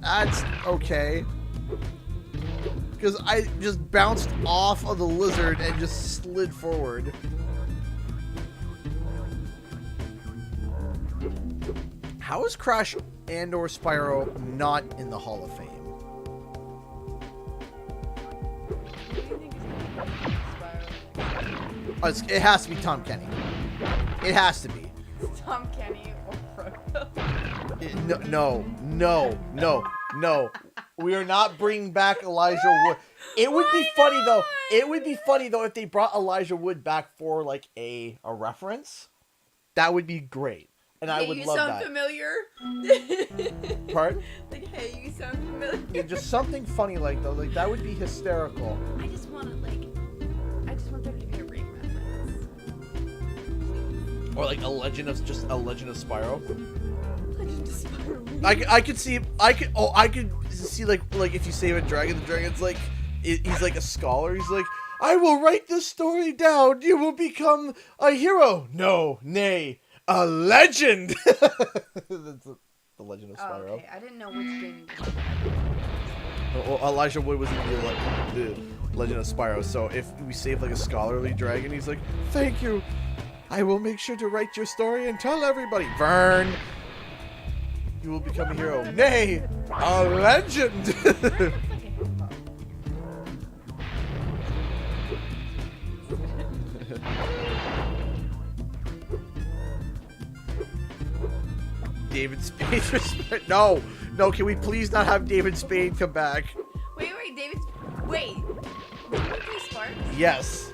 That's okay. Because I just bounced off of the lizard and just slid forward. How is Crash and or Spyro not in the Hall of Fame? Oh, it has to be Tom Kenny. It has to be. Tom Kenny or Frodo. No. We are not bringing back Elijah Wood. It would be funny though. It would be funny though if they brought Elijah Wood back for like a reference. That would be great, and I would love that. You sound familiar. Pardon? Like, hey, you sound familiar. Yeah, just something funny like though. Like that would be hysterical. I just want there to be a Ring reference. Or like a legend of Spyro. Legend of Spyro. I could see like if you save a dragon, the dragon's like he's like a scholar. He's like, I will write this story down. You will become a hero. No, nay, a legend. That's the Legend of Spyro. Oh, okay. I didn't know which game. Elijah Wood was in the Legend of Spyro. So if we save like a scholarly dragon, he's like, thank you. I will make sure to write your story and tell everybody. Vern, you will become a hero. Nay, a legend. David Spade. No. Can we please not have David Spade come back? Wait, David. Wait. Did you play Sparks? Yes.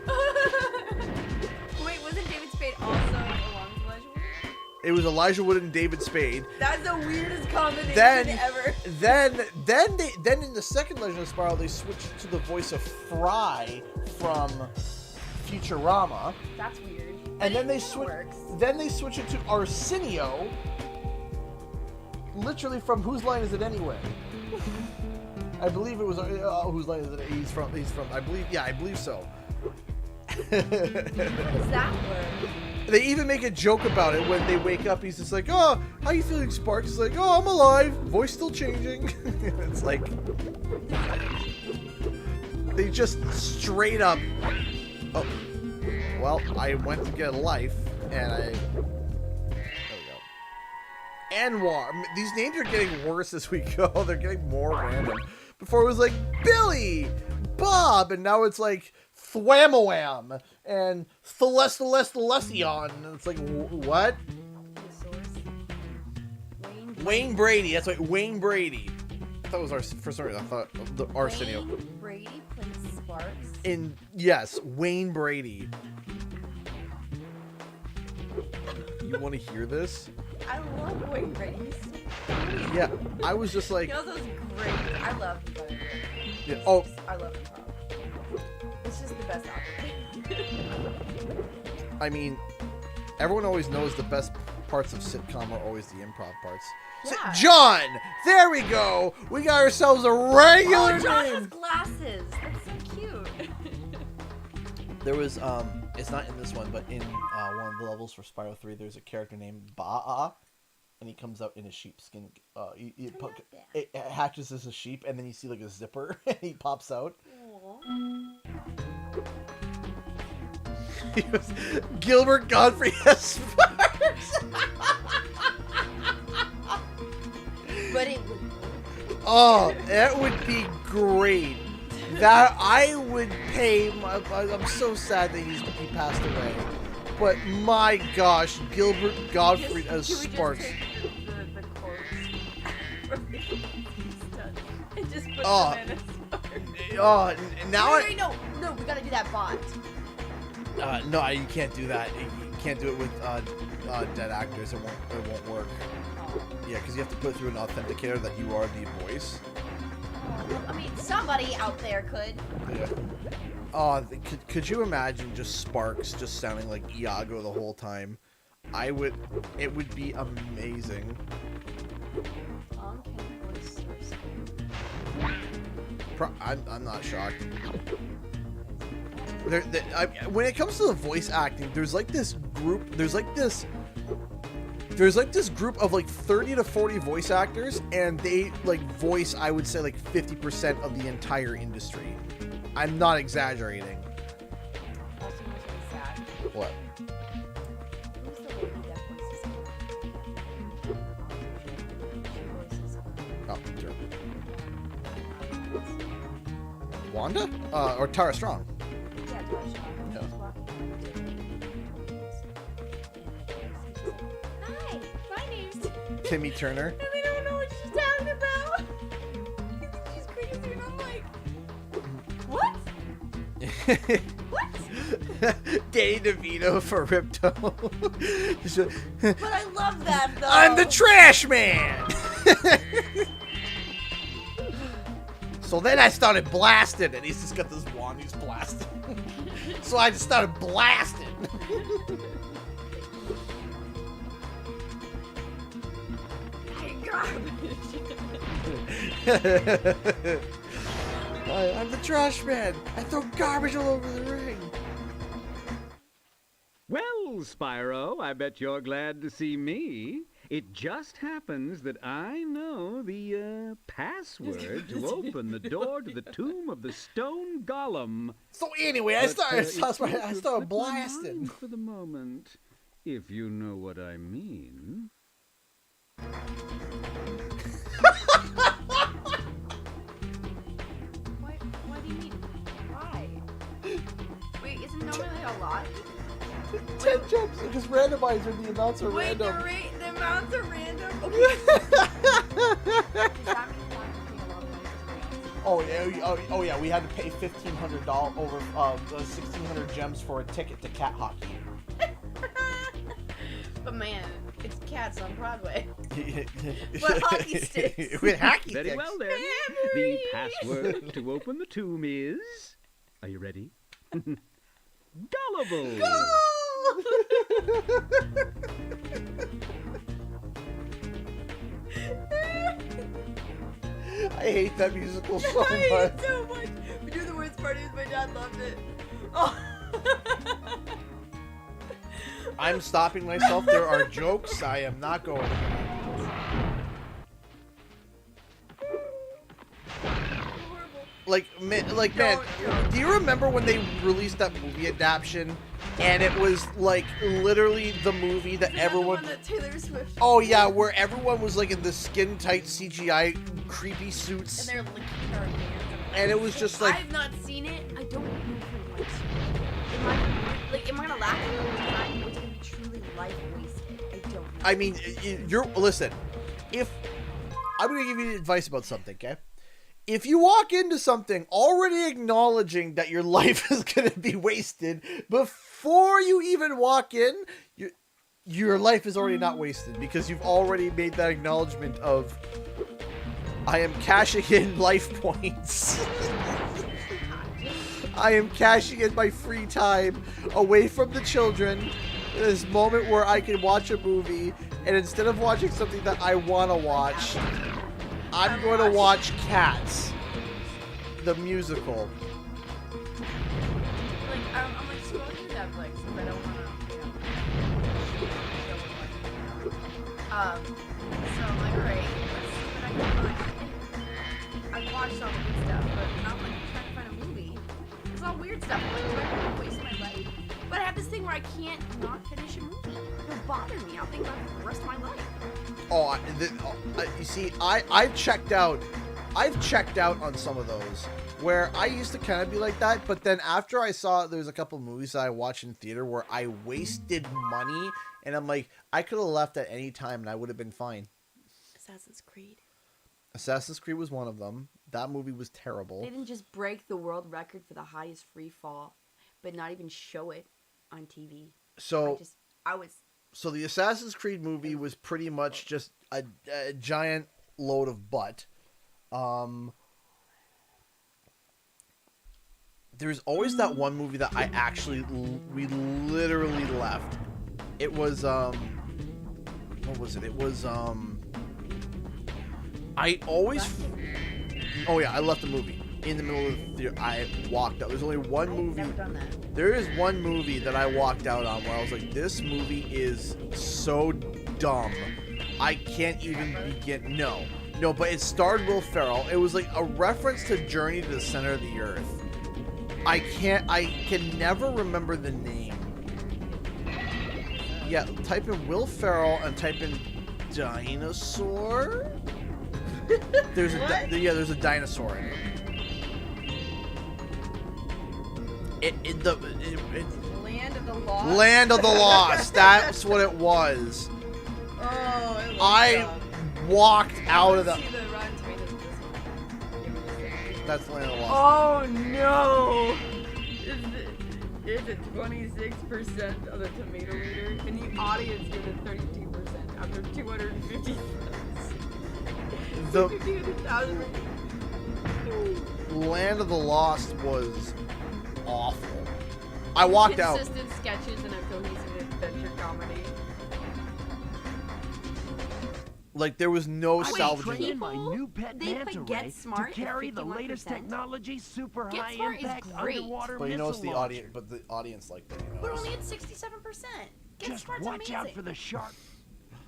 Wait, wasn't David Spade also along with Elijah Wood? It was Elijah Wood and David Spade. That's the weirdest combination ever. Then in the second Legend of Spyro, they switched to the voice of Fry from Futurama. That's weird. And then they switched it to Arsenio, literally from Whose Line Is It Anyway? I believe it was Whose Line Is It? He's from. I believe so. How does that work? They even make a joke about it when they wake up. He's just like, "Oh, how you feeling, Sparks?" He's like, "Oh, I'm alive. Voice still changing." It's like they just straight up. Oh, well, I went to get a life, and there we go. Anwar. These names are getting worse as we go. They're getting more random. Before it was like Billy, Bob, and now it's like Thwamawam and Thelestion. And it's like, what? Wayne Brady. That's right, Wayne Brady. I thought it was for some reason I thought the Arsenio. Wayne Brady plays Sparks. Yes, Wayne Brady. You want to hear this? I love Wayne Brady. Yeah, I was just like. He also is great. I love him. Yeah, oh. I love him. It's just the best album. I mean, everyone always knows the best parts of sitcom are always the improv parts. Yeah. John! There we go! We got ourselves a regular John name! has glasses. That's so cute. There was, it's not in this one, but in one of the levels for Spyro 3, there's a character named Ba'a, and he comes out in a sheepskin. It hatches as a sheep, and then you see like a zipper, and he pops out. He was Gilbert Godfrey S. Sparks. But it would. Oh, that would be great. That I would pay. I'm so sad that he passed away. But my gosh, Gilbert Godfrey as Sparks. The quotes and just put Oh. them in a Sparks. Oh, now Wait, no, we gotta do that bot. No, you can't do that. You can't do it with dead actors, it won't work. Yeah, because you have to put through an authenticator that you are the voice. I mean, somebody out there could. Yeah. Oh, could you imagine just Sparks just sounding like Iago the whole time? It would be amazing. I'm not shocked. When it comes to the voice acting, there's like this group of like 30 to 40 voice actors, and they like voice, I would say, like 50% of the entire industry. I'm not exaggerating. What? Oh, sure. Wanda? Or Tara Strong? Yeah, Tara Strong. Yeah. Hi, my name's Timmy Turner. And they don't know what she's talking about. They think she's crazy, and I'm like, what? What? Danny DeVito for Ripto. But I love that, though. I'm the trash man! So then I started blasting, and he's just got this wand, he's blasting. So I just started blasting. I'm the trash man. I throw garbage all over the ring. Well, Spyro, I bet you're glad to see me. It just happens that I know the password to open the door to the tomb of the stone golem. So anyway, I started blasting. For the moment, if you know what I mean. What do you mean? Why? Wait, isn't normally a lot? 10 jumps, because randomizer, the amounts are Wait, random. the amounts are random? Okay. Oh yeah, we had to pay $1,500 over 1,600 gems for a ticket to cat hockey. But man, it's cats on Broadway. But hockey sticks. With hockey Very sticks. well then. The password to open the tomb is... Are you ready? Gullible! Go! I hate that musical so much. I hate it so much. We do the worst part is my dad loved it. Oh. I'm stopping myself. There are jokes. I am not going. Man, do you remember when they released that movie adaptation, and it was like literally the movie that everyone. That Taylor Swift. Oh yeah, where everyone was like in the skin tight CGI creepy suits. And they're licking her hands. And it was just like. I've not seen it. I don't know if I likes it. Am I gonna laugh at the time? Or it's gonna be truly life wasted? I don't know. I mean, listen. If I'm gonna give you advice about something, okay? If you walk into something already acknowledging that your life is going to be wasted before you even walk in, your life is already not wasted because you've already made that acknowledgement of, I am cashing in life points. I am cashing in my free time away from the children. This moment where I can watch a movie, and instead of watching something that I want to watch, I'm going to watch Cats, the musical. Like, I'm like scrolling through Netflix, but I don't want to, so I'm like, alright, let's see what I can watch. I've watched all the good stuff, but now I'm like trying to find a movie. It's all weird stuff. I'm like, do I really waste my life? But I have this thing where I can't not finish a movie. It'll bother me. I'll think about it for the rest of my life. You see, I've checked out on some of those where I used to kind of be like that, but then after I saw there's a couple movies that I watched in theater where I wasted money, and I'm like, I could have left at any time and I would have been fine. Assassin's Creed. Assassin's Creed was one of them. That movie was terrible. They didn't just break the world record for the highest free fall, but not even show it on TV. So I was So the Assassin's Creed movie was pretty much just a giant load of butt. There's always that one movie that I actually, we literally left. It was, what was it? It was, I always, oh yeah, I left the movie. In the middle of the theater, I walked out. There's only one movie. Never done that. There is one movie that I walked out on where I was like, this movie is so dumb. I can't even begin. No, but it starred Will Ferrell. It was like a reference to Journey to the Center of the Earth. I can never remember the name. Yeah, type in Will Ferrell and type in dinosaur. There's there's a dinosaur in it. Land of the Lost. Land of the Lost. That's what it was. Oh, I walked out of the. See the Rotten Tomatoes of this one. That's Land of the Lost. Oh no! It's a 26% of the tomato meter, and the audience gives it 32% after 250. The 200,000. Land of the Lost was awful. I walked out. Consistent sketches and a cohesive adventure comedy. Like there was no salvaging Training it. my new pet they manta put Get ray Smart to at carry the 51%. latest technology, super Get high Smart is impact great. underwater But you know it's missile the launcher. audience. But the audience liked it. You know, But it's- only at 67%. Get Just Smart's watch amazing. out for the shark.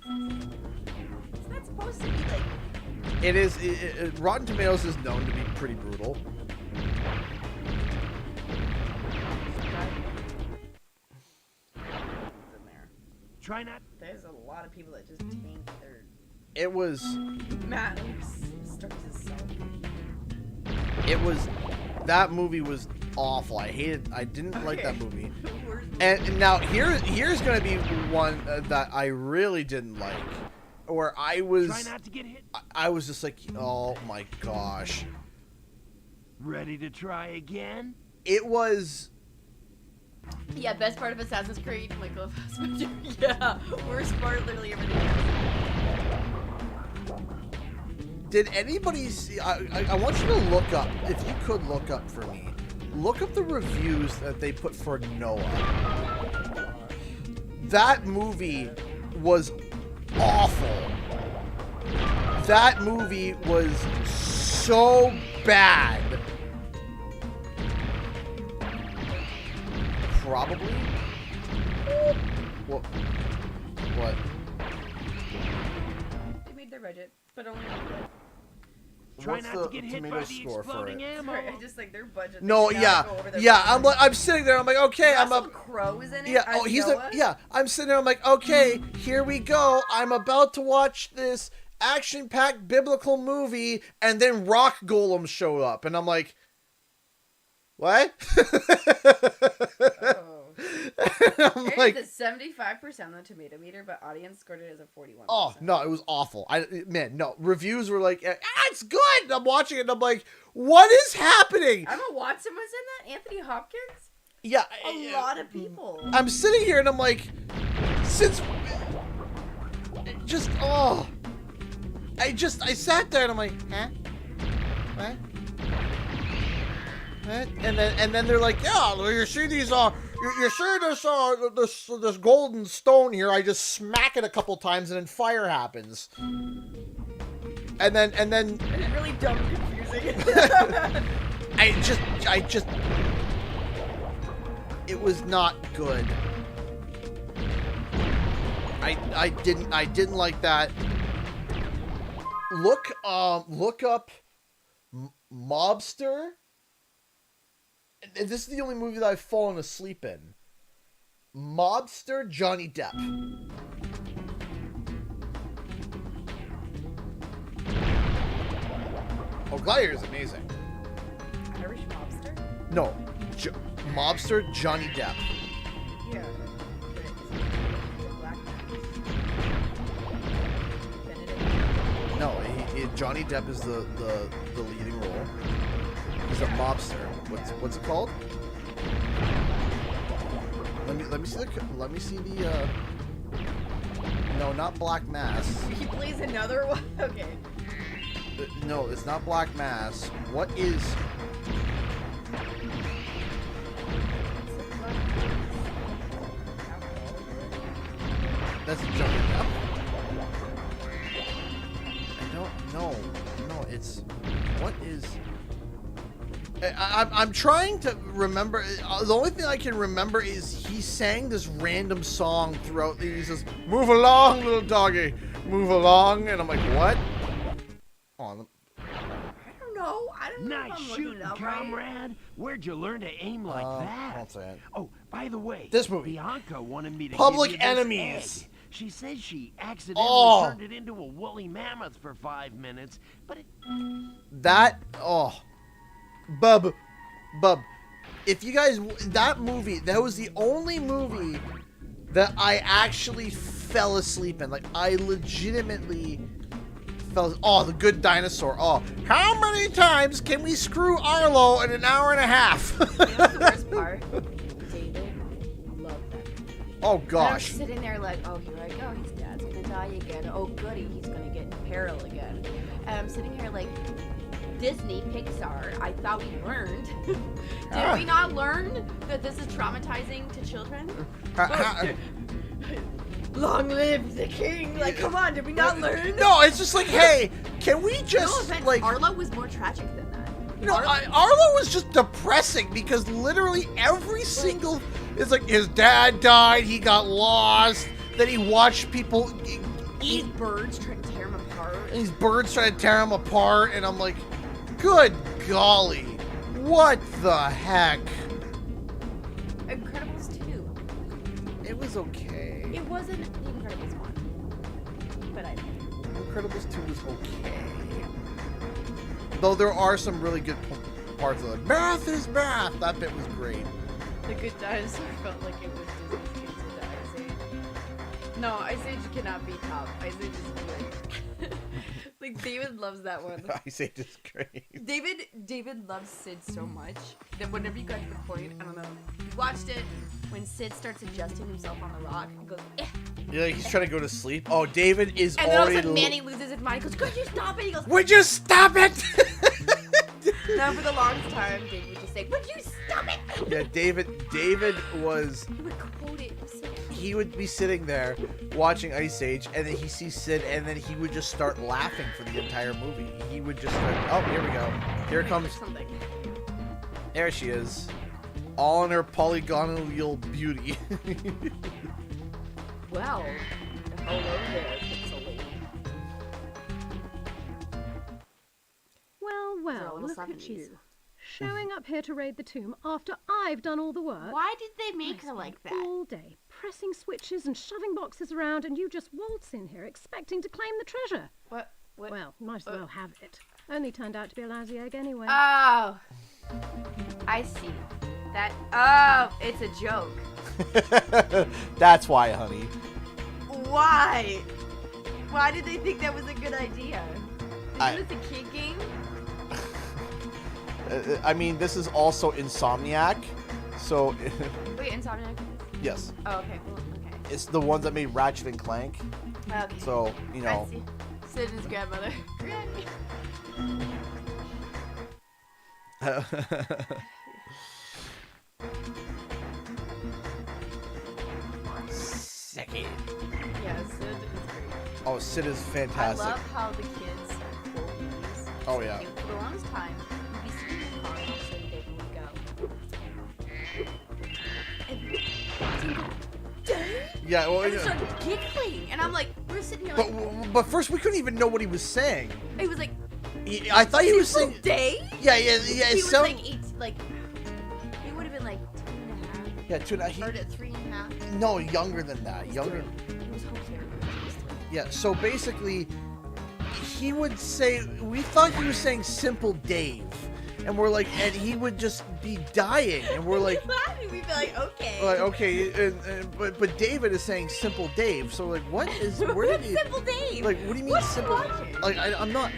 It's not supposed to be like. It is. Rotten Tomatoes is known to be pretty brutal. Try not. There's a lot of people that just tank their. It was. Matt starts his self. It was. That movie was awful. I didn't like that movie. And now here's gonna be one that I really didn't like, where I was. Try not to get hit. I was just like, oh my gosh. Ready to try again? It was. Yeah, best part of Assassin's Creed, Michael Fassbender. Yeah, worst part, literally everything else. Did anybody see? I want you to look up, if you could look up for me. Look up the reviews that they put for Noah. That movie was awful. That movie was so bad. Probably. What? They made their budget, but only. Try What's not the to get hit tomato by the score for exploding it? ammo. Sorry, I just like their budget. No, they yeah, cannot go over their yeah. budget. I'm sitting there. I'm like, okay, Russell Crowe's in it. Yeah. as Oh, he's Noah? yeah. I'm sitting there. I'm like, okay, here we go. I'm about to watch this action-packed biblical movie, and then rock golems show up, and I'm like, what? I'm like, it's a 75% on the tomato meter, but audience scored it as a 41%. oh no, it was awful. No, reviews were like, it's good. And I'm watching it, and I'm like, what is happening? Emma Watson was in that. Anthony Hopkins. Yeah, A lot of people. I'm sitting here, and I'm like, I sat there, and I'm like, huh? What? What? And then they're like, yeah, you see these, you see this golden stone here, I just smack it a couple times, and then fire happens. And then It's really dumb and confusing. I just it was not good. I didn't like that. Look up Mobster. And this is the only movie that I've fallen asleep in. Mobster, Johnny Depp. Oh, Gladiator is amazing. Irish mobster? No, Mobster, Johnny Depp. Yeah. Black No, Johnny Depp is the leading role. He's a mobster. What's it called? Let me see the No, not Black Mass. He plays another one? Okay. No, it's not Black Mass. What is... That's a jumping up. I don't know. No, it's... What is... I'm trying to remember. The only thing I can remember is he sang this random song throughout. He says, "Move along, little doggy, move along," and I'm like, "What?" Oh, I don't know. I don't know. Nice shooting, comrade. Where'd you learn to aim like that? I'll say it. Oh, by the way, this movie. Bianca wanted me to Public give you this Enemies. egg. She says she accidentally turned it into a woolly mammoth for 5 minutes, but it... That Bub, if you guys, that movie, that was the only movie that I actually fell asleep in. Like, I legitimately fell, oh, The Good Dinosaur. Oh, how many times can we screw Arlo in an hour and a half? You know what's the worst part? David loved that. Oh, gosh. And I'm sitting there like, oh, here I go. His dad's gonna die again. Oh, goody, he's gonna get in peril again. And I'm sitting here like, Disney, Pixar, I thought we learned. Did we not learn that this is traumatizing to children? Long live the king! Like, come on, did we not learn? No, it's just like, hey, can we just, no offense, like... Arlo was more tragic than that. No, Arlo was just depressing because literally every single... It's like, his dad died, he got lost, then he watched people... These birds trying to tear him apart. These birds trying to tear him apart, and I'm like, good golly, what the heck? Incredibles 2. It was okay. It wasn't the Incredibles 1. But I... Incredibles 2 was okay. Though there are some really good parts of it. Math is math! That bit was great. The Good Dinosaur felt like it was Disney's answer to Ice Age. No, Ice Age cannot be top. Ice Age is great. Like, David loves that one. Ice Age is great. David loves Sid so much that whenever you got to the point, I don't know, you watched it when Sid starts adjusting himself on the rock and goes, eh. Yeah, he's trying to go to sleep. Oh, David is and then all of a already... sudden Manny loses his mind. He goes, could you stop it? He goes, would you stop it? No, for the longest time, David would just say, would you stop it? Yeah, David was... He would quote it. He would be sitting there watching Ice Age, and then he sees Sid, and then he would just start laughing for the entire movie. He would just start, oh, here we go. Here comes... Something. There she is. All in her polygonal beauty. Well, hello there, Pixel Lady. Well, look at you. Showing up here to raid the tomb after I've done all the work. Why did they make her like that? All day, pressing switches and shoving boxes around, and you just waltz in here expecting to claim the treasure. What? Well, might as well have it. Only turned out to be a lousy egg anyway. Oh, I see. That, oh, it's a joke. That's why, honey. Why? Why did they think that was a good idea? Is this a kid game? I mean, this is also Insomniac, so... Wait, Insomniac? Yes. Oh, okay, cool, okay. It's the ones that made Ratchet and Clank. Okay. So, you know... I see. Sid and his grandmother. Granny. Second. Yeah, Sid is great. Oh, Sid is fantastic. I love how the kids quote movies. Oh, yeah. And for the longest time, you'd be sitting in the car and all of a sudden David would go. And yeah, well, and it started giggling. And I'm like, we're sitting here like... But first, we couldn't even know what he was saying. It was like... I thought he was saying... Day? Yeah. He was like 8, like... He would have been like 2.5. Yeah, 2.5. Heard at 3.5. No, younger than that. Younger. He was home here. Yeah, so basically, he would say, we thought he was saying Simple Dave. And we're like, and he would just be dying. And we're like... We'd be like, okay. Like, okay, but David is saying Simple Dave. So, like, what is... Where did he... Simple Dave? Like, what do you mean Simple... Like, I'm not...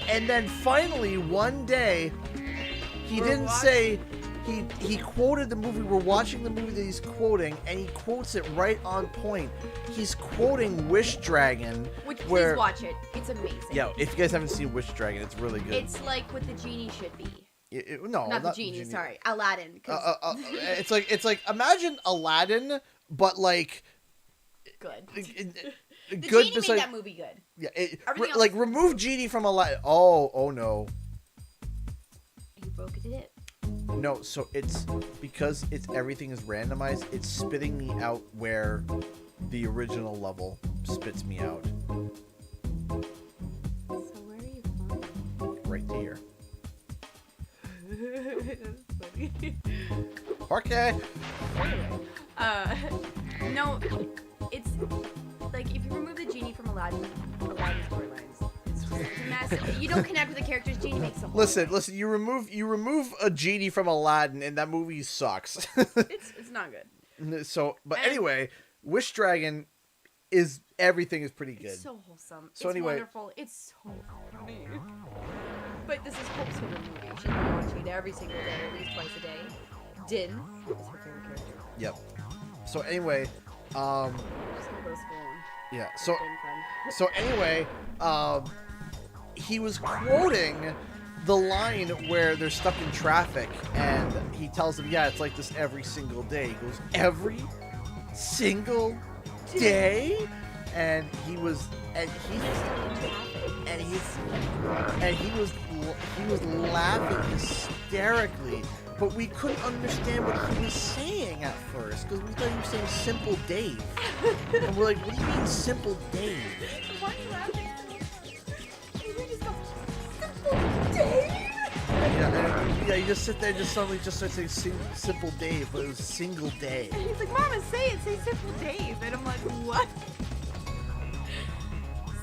And then finally, one day, he didn't say... he quoted the movie. We're watching the movie that he's quoting, and he quotes it right on point. He's quoting Wish Dragon. Which, where, please watch it. It's amazing. Yeah, if you guys haven't seen Wish Dragon, it's really good. It's like what the genie should be. No, not the genie. Sorry, Aladdin. It's like imagine Aladdin, but like good. The good genie made that movie good. Yeah, like remove Genie from Aladdin. Oh no. You broke it. No, so it's because everything is randomized. It's spitting me out where the original level spits me out. So where are you from? Right here. That's funny. Okay. No, it's like if you remove the genie from Aladdin's storylines, it's just a mess. You don't connect with the characters. Genie makes them. Listen. You remove a genie from Aladdin, and that movie sucks. it's not good. So, but anyway, Wish Dragon everything is pretty good. It's so wholesome. So it's anyway, wonderful. It's so funny. But this is Hope's favorite movie. She's been watching it every single day, at least twice a day. Din is her favorite character. Yep. So anyway, Just gonna go to school. Yeah. It's So anyway, he was quoting the line where they're stuck in traffic, and he tells them, "Yeah, it's like this every single day." He goes, "Every single day," and he was laughing hysterically. But we couldn't understand what he was saying at first, because we thought he was saying Simple Dave. And we're like, what do you mean Simple Dave? Why are you laughing? You just go, Simple Dave? Yeah, you just sit there and just suddenly just start saying Simple Dave, but it was Single Day. And he's like, Mama, say Simple Dave. And I'm like, what?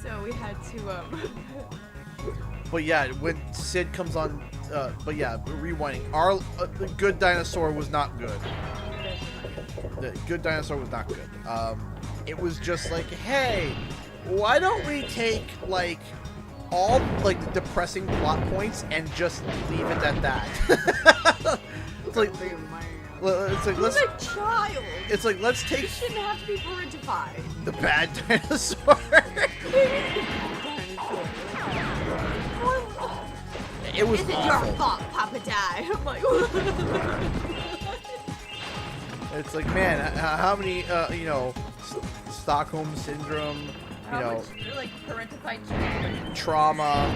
So we had to, But yeah, when Sid comes on, but yeah, rewinding. The Good Dinosaur was not good. The Good Dinosaur was not good. It was just like, hey, why don't we take like all like the depressing plot points and just leave it at that? It's like let's. He's a child. It's like let's take. You shouldn't have to be parentified. The bad dinosaur. It was Is it awful. your fault Papa died? I'm like, It's like, man, how many, Stockholm syndrome, how much, like, parentified trauma,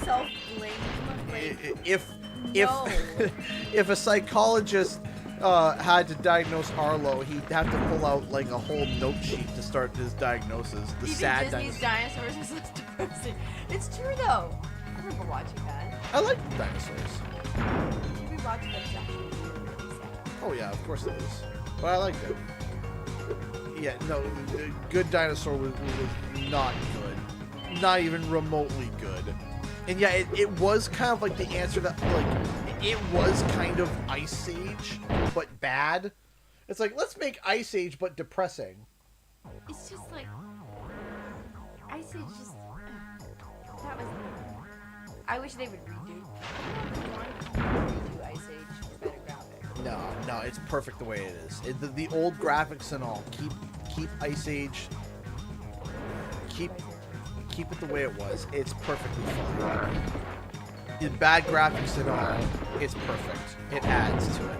self-blame. If a psychologist had to diagnose Arlo, he'd have to pull out like a whole note sheet to start his diagnosis. The sad Disney's dinosaurs is less depressing. It's true though. I remember watching that. I like dinosaurs. We watched that actually really sad. Oh yeah, of course it is. But I liked it. Yeah, no, Good Dinosaur was not good. Not even remotely good. And yeah, it was kind of like the answer that, like, it was kind of Ice Age, but bad. It's like, let's make Ice Age, but depressing. It's just like, Ice Age just, that was, I wish they would redo Ice Age for better graphics. No, it's perfect the way it is. The old graphics and all, keep Ice Age, keep it the way it was. It's perfectly fine. The bad graphics and all, it's perfect. It adds to it.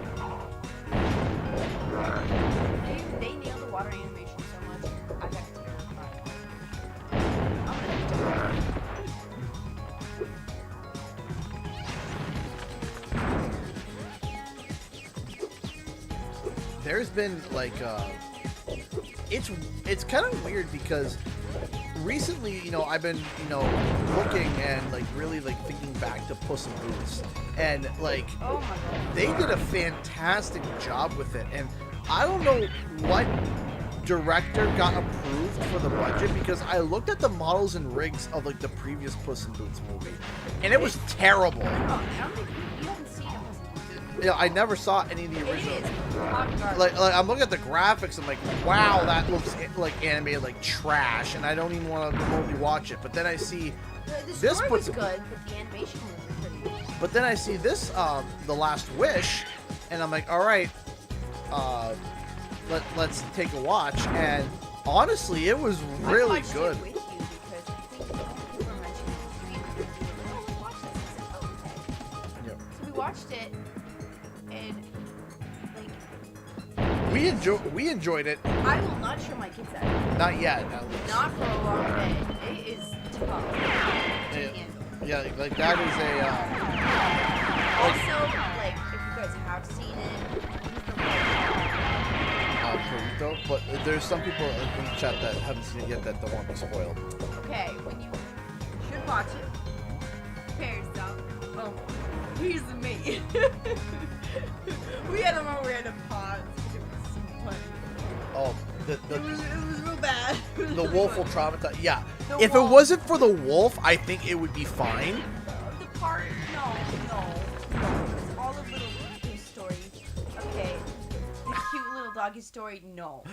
They nailed the water animation so much. I got terrified. There's been like it's kind of weird because recently, I've been, looking and like really like thinking back to Puss in Boots, and like they did a fantastic job with it, and I don't know what director got approved for the budget, because I looked at the models and rigs of like the previous Puss in Boots movie, and it was terrible. Oh, I don't think you haven't seen it. Yeah, I never saw any of the original. It is. Like I'm looking at the graphics, I'm like, wow, that looks like animated like trash, and I don't even want to remotely watch it. But then I see The this story puts was good, but the animation was pretty. But then I see this, The Last Wish, and I'm like, all right, let's take a watch. And honestly, it was really good. We watched it, and we enjoyed it. I will not show my kids that. Not yet, at least. Not for a long bit. It is tough to handle. Yeah, like that is a. Also, like if you guys have seen it, but there's some people in the chat that haven't seen it yet that don't want to be spoiled. okay, when you should watch it, prepare yourself. Oh, here's me. We had a moment we had to pause. It was so funny. Oh, it was real bad. The wolf will traumatize. Yeah, The if wolf. it wasn't for the wolf, I think it would be fine. The part, no. It's all the little doggy story. Okay, the cute little doggy story. No.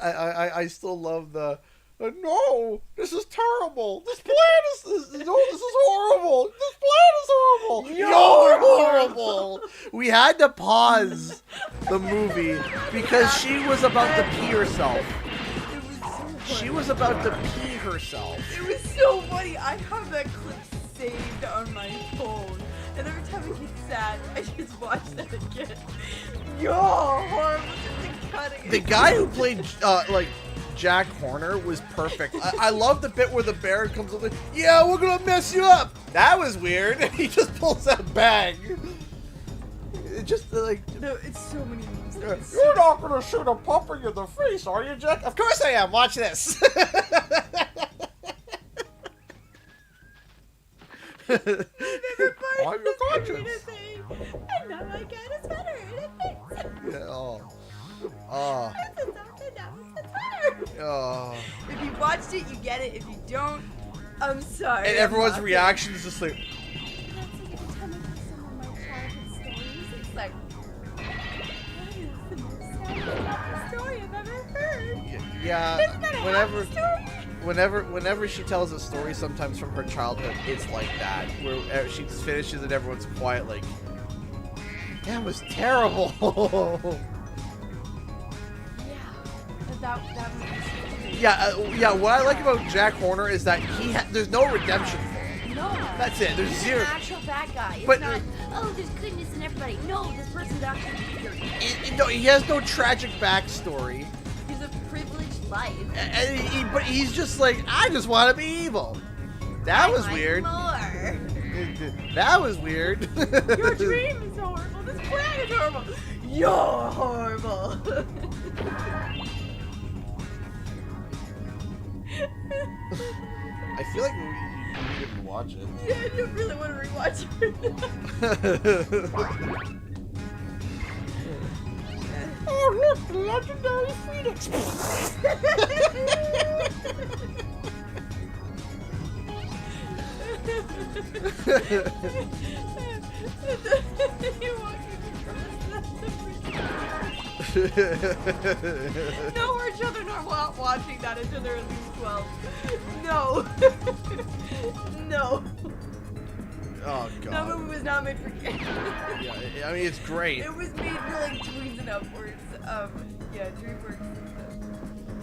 I still love the. No, this is terrible. This plan is horrible. This plan is horrible. You're horrible. We had to pause the movie because she was about to pee herself. It was so funny. She was about to pee herself. It was so funny. I have that clip saved on my phone, and every time I get sad, I just watch that again. Yo, horrible. Just cutting. The guy who played like Jack Horner was perfect. I love the bit where the bear comes up like, yeah, we're gonna mess you up. That was weird. He just pulls that bag. It just like no, it's so many memes. You're not gonna shoot a puppy in the face, are you, Jack? Of course I am. Watch this. I'm your conscience. And now I get a sweater and it fits. Yeah, oh. If you watched it, you get it. If you don't, I'm sorry. And everyone's reaction is just like. That's like every time I tell someone my childhood stories, it's like, that is the most sad story I've ever heard. Yeah, Isn't that a happy story? whenever she tells a story, sometimes from her childhood, it's like that, where she just finishes and everyone's quiet, like, that was terrible. That was yeah. What I like about Jack Horner is that there's no redemption for him. No. That's it. There's zero. He's an actual bad guy. It's But- not, oh, there's goodness in everybody. No, this person's actually weird. No, he has no tragic backstory. He's a privileged life. But he's just like, I just want to be evil. That was weird. More. That was weird. Your dream is horrible. This plan is horrible. You're horrible. I feel like we need to watch it. Yeah, I don't really want to rewatch it. Oh, look, the legendary Phoenix. No, our children are watching that until they're at least 12. No. No. Oh, God. That movie was not made for kids. Yeah, I mean, it's great. It was made for like tweens and upwards. Yeah, DreamWorks.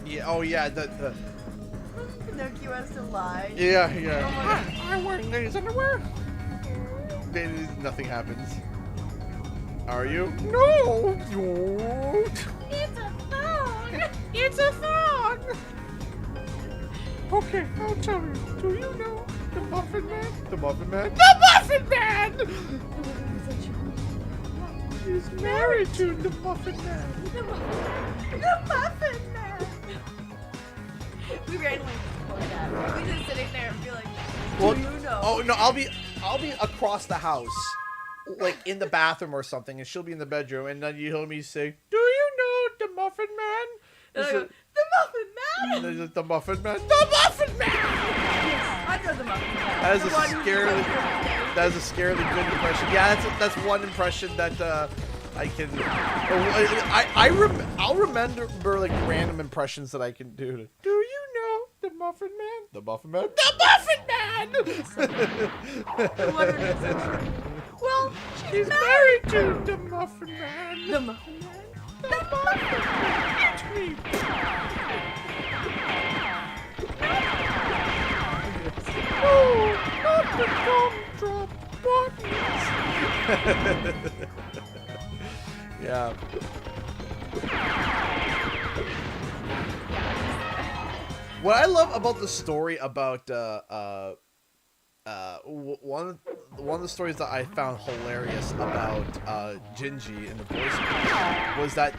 Yeah, oh, yeah, the Pinocchio has to lie. Yeah. Oh my God. I'm wearing ladies' underwear. Nothing happens. Are you? No! It's a phone! It's a phone! Okay, I'll tell you. Do you know the Muffin Man? The Muffin Man? The Muffin Man! She's married to the Muffin Man. The Muffin Man! We randomly just call that. We just sitting there and be like, do you know? Oh no, I'll be across the house, like in the bathroom or something, and she'll be in the bedroom, and then you hear me say, "Do you know the Muffin Man?" And I go, the Muffin Man! And there's the Muffin Man. The Muffin Man! Yes, I know the Muffin Man. That is The a one who's scarily, like, that is a scarily good impression. Yeah, that's one impression that I can. I'll remember like random impressions that I can do. Do you know the Muffin Man? The Muffin Man. The Muffin Man. 100% true. Well, she's married to the Muffin Man. The Muffin Man? The Muffin Man! It's me! No, not the gumdrop buttons. Yeah. What I love about the story about one of the stories that I found hilarious about Gingy and the voice was that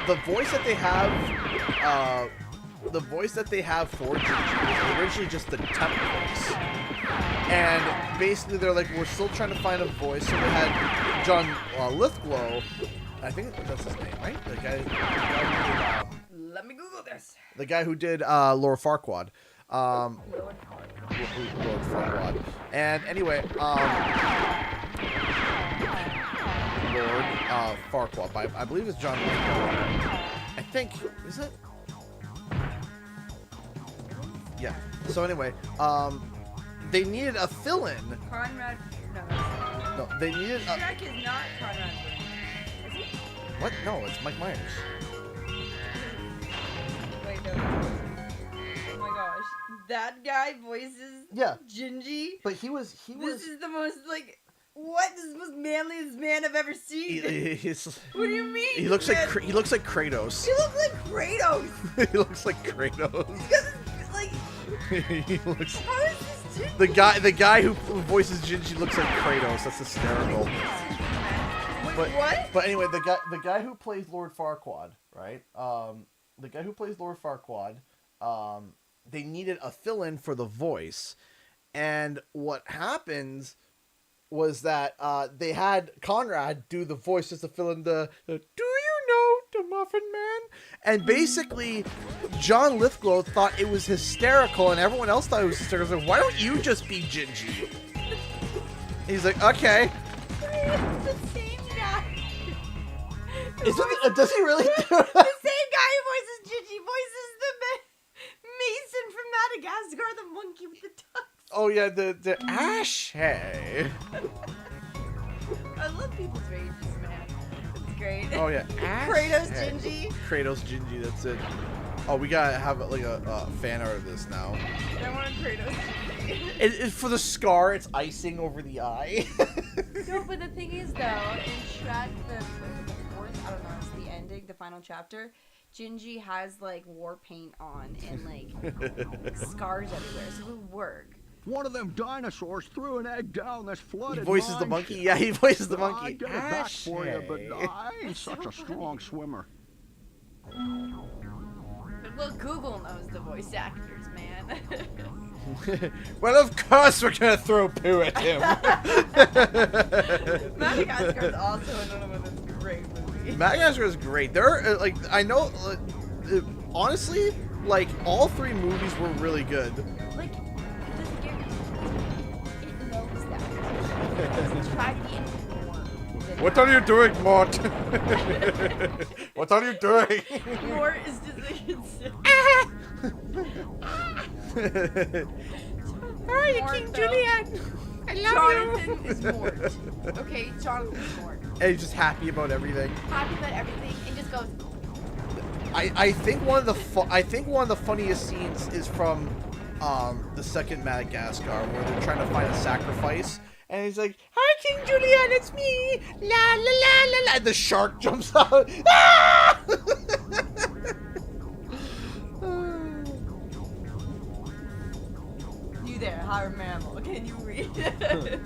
the voice that they have for Gingy was originally just the temp voice, and basically they're like, we're still trying to find a voice, so they had John Lithgow, I think that's his name, right? The guy who did, let me Google this. The guy who did Lord Farquaad. Lord Farquaad. And anyway, Lord Farquaad. I believe it's John Lithgow. I think, is it? Yeah. So anyway, they needed a fill-in. Conrad. No, they needed a... Shrek is not Conrad. Is he? What? No, it's Mike Myers. Wait, no. Oh my gosh. That guy voices Gingy. But he was... This is the most, like... What? This is the most manliest man I've ever seen. What do you mean? He looks like Kratos. He looks like Kratos. He looks like Kratos. He looks... How is this Gingy? The guy who voices Gingy looks like Kratos. That's hysterical. Wait, what? But anyway, the guy who plays Lord Farquaad, right? The guy who plays Lord Farquaad, they needed a fill-in for the voice, and what happens was that they had Conrad do the voice just to fill in the "Do you know the Muffin Man?" And basically, John Lithgow thought it was hysterical, and everyone else thought it was hysterical. Like, why don't you just be Gingy? He's like, okay. It's the same guy. Does he really do it? The same guy who voices Gingy voices the Mason from Madagascar, the monkey with the ducks. Oh yeah, the Ash. Hey. I love people's rages, man. It's great. Oh yeah, Ash. Kratos Gingy. Kratos Gingy. That's it. Oh, we gotta have like a fan art of this now. I want Kratos Gingy. It's for the scar. It's icing over the eye. No, but the thing is though, in Shrek, the fourth, I don't know, it's the ending, the final chapter. Gingy has like war paint on and like scars everywhere, so it would work. One of them dinosaurs threw an egg down this flooded. He voices the monkey. Yeah, he voices the monkey. I did it back for you, but I ain't such a strong swimmer. Well, Google knows the voice actors, man. Well, of course we're gonna throw poo at him. Madagascar is also another one that's great movie. Madagascar is great. There, like, I know, honestly, like all three movies were really good. Like, it knows that. It's tried to be What are you doing, Mort? What are you doing? Mort is just like How are you, King Juliet? I love Jonathan is Mort. Okay, Jonathan is Mort. And he's just happy about everything. Happy about everything, and just goes. I think one of the funniest scenes is from the second Madagascar, where they're trying to find a sacrifice. And he's like, "Hi, King Julian, it's me! La la la la la!" And the shark jumps out. Ah! You there, higher mammal? Can you read? The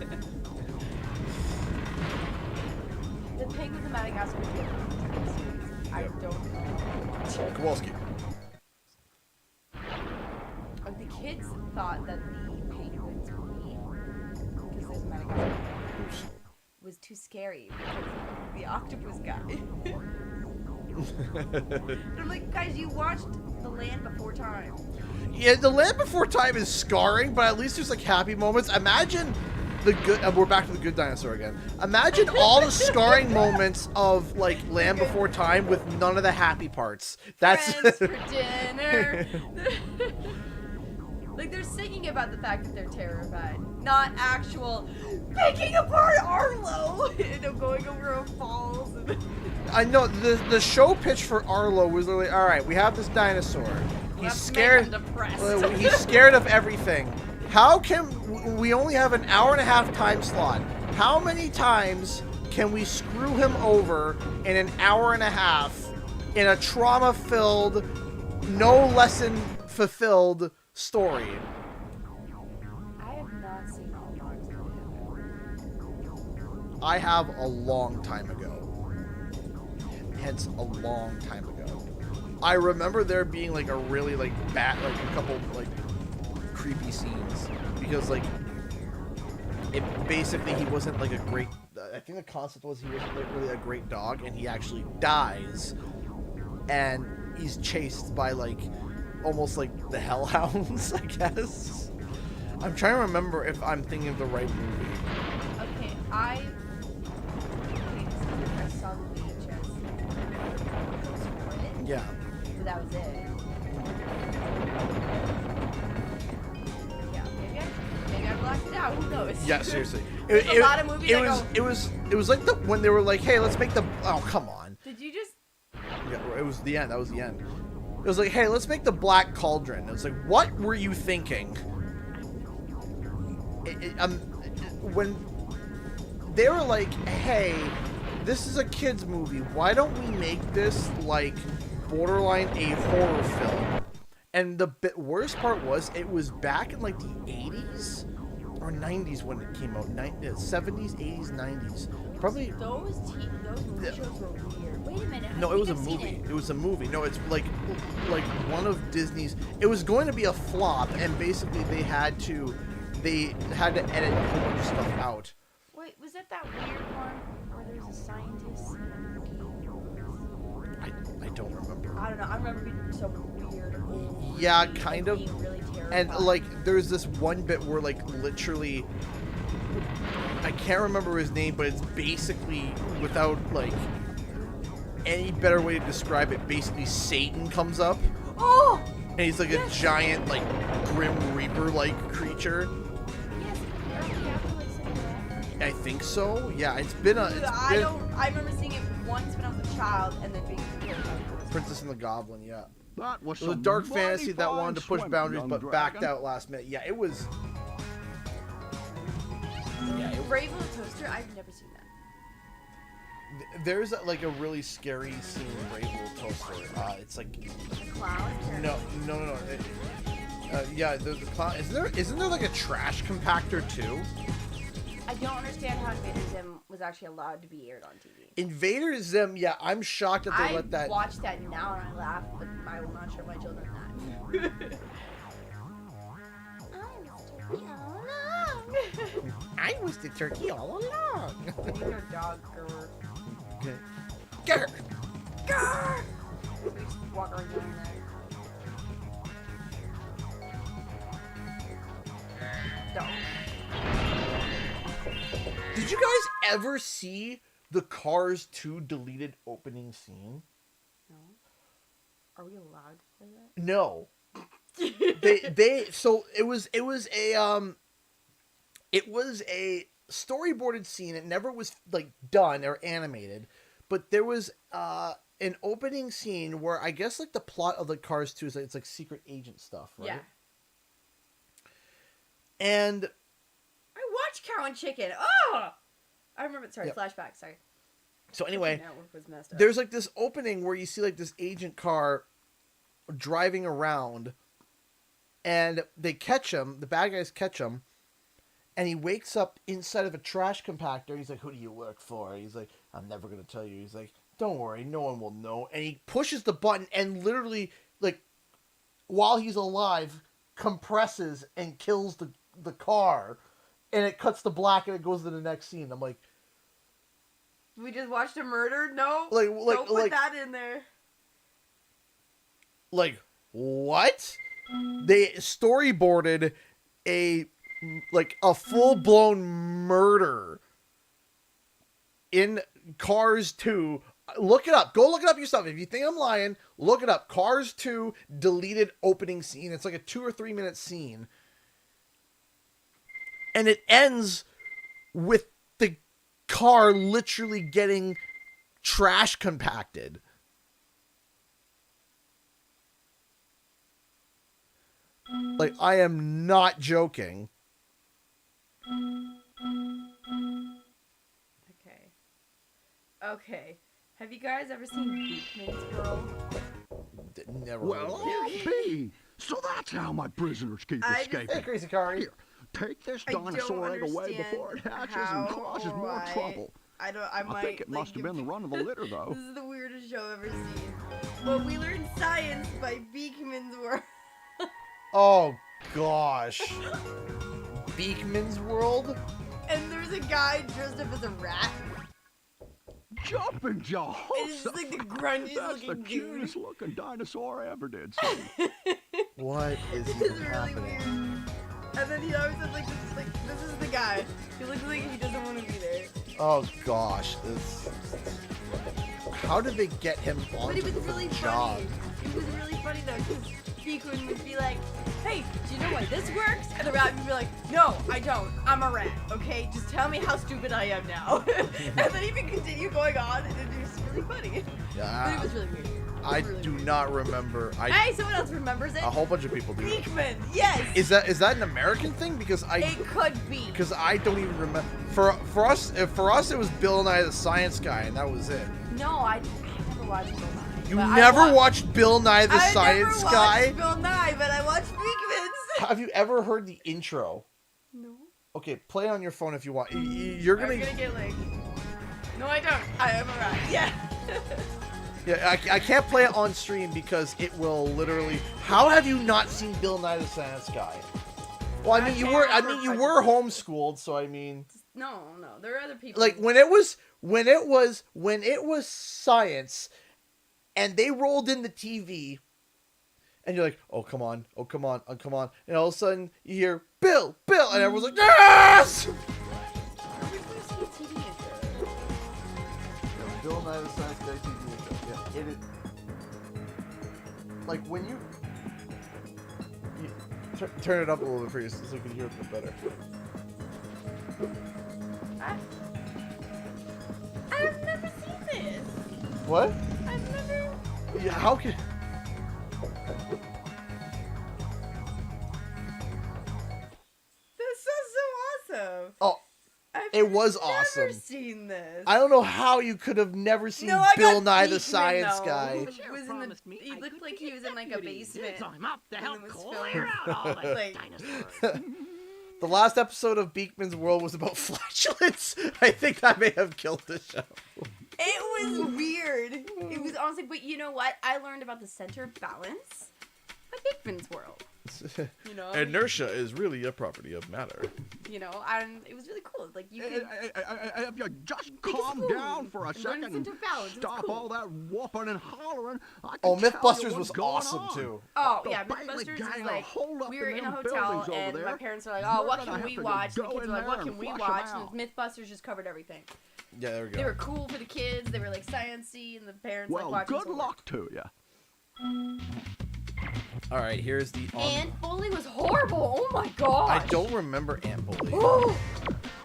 pig with the Madagascar kid. I don't know. Kowalski. The kids thought that the penguins were mean because there's a Madagascar was too scary because of the octopus guy. I'm like, guys, you watched The Land Before Time. Yeah, The Land Before Time is scarring, but at least there's like happy moments. Imagine the good. We're back to the Good Dinosaur again. Imagine all the scarring moments of like Land Before Time with none of the happy parts. That's Friends for dinner. Like, they're singing about the fact that they're terrified, not actual picking apart Arlo and going over a falls. I know the show pitch for Arlo was literally, all right, we have this dinosaur. He's scared. He's scared of everything. How can we only have an hour and a half time slot? How many times can we screw him over in an hour and a half in a trauma-filled, no lesson fulfilled story? I have not seen all dogs. I have a long time ago. Hence a long time ago. I remember there being like a really like bad, like a couple like creepy scenes because like it basically he wasn't like a great. I think the concept was he wasn't like really a great dog, and he actually dies, and he's chased by like almost like the hellhounds, I guess. I'm trying to remember if I'm thinking of the right movie. Okay, I saw the VHS. Yeah. So that was it. Yeah, maybe I blacked it out. Who knows? Yeah, seriously. There's a lot of movies it was like the when they were like, hey, let's make the come on. Did you just? Yeah, it was the end. That was the end. It was like, hey, let's make the Black Cauldron. It was like, what were you thinking? When they were like, hey, this is a kids movie. Why don't we make this like borderline a horror film? And the worst part was it was back in like the 80s or 90s when it came out. 70s, 80s, 90s. Probably Those movie shows were weird. Wait a minute. no, it was a movie. It was a movie. No, it's like one of Disney's. It was going to be a flop, and basically they had to edit a whole bunch of stuff out. Wait, was it that weird one where there's a scientist? I don't remember. I don't know. I remember being so weird. Yeah, kind of. Being really and like, there's this one bit where like literally, I can't remember his name, but it's basically without like any better way to describe it. Basically, Satan comes up. Oh. And he's like a giant, like Grim Reaper-like creature. I think so. Yeah, it's been a. I remember seeing it once when I was a child, and then being Princess and the Goblin. Yeah. That was it was a dark fantasy that wanted to push boundaries, but backed out last minute. Yeah, it was. Yeah, Brave Little Toaster. I've never seen that. There's like a really scary scene in Brave Little Toaster. It's like. The clown. No. Yeah, the clown. Isn't there like a trash compactor too? I don't understand how Invader Zim was actually allowed to be aired on TV. Invader Zim, yeah, I'm shocked that they let that. I watch that now and I laugh, but I will not show my children that. I was the turkey all along. Your dog, grr. Okay. Grr! Grr! We just walk around doing that. Don't. Did you guys ever see the Cars 2 deleted opening scene? No. Are we allowed to play that? No. So it was a storyboarded scene. It never was like done or animated, but there was an opening scene where I guess like the plot of the Cars 2 is like, it's like secret agent stuff, right? Yeah. And I watched Cow and Chicken. Oh, I remember. Sorry, Yep. Flashbacks. Sorry. So anyway, Network was messed up. there's like this opening where you see like this agent car driving around, and they catch him. The bad guys catch him, and he wakes up inside of a trash compactor. He's like, "Who do you work for?" He's like, "I'm never gonna tell you." He's like, "Don't worry, no one will know." And he pushes the button, and literally, like, while he's alive, compresses and kills the car, and it cuts to black, and it goes to the next scene. I'm like, we just watched a murder. No, don't put that in there. Like, what? They storyboarded a full-blown murder in Cars 2 Look it up. Go look it up yourself. If you think I'm lying, look it up. Cars 2 deleted opening scene. It's like a 2 or 3 minute scene. And it ends with the car literally getting trash compacted. Like, I am not joking. Okay. Have you guys ever seen Beekman's World? Never. Well, B. So that's how my prisoners keep escaping. Hey, Crazy Kari. Here, take this dinosaur egg away before it hatches and causes more trouble. I think it must have been the run of the litter, though. This is the weirdest show I've ever seen. But we learned science by Beekman's World. Oh, gosh. Beekman's World? And there's a guy dressed up as a rat. Jumping Jaws. It's just like the grungiest That's looking the cutest dude. looking dinosaur I ever did see. What is It's even really happening? weird. And then he always says this is the guy. He looks like he doesn't want to be there. Oh, gosh. How did they get him But onto it was the really job? funny. It was really funny though, because Beekman would be like, hey, do you know why this works? And the rat would be like, no, I don't. I'm a rat, okay? Just tell me how stupid I am now. And then he would continue going on, and it was really funny. Yeah. But it was really weird. I do not remember. Hey, someone else remembers it. A whole bunch of people do. Beekman, yes. Is that an American thing? Because It could be. Because I don't even remember. For us, it was Bill Nye the Science Guy, and that was it. No, I never watched Bill Nye. You never watched Bill Nye the Science Guy? I never watched Bill Nye, but I watched Beekman's. Have you ever heard the intro? No. Okay, play it on your phone if you want. You're gonna. I'm gonna get like. No, I don't. I am a rat. Yeah. Yeah, I can't play it on stream because it will literally. How have you not seen Bill Nye the Science Guy? Well, I mean, you were homeschooled, so I mean. No, there are other people. Like when it was science, and they rolled in the TV, and you're like, oh come on, oh come on, oh come on, and all of a sudden you hear Bill, and everyone's like, yes! Bill Nye the Science Guy TV intro. Yeah, it is. Like when you turn it up a little bit for you so you can hear it a bit better. I've never seen this. What? I've never. Yeah, how could? This sounds so awesome. Oh, it was awesome. I've never seen this. I don't know how you could have never seen Bill Nye the Science Guy. He was in the. He looked like he was in like a basement. So I'm up to help was clear out all the dinosaurs. The last episode of Beekman's World was about flatulence. I think that may have killed the show. It was weird. It was honestly, but you know what? I learned about the center of balance by Beekman's World. You know, inertia is really a property of matter. You know, and it was really cool. Like you could If you just calm down for a second and stop all that whooping and hollering, I can Mythbusters was awesome too. Oh yeah, Mythbusters is like we were in a hotel and my parents were like, "Oh, what can we watch?" The kids were like, "What can we watch?" And Mythbusters just covered everything. Yeah, there we go. They were cool for the kids. They were like sciencey, and the parents like well, watching. good luck to you. All right, here's the. Aunt Bully was horrible. Oh my god. I don't remember Aunt Bully. Oh,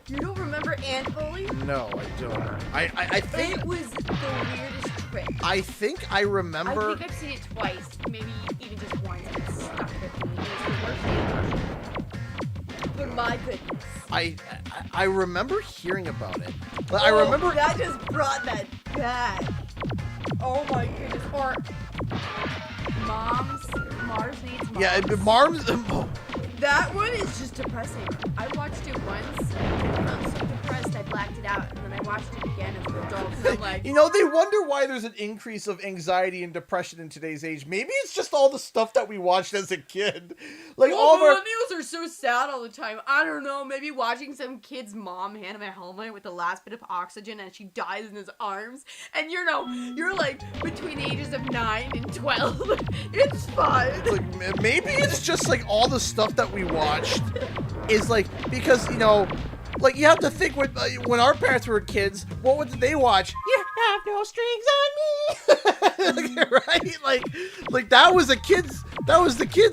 you don't remember Aunt Bully? No, I don't. I think it was the weirdest trick. I think I remember. I think I've seen it twice, maybe even just once. And it's stuck with me. It's the worst thing. But my goodness. I remember hearing about it. But I remember that just brought that back. Oh my goodness. Or Mars Needs Moms. Yeah, Mars. That one is just depressing. I watched it once, and I was so depressed I blacked it out, and then I watched it again as an adult, and I'm like... You know, they wonder why there's an increase of anxiety and depression in today's age. Maybe it's just all the stuff that we watched as a kid. Like, all of our... millennials are so sad all the time. I don't know, maybe watching some kid's mom hand him a helmet with the last bit of oxygen and she dies in his arms, and you're like between the ages of 9 and 12. It's fun. Like, maybe it's just like all the stuff that we watched is like, because, you know, like you have to think when our parents were kids, what did they watch? Yeah, have no strings on me. Right? Like that was the kids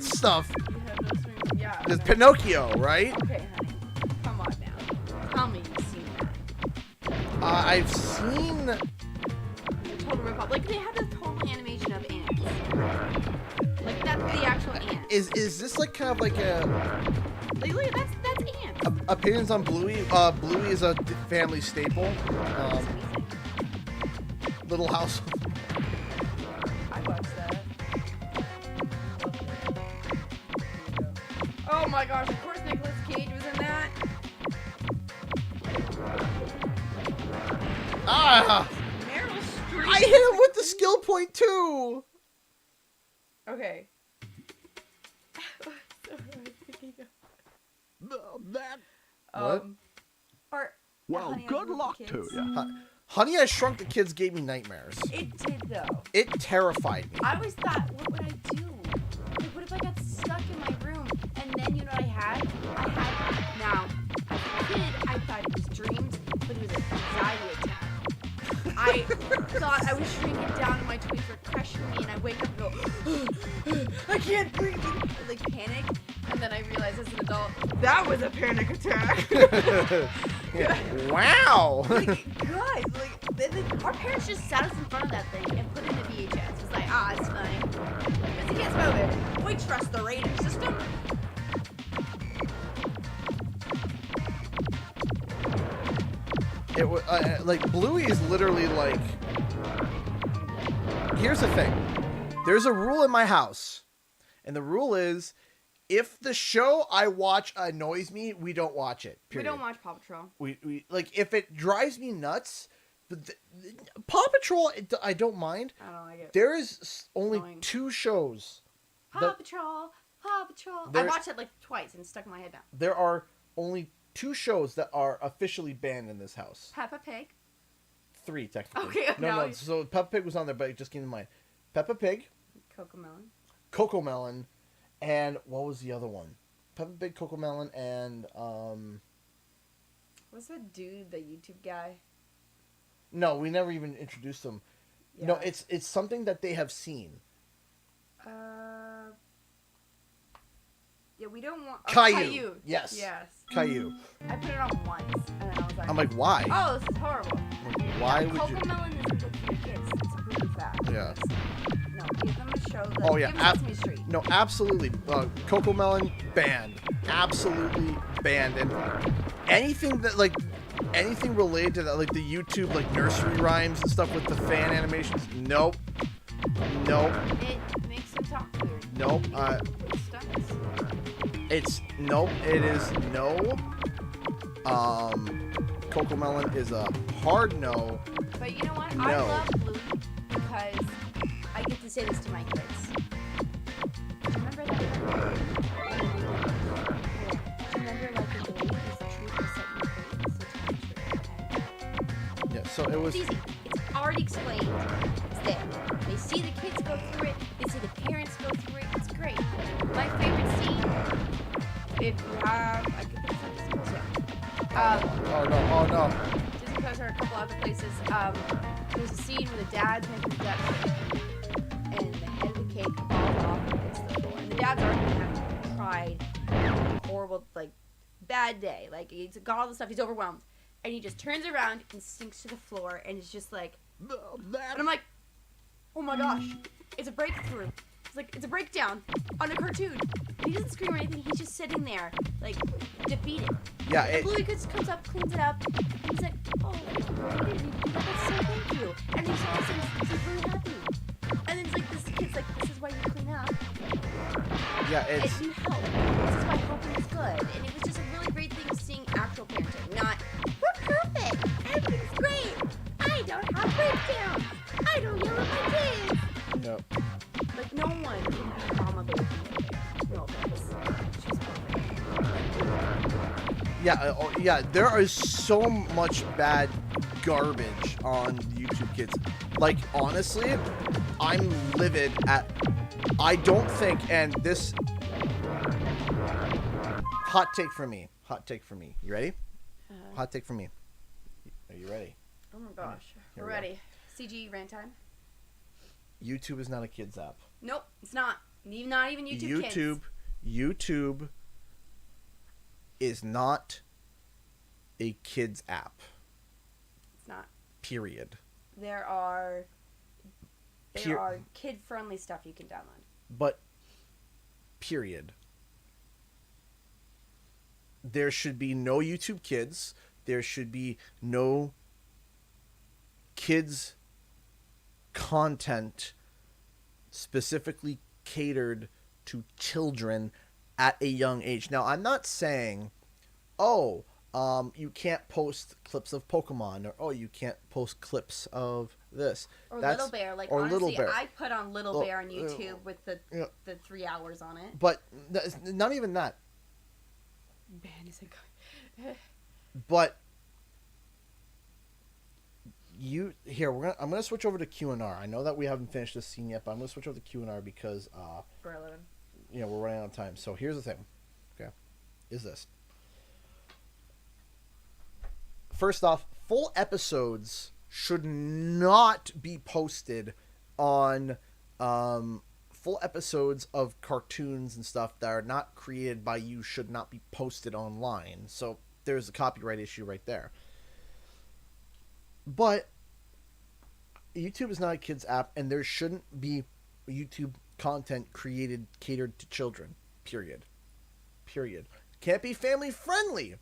stuff. You have no strings. Yeah. It's Pinocchio, right? Okay, honey. Come on now. Tell me you've seen that. I've seen The total rip-off. Like, they had the total animation of ants. Like, that's the actual ant. Is this like kind of like a... Like, look, that's ants. Opinions on Bluey? Bluey is a family staple. Little House. I watched that. Oh my gosh, of course Nicolas Cage was in that. Ah! Meryl Streep. I hit him with the skill point too! Okay. That. What? Well, Honey, I good Shrunk the luck Kids. to you. Honey, I Shrunk the Kids gave me nightmares. It did though. It terrified me. I always thought, what would I do? Like, what if I got stuck in my room? And then you know what I had? Now, as a kid, I thought it was dreams, but it was an anxiety attack. I thought I was shrinking down and my toys were crushing me, and I wake up and go, I can't breathe. Like panic, and then I realized as an adult, that was a panic attack. Yeah. Wow. Like, guys, like, our parents just sat us in front of that thing and put it in the VHS. It's like, it's fine. Because you can't smoke it. We trust the rating system. It was like Bluey is literally like. Here's the thing. There's a rule in my house, and the rule is, if the show I watch annoys me, we don't watch it. Period. We don't watch Paw Patrol. We like if it drives me nuts. Paw Patrol, I don't mind. I don't like it. There is only 2 shows. Paw Patrol. I watched it like twice and stuck my head down. There are only 2 shows that are officially banned in this house. Peppa Pig. 3 technically. Okay. No. So Peppa Pig was on there, but it just came to mind. Peppa Pig. Cocomelon. And what was the other one? Peppa Pig, Cocomelon, and What's that dude, the YouTube guy? No, we never even introduced them. Yeah. No, it's something that they have seen. Yeah, we don't want... Caillou. Yes. Caillou. I put it on once, and then I was like... I'm like, why? Oh, this is horrible. Why would you... Cocomelon isn't good for your kids. It's really fast. Yeah. No, give them a show that... Oh, yeah. Give them Sesame Street. No, absolutely. Cocomelon, banned. Absolutely banned. And anything that, like... Anything related to that, like the YouTube, like nursery rhymes and stuff with the fan animations, nope. Nope. It makes them talk weird. Nope. It's nope. It is no. Cocomelon is a hard no. But you know what? No. I love Bluey because I get to say this to my kids. Do you remember that? Remember, like in the way is the truth will set you free. Yeah. So it was. It's easy. It's already explained. It's there. They see the kids go through it. They see the parents go through it. It's great. My favorite scene. If you have, I could put this on Disney too. Oh no! Disney Plus or a couple other places. There's a scene where the dad's making a duck cake, and the head of the cake falls off and hits the floor. And the dad's already tried horrible, like bad day. Like he's got all the stuff. He's overwhelmed, and he just turns around and sinks to the floor, and it's just like, and I'm like, oh my gosh, it's a breakthrough. It's a breakdown on a cartoon. And he doesn't scream or anything. He's just sitting there, like, defeated. Yeah. And Bluey comes up, cleans it up, and he's like, oh, you didn't do that. That's so thank you. And he's awesome. He's really happy. And then it's like, this kid's like, this is why you clean up. Yeah, it's... And you help. This is why helping is good. And it was just a really great thing seeing actual parenting. Not, we're perfect. Everything's great. I don't have breakdowns. I don't yell at my kids. No. Like, no one can be mama baby. No offense. She's perfect. Yeah, there is so much bad garbage on YouTube Kids. Like, honestly, I'm livid at... I don't think, and this... Hot take for me. You ready? Hot take for me. Are you ready? Oh my gosh. Here We're we go. ready. CG rant time. YouTube is not a kids app. Nope, it's not. Not even YouTube Kids. YouTube is not a kids app. It's not. Period. There are kid-friendly stuff you can download. But period. There should be no YouTube Kids. There should be no kids content specifically catered to children at a young age. Now, I'm not saying, you can't post clips of Pokemon, or you can't post clips of this. Or Little Bear. Like, or honestly, Little Bear. I put on Little Bear on YouTube with the 3 hours on it. But not even that. Man, is it good? But I'm gonna switch over to Q&R. I know that we haven't finished this scene yet, but I'm gonna switch over to Q&R because we're 11. We're running out of time. So here's the thing. Okay, is this first off, full episodes should not be posted on full episodes of cartoons and stuff that are not created by you should not be posted online. So there's a copyright issue right there. But YouTube is not a kids app, and there shouldn't be YouTube content catered to children. Period. Can't be family friendly.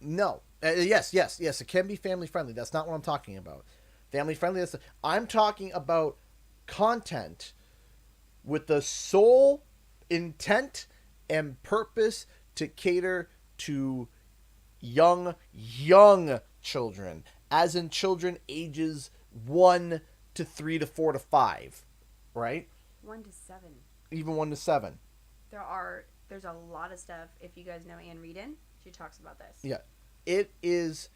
No. Yes, it can be family friendly. That's not what I'm talking about. Family friendly, I'm talking about content with the sole intent and purpose to cater to young children, as in children ages 1 to 3 to 4 to 5, right? 1 to 7. Even 1 to 7. There's a lot of stuff. If you guys know Ann Reedon, she talks about this. Yeah, it is.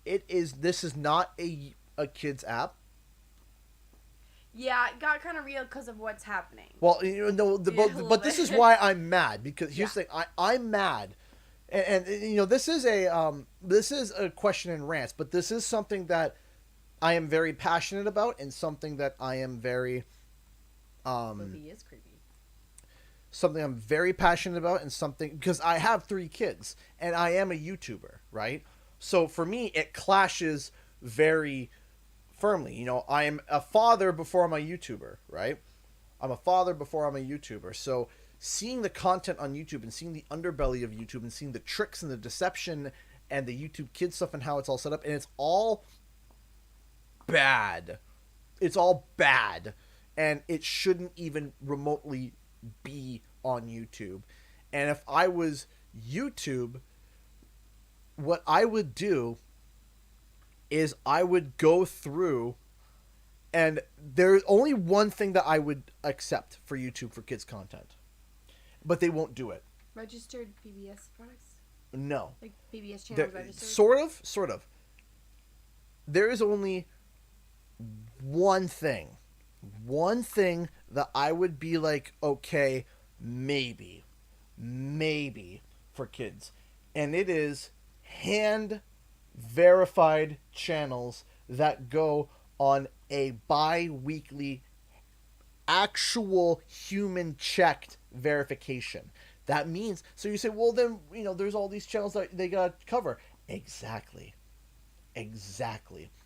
This is not a kids app. Yeah, it got kind of real because of what's happening. Well, but this is why I'm mad, because here's the thing. I'm mad, and this is a question and rants, but this is something that I am very passionate about, and something that I am very Movie is creepy. Something I'm very passionate about, and something because I have 3 kids and I am a YouTuber, right? So for me, it clashes very firmly. I am a father before I'm a YouTuber, right? I'm a father before I'm a YouTuber. So seeing the content on YouTube and seeing the underbelly of YouTube and seeing the tricks and the deception and the YouTube Kids stuff and how it's all set up, and it's all bad. It's all bad. And it shouldn't even remotely be on YouTube. And if I was YouTube, what I would do is I would go through, and there's only one thing that I would accept for YouTube for kids content, but they won't do it. Registered PBS products? No. Like PBS channels registered? Sort of. There is only one thing that I would be like, okay, maybe for kids, and it is hand verified channels that go on a bi-weekly actual human checked verification. That means, so you say, well then, there's all these channels that they gotta cover. Exactly.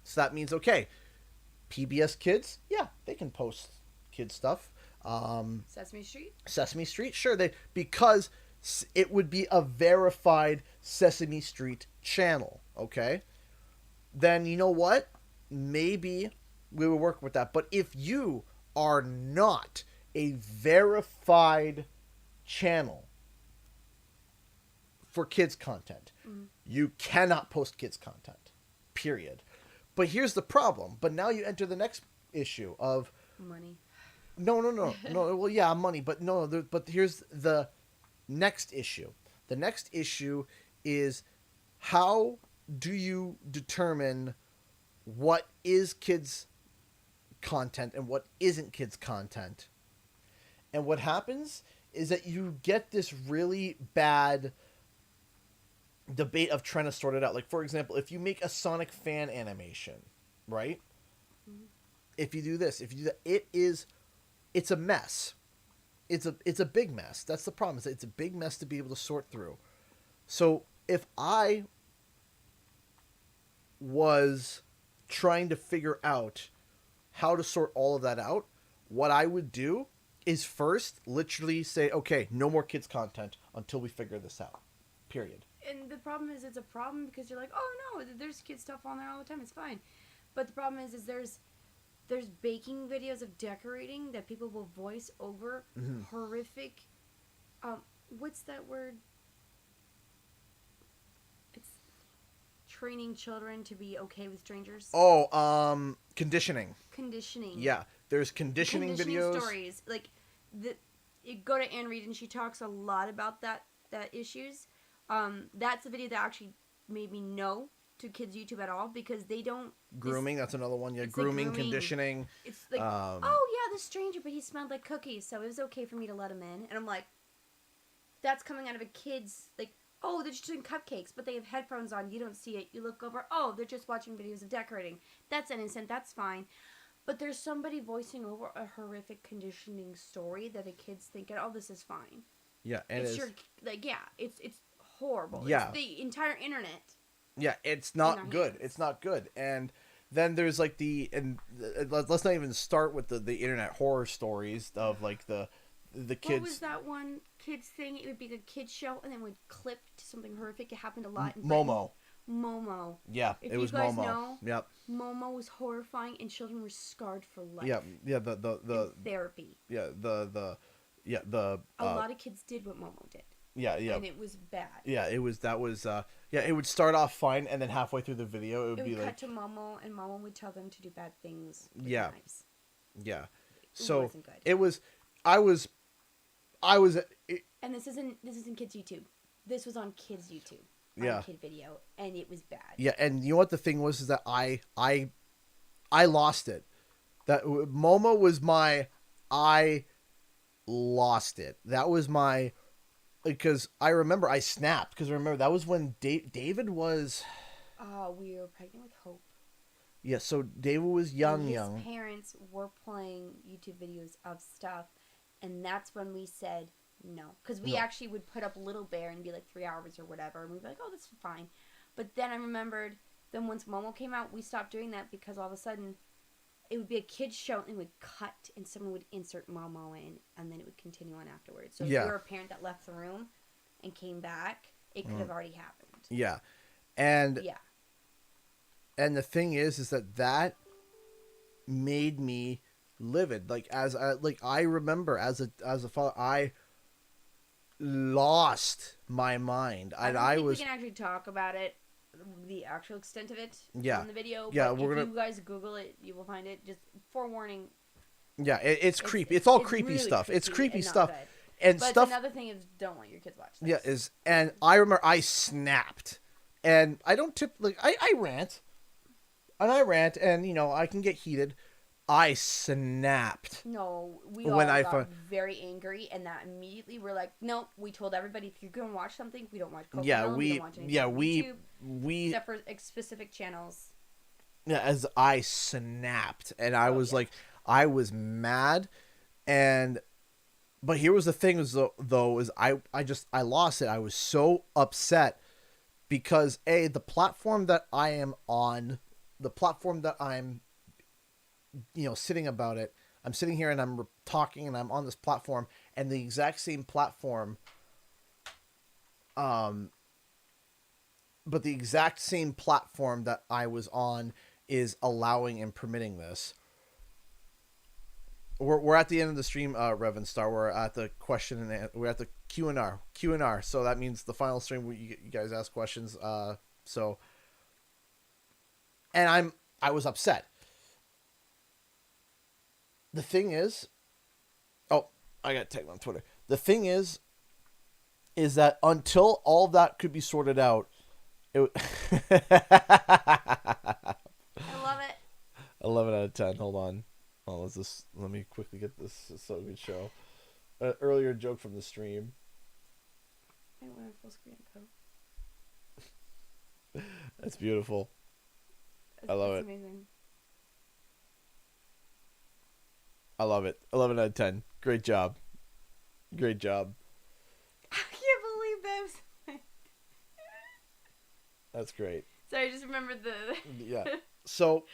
So that means, okay, PBS Kids, yeah, they can post kid stuff. Sesame Street, sure, because it would be a verified Sesame Street channel, okay? Then you know what? Maybe we will work with that. But if you are not a verified channel for kids content, you cannot post kids content, period. But here's the problem. But now you enter the next issue of money. No. Well, yeah, money, but no. But here's the next issue. The next issue is, how do you determine what is kids content and what isn't kids content? And what happens is that you get this really bad debate of trying to sort it out. Like, for example, if you make a Sonic fan animation, right? Mm-hmm. If you do this, if you do that, it's a mess. It's a big mess. That's the problem. It's a big mess to be able to sort through. So if I was trying to figure out how to sort all of that out, what I would do is first literally say, okay, no more kids content until we figure this out. Period. And the problem is, it's a problem because you're like, oh no, there's kid stuff on there all the time. It's fine. But the problem is there's baking videos of decorating that people will voice over horrific. What's that word? It's training children to be okay with strangers. Oh, conditioning. Conditioning. Yeah, there's conditioning videos. Stories like you go to Anne Reed and she talks a lot about that issues. That's a video that actually made me no to kids YouTube at all because they don't grooming. That's another one. Yeah, grooming, conditioning. It's like, oh yeah, the stranger, but he smelled like cookies, so it was okay for me to let him in. And I'm like, that's coming out of a kid's like, oh, they're just doing cupcakes, but they have headphones on. You don't see it. You look over. Oh, they're just watching videos of decorating. That's innocent. That's fine. But there's somebody voicing over a horrific conditioning story that a kid's thinking, oh, this is fine. Yeah, and it's it's horrible. Yeah, it's the entire internet. Yeah, it's not good. It's not good. And then there's like let's not even start with the internet horror stories of like the kids. What was that one kids thing? It would be a kids show and then would clip to something horrific. It happened a lot in Momo. Momo. Yeah, if it was you guys Momo. Know, yep. Momo was horrifying and children were scarred for life. Yeah, the therapy. Yeah, a lot of kids did what Momo did. Yeah. And it was bad. Yeah, it would start off fine and then halfway through the video it would be cut like to Momo and Momo would tell them to do bad things with knives. Yeah. So it wasn't good. It was I was and this isn't kids YouTube. This was on kids YouTube. Yeah. Kid video, and it was bad. Yeah, and you know what the thing was is that I lost it. That Momo was I lost it. That was my, because I remember I snapped because remember that was when David was. Oh, we were pregnant with Hope. Yeah, so David was young. His parents were playing YouTube videos of stuff, and that's when we said. No, because we actually would put up Little Bear and be like 3 hours or whatever, and we'd be like, oh, that's fine. But then I remembered, then once Momo came out, we stopped doing that because all of a sudden it would be a kid's show and it would cut and someone would insert Momo in and then it would continue on afterwards. So if you were a parent that left the room and came back, it could have already happened. Yeah. And the thing is that made me livid. Like I remember as a father, I lost my mind. I was. We can actually talk about it, the actual extent of it. Yeah. On the video. Yeah, but if you guys Google it, you will find it. Just forewarning. Yeah, it's creepy. It's all creepy really stuff. It's creepy and stuff. But stuff. Another thing is, don't let your kids watch this. Yeah, and I remember I snapped, and I don't I rant, and you know I can get heated. I snapped. No, we all got very angry, and that immediately we're like, nope. We told everybody if you're gonna watch something, we don't watch Cocomelon, we don't watch anything on YouTube, except for specific channels. Yeah, as I snapped, and I was like, I was mad, but here was the thing: I lost it. I was so upset because the platform that I am on, the platform that I'm. Sitting about it. I'm sitting here and I'm talking and I'm on this platform and the exact same platform. But the exact same platform that I was on is allowing and permitting this. We're at the end of the stream, Reverend Star. We're at the question and we're at the Q&R. So that means the final stream where you guys ask questions. And I was upset. The thing is, I got tagged on Twitter. The thing is that until all that could be sorted out, I love it. 11 out of 10. Hold on. Let me quickly get this. It's so good show. Earlier joke from the stream. I went on full screen, Poe. That's beautiful. I love it. Amazing. I love it. 11 out of 10. Great job. Great job. I can't believe this. That's great. Sorry, I just remembered the. Yeah. So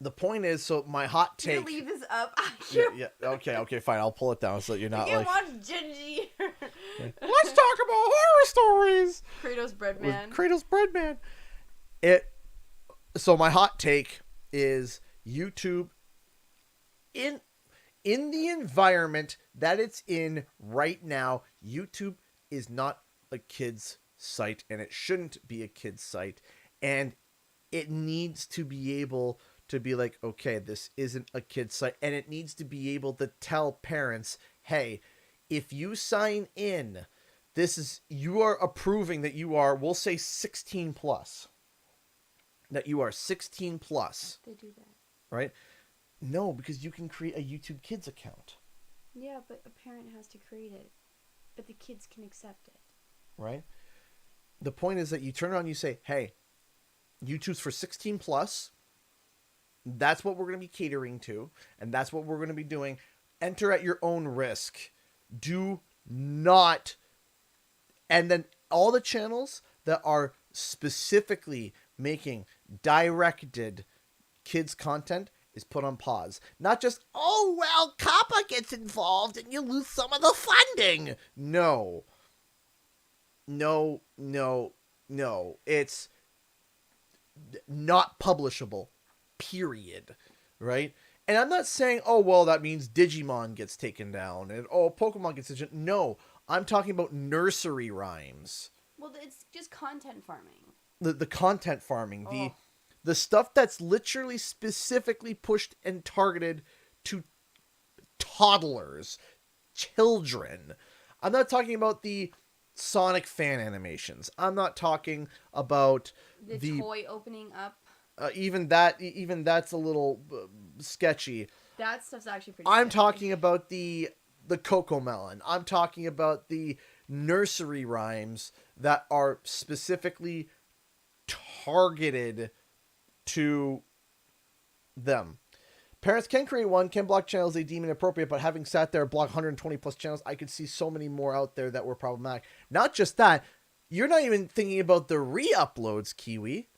the point is, so my hot Can you take. leave this up? Yeah. Okay. Fine. I'll pull it down so that you're not I like. can't watch Gingy. Let's talk about horror stories. Kratos Breadman. Kratos Breadman. So my hot take is YouTube in the environment that it's in right now. YouTube is not a kid's site, and it shouldn't be a kid's site, and it needs to be able to be like, okay, this isn't a kid's site, and it needs to be able to tell parents, hey, if you sign in, you are approving that you are, we'll say 16 plus. That you are 16 plus. They do that. Right? No, because you can create a YouTube Kids account. Yeah, but a parent has to create it. But the kids can accept it. Right? The point is that you turn it on, you say, hey, YouTube's for 16 plus. That's what we're going to be catering to. And that's what we're going to be doing. Enter at your own risk. Do not. And then all the channels that are specifically making directed kids content is put on pause. Not just, oh, well, COPPA gets involved and you lose some of the funding. No. It's not publishable. Period. Right? And I'm not saying, oh, well, that means Digimon gets taken down and, oh, Pokemon gets taken down. No. I'm talking about nursery rhymes. Well, it's just content farming. The content farming. The stuff that's literally specifically pushed and targeted to toddlers, children. I'm not talking about the Sonic fan animations. I'm not talking about the toy opening up. Even that's a little sketchy. That stuff's actually pretty I'm sketchy. talking about the Cocomelon. I'm talking about the nursery rhymes that are specifically targeted to them. Parents can create one, can block channels they deem inappropriate, but having sat there block 120 plus channels, I could see so many more out there that were problematic. Not just that, you're not even thinking about the re-uploads, Kiwi.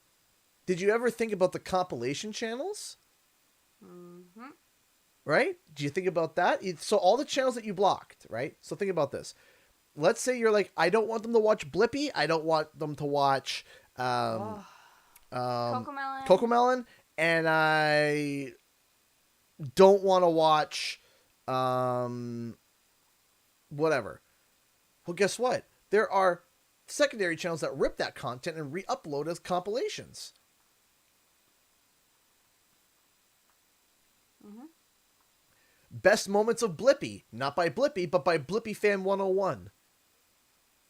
Did you ever think about the compilation channels? Mm-hmm. Right? Do you think about that? So all the channels that you blocked, right? So think about this. Let's say you're like, I don't want them to watch Blippi. I don't want them to watch Cocomelon. And I don't want to watch whatever. Well, guess what? There are secondary channels that rip that content and re-upload as compilations. Mm-hmm. Best moments of Blippi. Not by Blippi, but by Blippi Fan 101.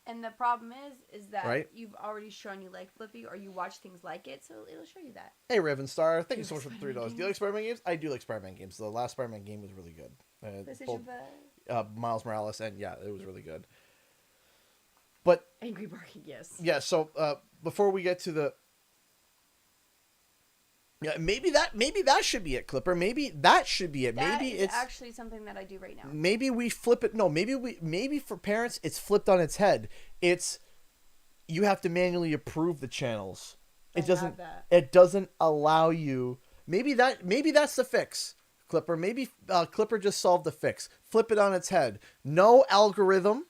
And the problem is that right? You've already shown you like Blippi, or you watch things like it, so it'll show you that. Hey, Ravenstar, thank you so much for the $3. Do you like Spider-Man games? I do like Spider-Man games. The last Spider-Man game was really good. PlayStation 5. Miles Morales, and yeah, it was really good. But Angry Barking, yes. Yeah, so before we get to the maybe that should be it, Clipper. Maybe that should be it. That maybe is it's actually something that I do right now. Maybe we flip it. No, maybe for parents it's flipped on its head. It's you have to manually approve the channels. It doesn't allow you. Maybe that's the fix, Clipper. Maybe Clipper just solved the fix. Flip it on its head. No algorithm.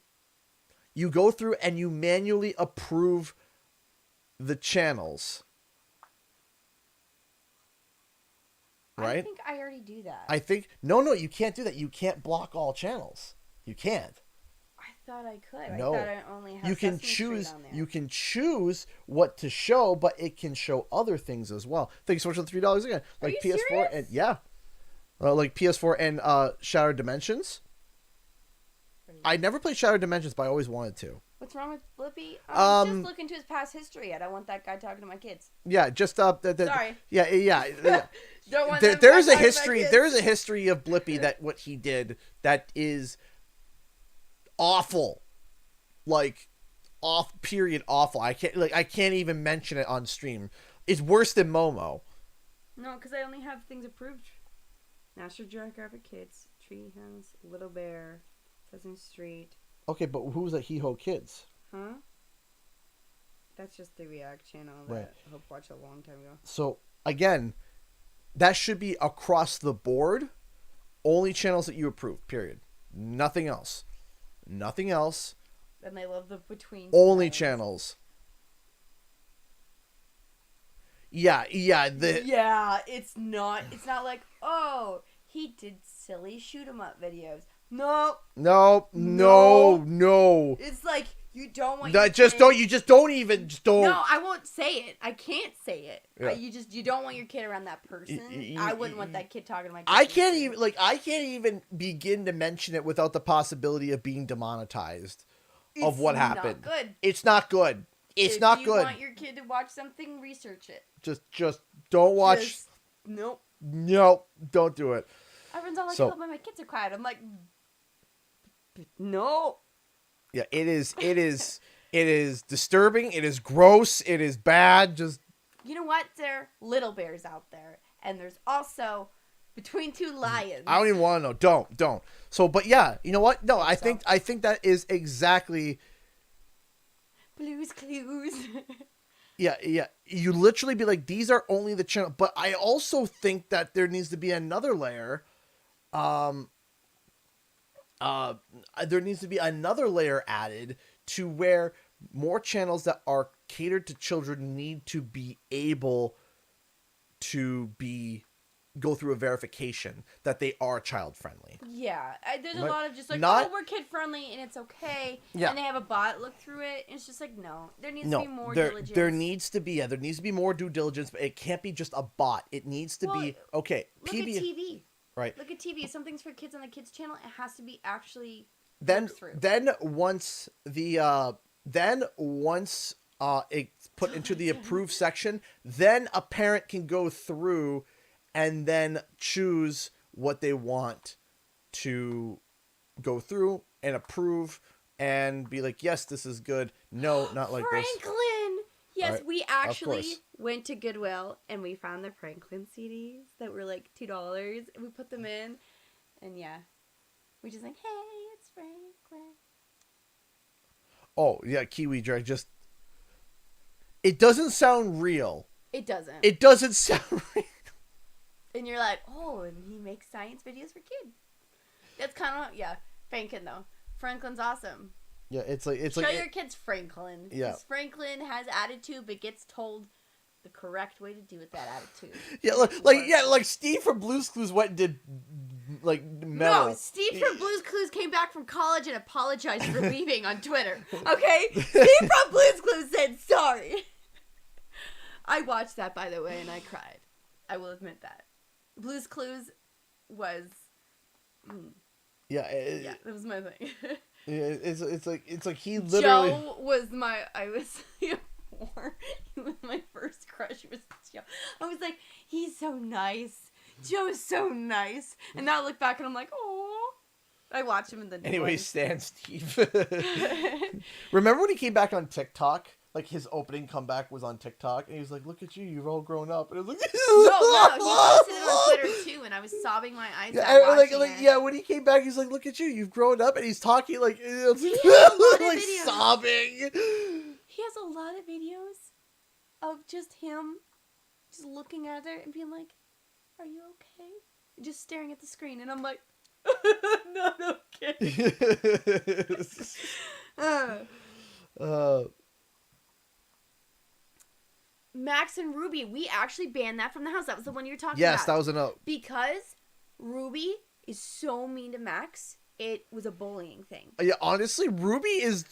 You go through and you manually approve the channels. Right? I think I already do that. I think no, you can't do that. You can't block all channels. You can't. I thought I could. No. I thought I only have you can Sesame choose. Street on there. You can choose what to show, but it can show other things as well. Thank you so much for the $3 again. Like Are you PS4 serious? and like PS4 and Shattered Dimensions. I never played Shattered Dimensions, but I always wanted to. What's wrong with Blippi? Just look into his past history. I don't want that guy talking to my kids. Yeah, just Sorry. Yeah. Don't want There is a history. There is a history of Blippi that what he did that is awful, like awful. I can't even mention it on stream. It's worse than Momo. No, because I only have things approved. National Geographic Kids, Treehouse, Little Bear, Sesame Street. Okay, but who's the Hee Ho Kids? Huh? That's just the React channel Right. that Hope watched a long time ago. So, again, that should be across the board. Only channels that you approve, period. Nothing else. Nothing else. And I love the between. Only channels. Yeah. Yeah, it's not like, oh, he did silly shoot 'em up videos. No. No. It's like you don't want. No, your just kid... don't. You just don't even. Just don't. No, I won't say it. I can't say it. Yeah. You don't want your kid around that person. I wouldn't want that kid talking to my kid. I can't even begin to mention it without the possibility of being demonetized of what happened. Not good. It's not good. It's not good. If you want your kid to watch something, research it. Just don't watch. Nope. Nope. Don't do it. Everyone's all like, So- "Oh, my kids are quiet." I'm like, no. Yeah, it is disturbing. It is gross. It is bad. Just You know what? There are little bears out there, and there's also Between Two Lions. I don't even want to know. Don't. So, but yeah, you know what? No, I think that is exactly. Blue's Clues. Yeah. You literally be like, these are only the channel. But I also think that there needs to be another layer. There needs to be another layer added to where more channels that are catered to children need to be able to go through a verification that they are child friendly. Yeah, there's a Right. lot of just like, Not- oh, we're kid friendly and it's okay. Yeah. And they have a bot look through it, and it's just like, no, there needs to be more diligence. There needs to be more due diligence, but it can't be just a bot. It needs to be okay. Look at TV. Right. Look at TV. If something's for kids on the kids channel, it has to be actually Then looked through. once it's put into the approved section, then a parent can go through and then choose what they want to go through and approve and be like, yes, this is good. No, not like this. Franklin! Yes, Right. we Of actually course. went to Goodwill and we found the Franklin CDs that were like $2 and we put them in, and yeah, we just like, hey, it's Franklin. Oh, yeah, Kiwi Drag just... It doesn't sound real. It doesn't. It doesn't sound real. And you're like, oh, and he makes science videos for kids. That's kind of, yeah, Franklin though. Franklin's awesome. Yeah, it's like Show your kids Franklin. Yeah. 'Cause Franklin has attitude, but gets told the correct way to do with that attitude. Yeah, like Steve from Blue's Clues went and did like metal. No, Steve from Blue's Clues came back from college and apologized for leaving on Twitter. Okay? Steve from Blue's Clues said sorry. I watched that, by the way, and I cried. I will admit that. Blue's Clues was... Yeah, that was my thing. it's like he literally. Joe was my... I was... He was my first crush. Was Joe. I was like, he's so nice. Joe's so nice. And now I look back and I'm like, oh. I watch him in the. Anyway, Stan Steve. Remember when he came back on TikTok? Like his opening comeback was on TikTok, and he was like, "Look at you, you've all grown up." And it was like, no, he posted it on Twitter too, and I was sobbing my eyes out watching it. Yeah, when he came back, he's like, "Look at you, you've grown up," and he's talking like, He has a lot of like videos. sobbing. He has a lot of videos of just him, just looking at it and being like, "Are you okay?" And just staring at the screen, and I'm like, "Not okay." Max and Ruby, we actually banned that from the house. That was the one you were talking about. Yes, that was a note. Because Ruby is so mean to Max, it was a bullying thing. Yeah, honestly, Ruby is.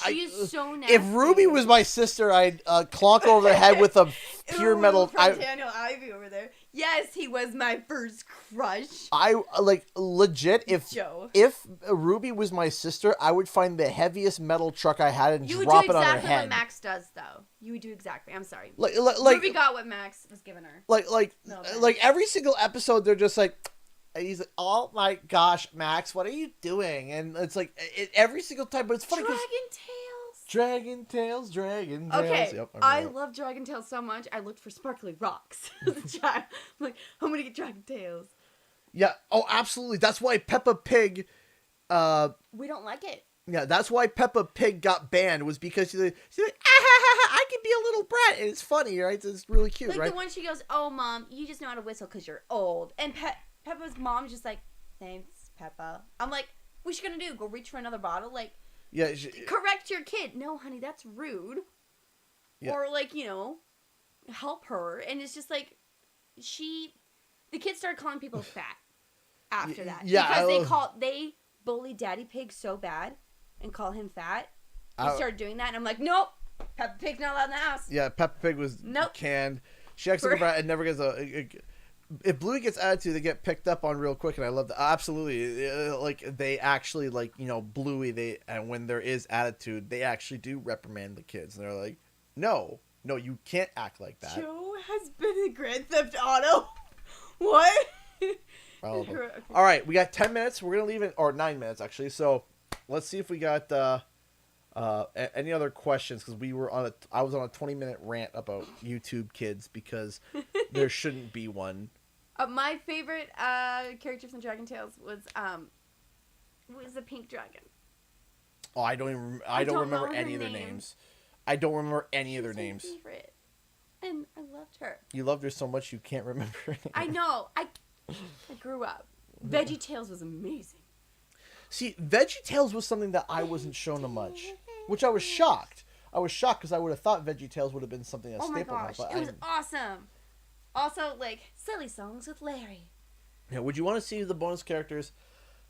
She is so nasty. If Ruby was my sister, I'd clonk her over the head with a pure metal. From Daniel Ivy over there. Yes, he was my first crush. I like legit. If Joe. If Ruby was my sister, I would find the heaviest metal truck I had and You would drop do it on her exactly head. what Max does, though. You would do exactly. I'm sorry. Like Ruby got what Max was giving her. Like every single episode, they're just like, he's like, "Oh my gosh, Max, what are you doing?" And it's like every single time, but it's funny because Dragon Tales. Dragon Tales, Dragon Tales. Okay, Yep, I love Dragon Tales so much. I looked for sparkly rocks as a child. I'm like, I'm gonna get Dragon Tales. Yeah. Oh, absolutely. That's why Peppa Pig. We don't like it. Yeah, that's why Peppa Pig got banned, was because she's like, ah, ha, ha, ha, I can be a little brat, and it's funny, right? It's really cute, Like right? the one she goes, oh, Mom, you just know how to whistle because you're old. And Peppa's mom's just like, thanks, Peppa. I'm like, what's she gonna do? Go reach for another bottle? Like, yeah, correct your kid. No, honey, that's rude. Yeah. Or like, you know, help her. And it's just like, the kids started calling people fat after that. Yeah, because they bully Daddy Pig so bad and call him fat. He started doing that, and I'm like, nope, Peppa Pig's not allowed in the house. Yeah, Peppa Pig was canned. She acts like a brat and never gets if Bluey gets attitude, they get picked up on real quick, and I love that. Absolutely, like they actually, like, you know, Bluey. And when there is attitude, they actually do reprimand the kids, and they're like, no, you can't act like that. Joe has been in Grand Theft Auto. What? Okay. All right, we got 10 minutes. We're gonna leave it, or 9 minutes actually. So let's see if we got any other questions, because I was on a 20-minute rant about YouTube Kids because there shouldn't be one. My favorite character from Dragon Tales was the pink dragon. Oh, I don't remember any of their names. I don't remember any of their names. My favorite, and I loved her. You loved her so much you can't remember her name. I know. I grew up. VeggieTales was amazing. See, VeggieTales was something that I wasn't shown much, which I was shocked. I was shocked because I would have thought VeggieTales would have been something a staple. Oh my gosh, it was awesome. Also, like, silly songs with Larry. Yeah, would you want to see the bonus characters?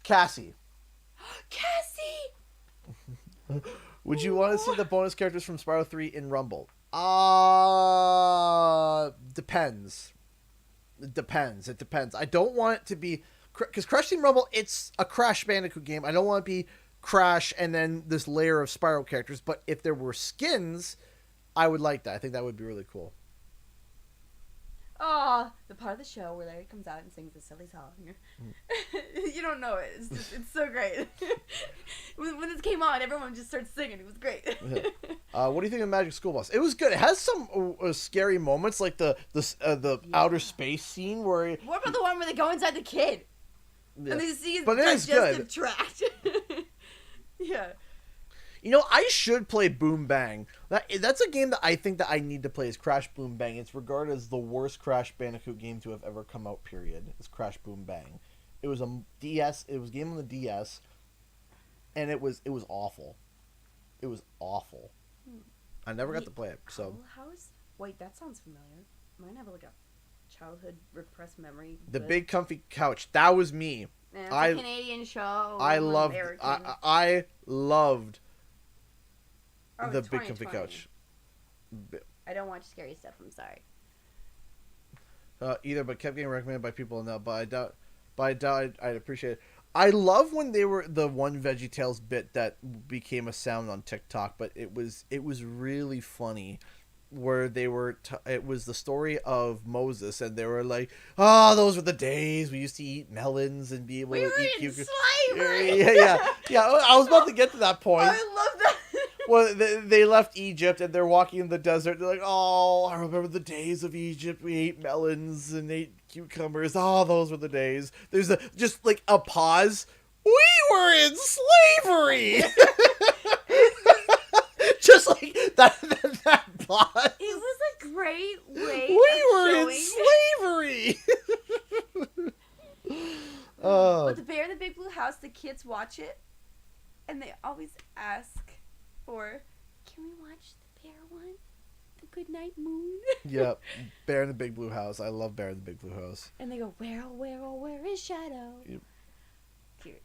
Cassie. Cassie! Would you want to see the bonus characters from Spyro 3 in Rumble? Depends. It depends. I don't want it to be... Because Crash Team Rumble, it's a Crash Bandicoot game. I don't want it to be Crash and then this layer of Spyro characters. But if there were skins, I would like that. I think that would be really cool. Oh, the part of the show where Larry comes out and sings a silly song. You don't know it. It's so great. When this came on, everyone just started singing. It was great. What do you think of Magic School Bus? It was good. It has some scary moments, like the outer space scene where... What about the one where they go inside the kid? Yeah. And they see his But it is digestive good. tract. Yeah. You know, I should play Boom Bang. That's a game that I think that I need to play, is Crash Boom Bang. It's regarded as the worst Crash Bandicoot game to have ever come out, period. It's Crash Boom Bang. It was a DS. It was a game on the DS, and it was awful. It was awful. I never got to play it. So Wait, that sounds familiar. Mine have like a childhood repressed memory. The Big Comfy Couch. That was me. Yeah, it's a Canadian show. I loved the Big Comfy 2020. Couch. I don't watch scary stuff. I'm sorry. Either, but kept getting recommended by people now. But I doubt I'd appreciate it. I love when they were the one VeggieTales bit that became a sound on TikTok, but it was really funny. Where they were, it was the story of Moses, and they were like, "Oh, those were the days we used to eat melons and be able to eat cucumbers." Slavery. Yeah. I was about to get to that point. I love that. Well, they left Egypt and they're walking in the desert. They're like, "Oh, I remember the days of Egypt. We ate melons and ate cucumbers. Oh, those were the days." There's just like a pause. We were in slavery. Just like that pause. It was a great way. We were in slavery. With The Bear in the Big Blue House, the kids watch it, and they always ask for, "Can we watch the bear one? The Goodnight Moon?" Yep, Bear in the Big Blue House. I love Bear in the Big Blue House. And they go, "Where, oh, where, oh, where is Shadow?" Yep. Cute.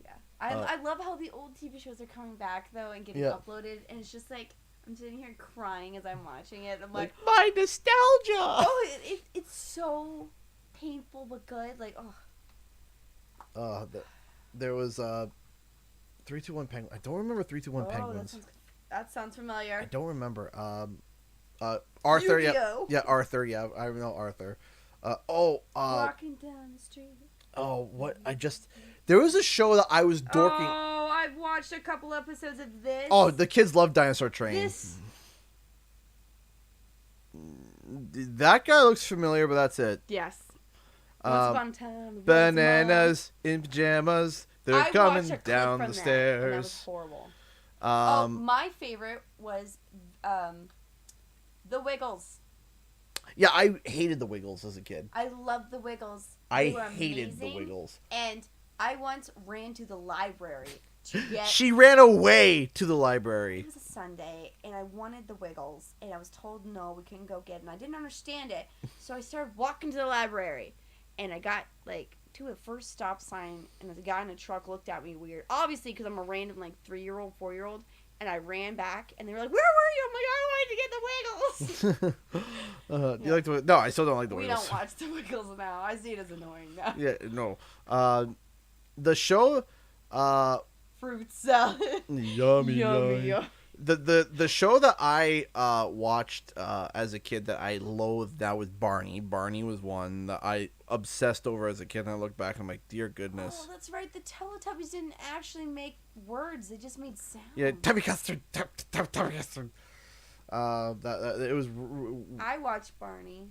Yeah. I love how the old TV shows are coming back, though, and getting Yep. uploaded, and it's just like, I'm sitting here crying as I'm watching it. I'm like, my nostalgia. Oh, it's so painful but good. Like, oh. There was 3-2-1 Penguin. I don't remember 3-2-1 Penguins. That sounds familiar. I don't remember. Arthur. Yu-Gi-Oh! Yeah, Arthur. Yeah, I know Arthur. Walking down the street. There was a show that I was dorking. Oh, I've watched watched a couple episodes of this. Oh, the kids love Dinosaur Train. This. That guy looks familiar, but that's it. Yes. Once upon a time. Bananas in pajamas. They're coming down the stairs. That was horrible. My favorite was the Wiggles. Yeah, I hated the Wiggles as a kid. I loved the Wiggles. I hated the Wiggles. And I once ran to the library to get... She ran away to the library. It was a Sunday, and I wanted the Wiggles, and I was told no, we couldn't go get them. I didn't understand it, so I started walking to the library, and I got, like, to a first stop sign, and the guy in the truck looked at me weird. Obviously, because I'm a random, like, 3-year-old, 4-year-old, and I ran back, and they were like, "Where were you?" I'm like, "I wanted to get the Wiggles." Do you like the? No, I still don't like the Wiggles. We don't watch the Wiggles now. I see it as annoying now. Yeah, no. The show. Fruit salad. Yummy, yummy. The show that I watched as a kid that I loathed now was Barney. Barney was one that I obsessed over as a kid, and I look back and I'm like, dear goodness. Oh, that's right. The Teletubbies didn't actually make words; they just made sounds. Yeah, Tubby Custard, Tubby Custard. It was. I watched Barney.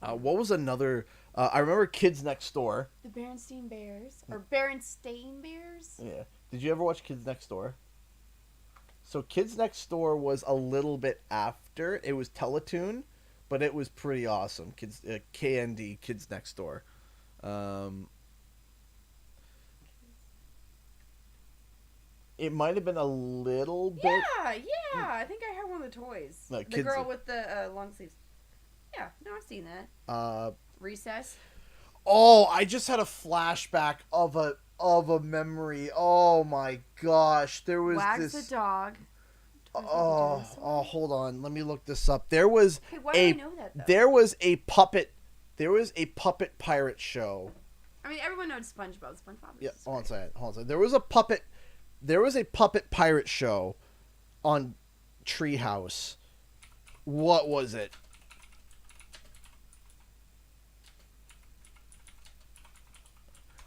What was another? I remember Kids Next Door. The Berenstain Bears or Berenstain Bears. Yeah. Did you ever watch Kids Next Door? So Kids Next Door was a little bit after. It was Teletoon, but it was pretty awesome. Kids KND Kids Next Door. It might have been a little bit. Yeah. I think I had one of the toys. Like the girl with the long sleeves. Yeah, no, I've seen that. Recess. Oh, I just had a flashback of a memory. Oh my gosh, there was Wags this. the dog. Oh, hold on. Let me look this up. There was why do I know that, though? There was a puppet pirate show. I mean, everyone knows SpongeBob. SpongeBob. Yeah, hold on a second. There was a puppet pirate show on Treehouse. What was it?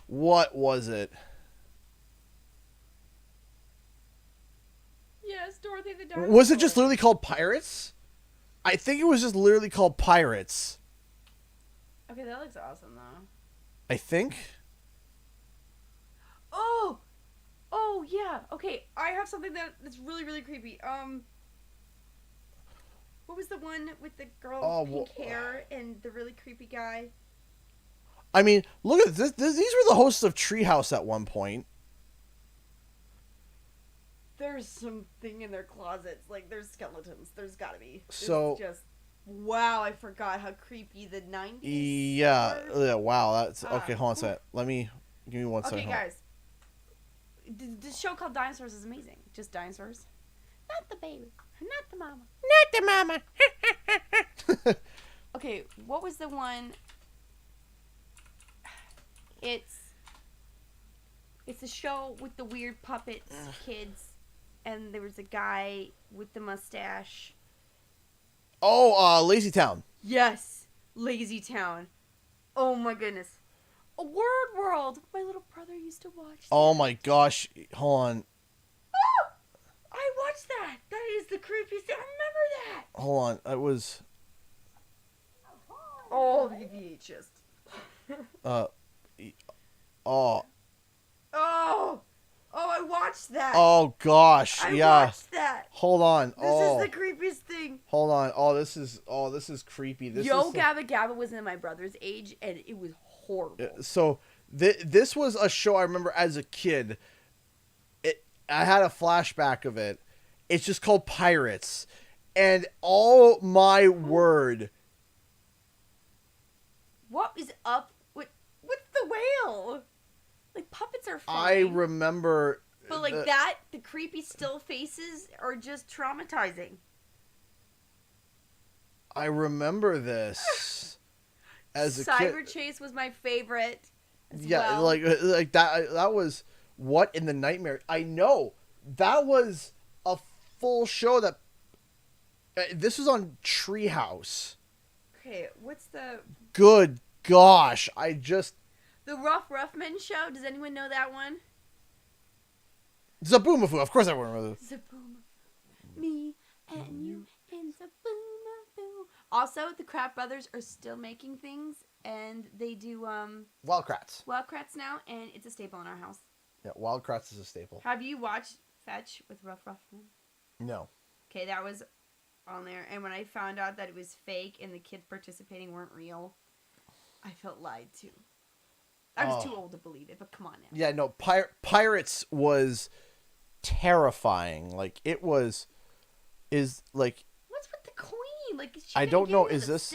What was it? Yes, Dorothy the Dinosaur. Was it just literally called Pirates? I think it was just literally called Pirates. Okay, that looks awesome though. I think. Oh yeah. Okay, I have something that's really really creepy. What was the one with the girl with pink hair and the really creepy guy? I mean, look at this. These were the hosts of Treehouse at one point. There's something in their closets. Like, there's skeletons. There's gotta be. So, it's just, wow, I forgot how creepy the 90s yeah, wow. That's okay. Hold on a second. Give me 1 second. Okay, guys. The show called Dinosaurs is amazing. Just dinosaurs. Not the baby. Not the mama. Not the mama. Okay, what was the one? It's a show with the weird puppets, kids, and there was a guy with the mustache. Oh, Lazy Town. Yes, Lazy Town. Oh my goodness. A Word World. My little brother used to watch that. Oh my gosh. Hold on. Oh! I watched that. That is the creepiest thing. I remember that. Hold on. It was. Oh, the VHS. Oh, I watched that. Oh gosh, I yeah. watched that. Hold on. This is the creepiest thing. Hold on. This is creepy. Yo Gabba Gabba was in my brother's age, and it was horrible. So this was a show I remember as a kid. I had a flashback of it. It's just called Pirates, and oh my word. What is up with the whale? Like, puppets are fine. I remember. But like the creepy still faces are just traumatizing. I remember this as a kid. Cyber Chase was my favorite. Yeah, like that. That was what in the nightmare. I know that was a full show. That this was on Treehouse. Okay, what's the? Good gosh, The Rough Men show. Does anyone know that one? Zaboomafoo. Of course I remember this. Zaboomafoo. Me and you and Zaboomafoo. Also, the Kraft Brothers are still making things, and they do Wild Kratts. Wild Kratts now, and it's a staple in our house. Yeah, Wild Kratts is a staple. Have you watched Fetch with Ruff Ruffman? No. Okay, that was on there, and when I found out that it was fake and the kids participating weren't real, I felt lied to. I was too old to believe it, but come on now. Yeah, no, Pirates was terrifying. Like, it was, like... What's with the queen? Like, is she I don't know, is this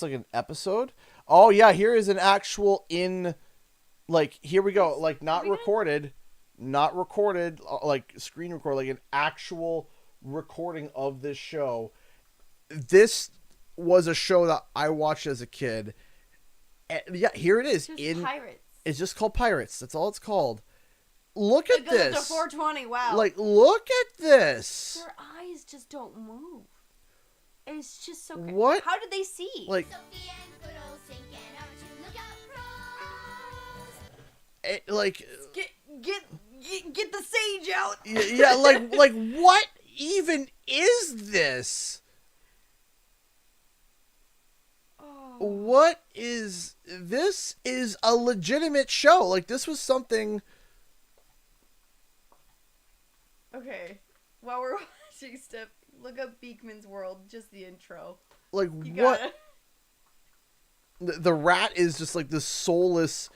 like an episode? Oh, yeah, here is an actual like, here we go. Like, not recorded, like, screen record, like an actual recording of this show. This was a show that I watched as a kid. Yeah, here it is. Pirates. It's just called Pirates. That's all it's called. Look at this. It goes to 420. Wow. Like, look at this. Their eyes just don't move. It's just so crazy. What? How did they see? Like, get the sage out. Yeah, like what even is this? What is this? Is a legitimate show. Like, this was something. Okay, while we're watching stuff, look up Beakman's World, just the intro. Like, what? The rat is just like this soulless.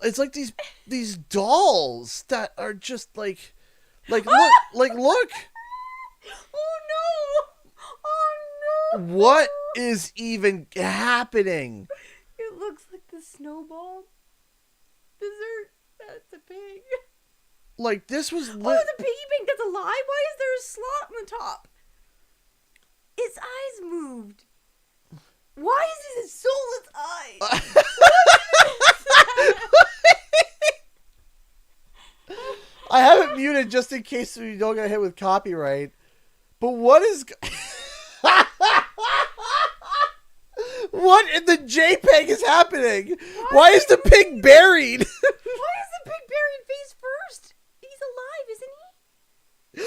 It's like these dolls that are just like look. Oh no! Oh no! What is even happening? It looks like the snowball. Dessert. That's a pig. Like, this was... Oh, it's a piggy bank that's alive? Why is there a slot on the top? Its eyes moved. Why is it a soulless eyes? I have it muted just in case we don't get hit with copyright. But what is... What in the JPEG is happening? Why is the pig buried? Why is the pig buried face first? He's alive, isn't he?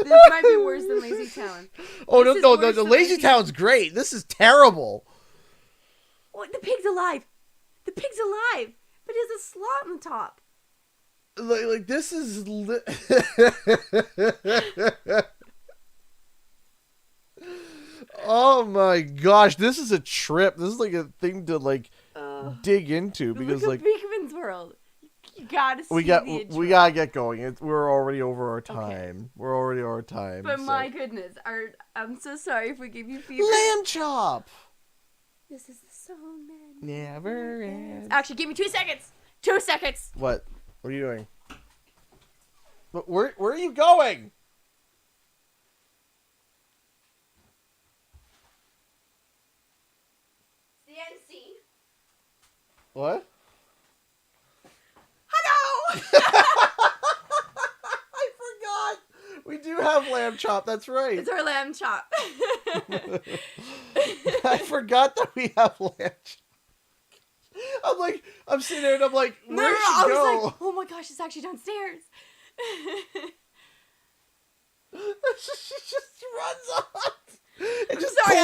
This might be worse than Lazy Town. Oh, no, the Lazy Town's great. This is terrible. Oh, the pig's alive. The pig's alive. But it has a slot on the top. Like this is... Oh my gosh, this is a trip. This is like a thing to like dig into because look at like Beakman's World. You gotta see we gotta get going. We're already over our time. Okay. We're already over our time. But my goodness, I'm so sorry if we gave you fever. Lamb chop. This is the song that never ends. Actually, give me 2 seconds. 2 seconds. What? What are you doing? But where are you going? The end scene. What? Hello! I forgot. We do have lamb chop. That's right. It's our lamb chop. I forgot that we have lamb chop. I'm sitting there and I'm like, where'd she go? I was like, oh my gosh, it's actually downstairs. She just runs off. I'm sorry,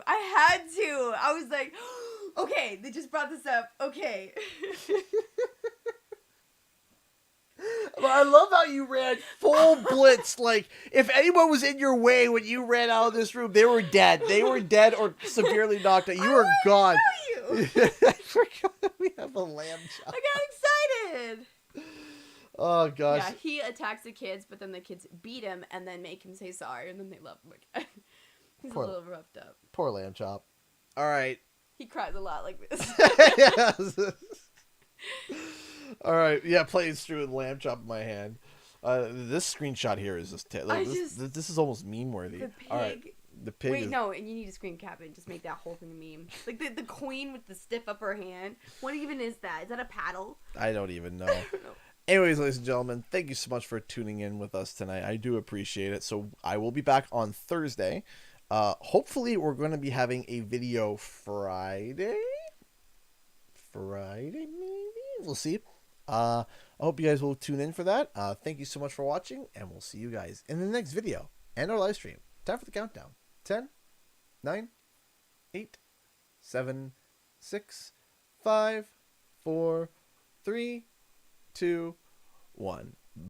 I had to. I was like, okay, they just brought this up. Okay. But I love how you ran full blitz. Like, if anyone was in your way when you ran out of this room, they were dead. They were dead or severely knocked out. You were gone. I forgot that we have a lamb chop. I got excited. Oh, gosh. Yeah, he attacks the kids, but then the kids beat him and then make him say sorry, and then they love him again. He's a little roughed up. Poor lamb chop. All right. He cries a lot like this. Yes. All right. Yeah, playing through with lamb chop in my hand. This screenshot here is just... this is almost meme-worthy. The pig. All right. The pig Wait, no, and you need to screen cap it and just make that whole thing a meme. Like the queen with the stiff upper hand. What even is that? Is that a paddle? I don't even know. Anyways, ladies and gentlemen, thank you so much for tuning in with us tonight. I do appreciate it. So I will be back on Thursday. Hopefully, we're going to be having a video Friday. Friday, maybe? We'll see. I hope you guys will tune in for that. Thank you so much for watching, and we'll see you guys in the next video and our live stream. Time for the countdown. 10, 9, 8, 7, 6, 5, 4, 3, 2, 1.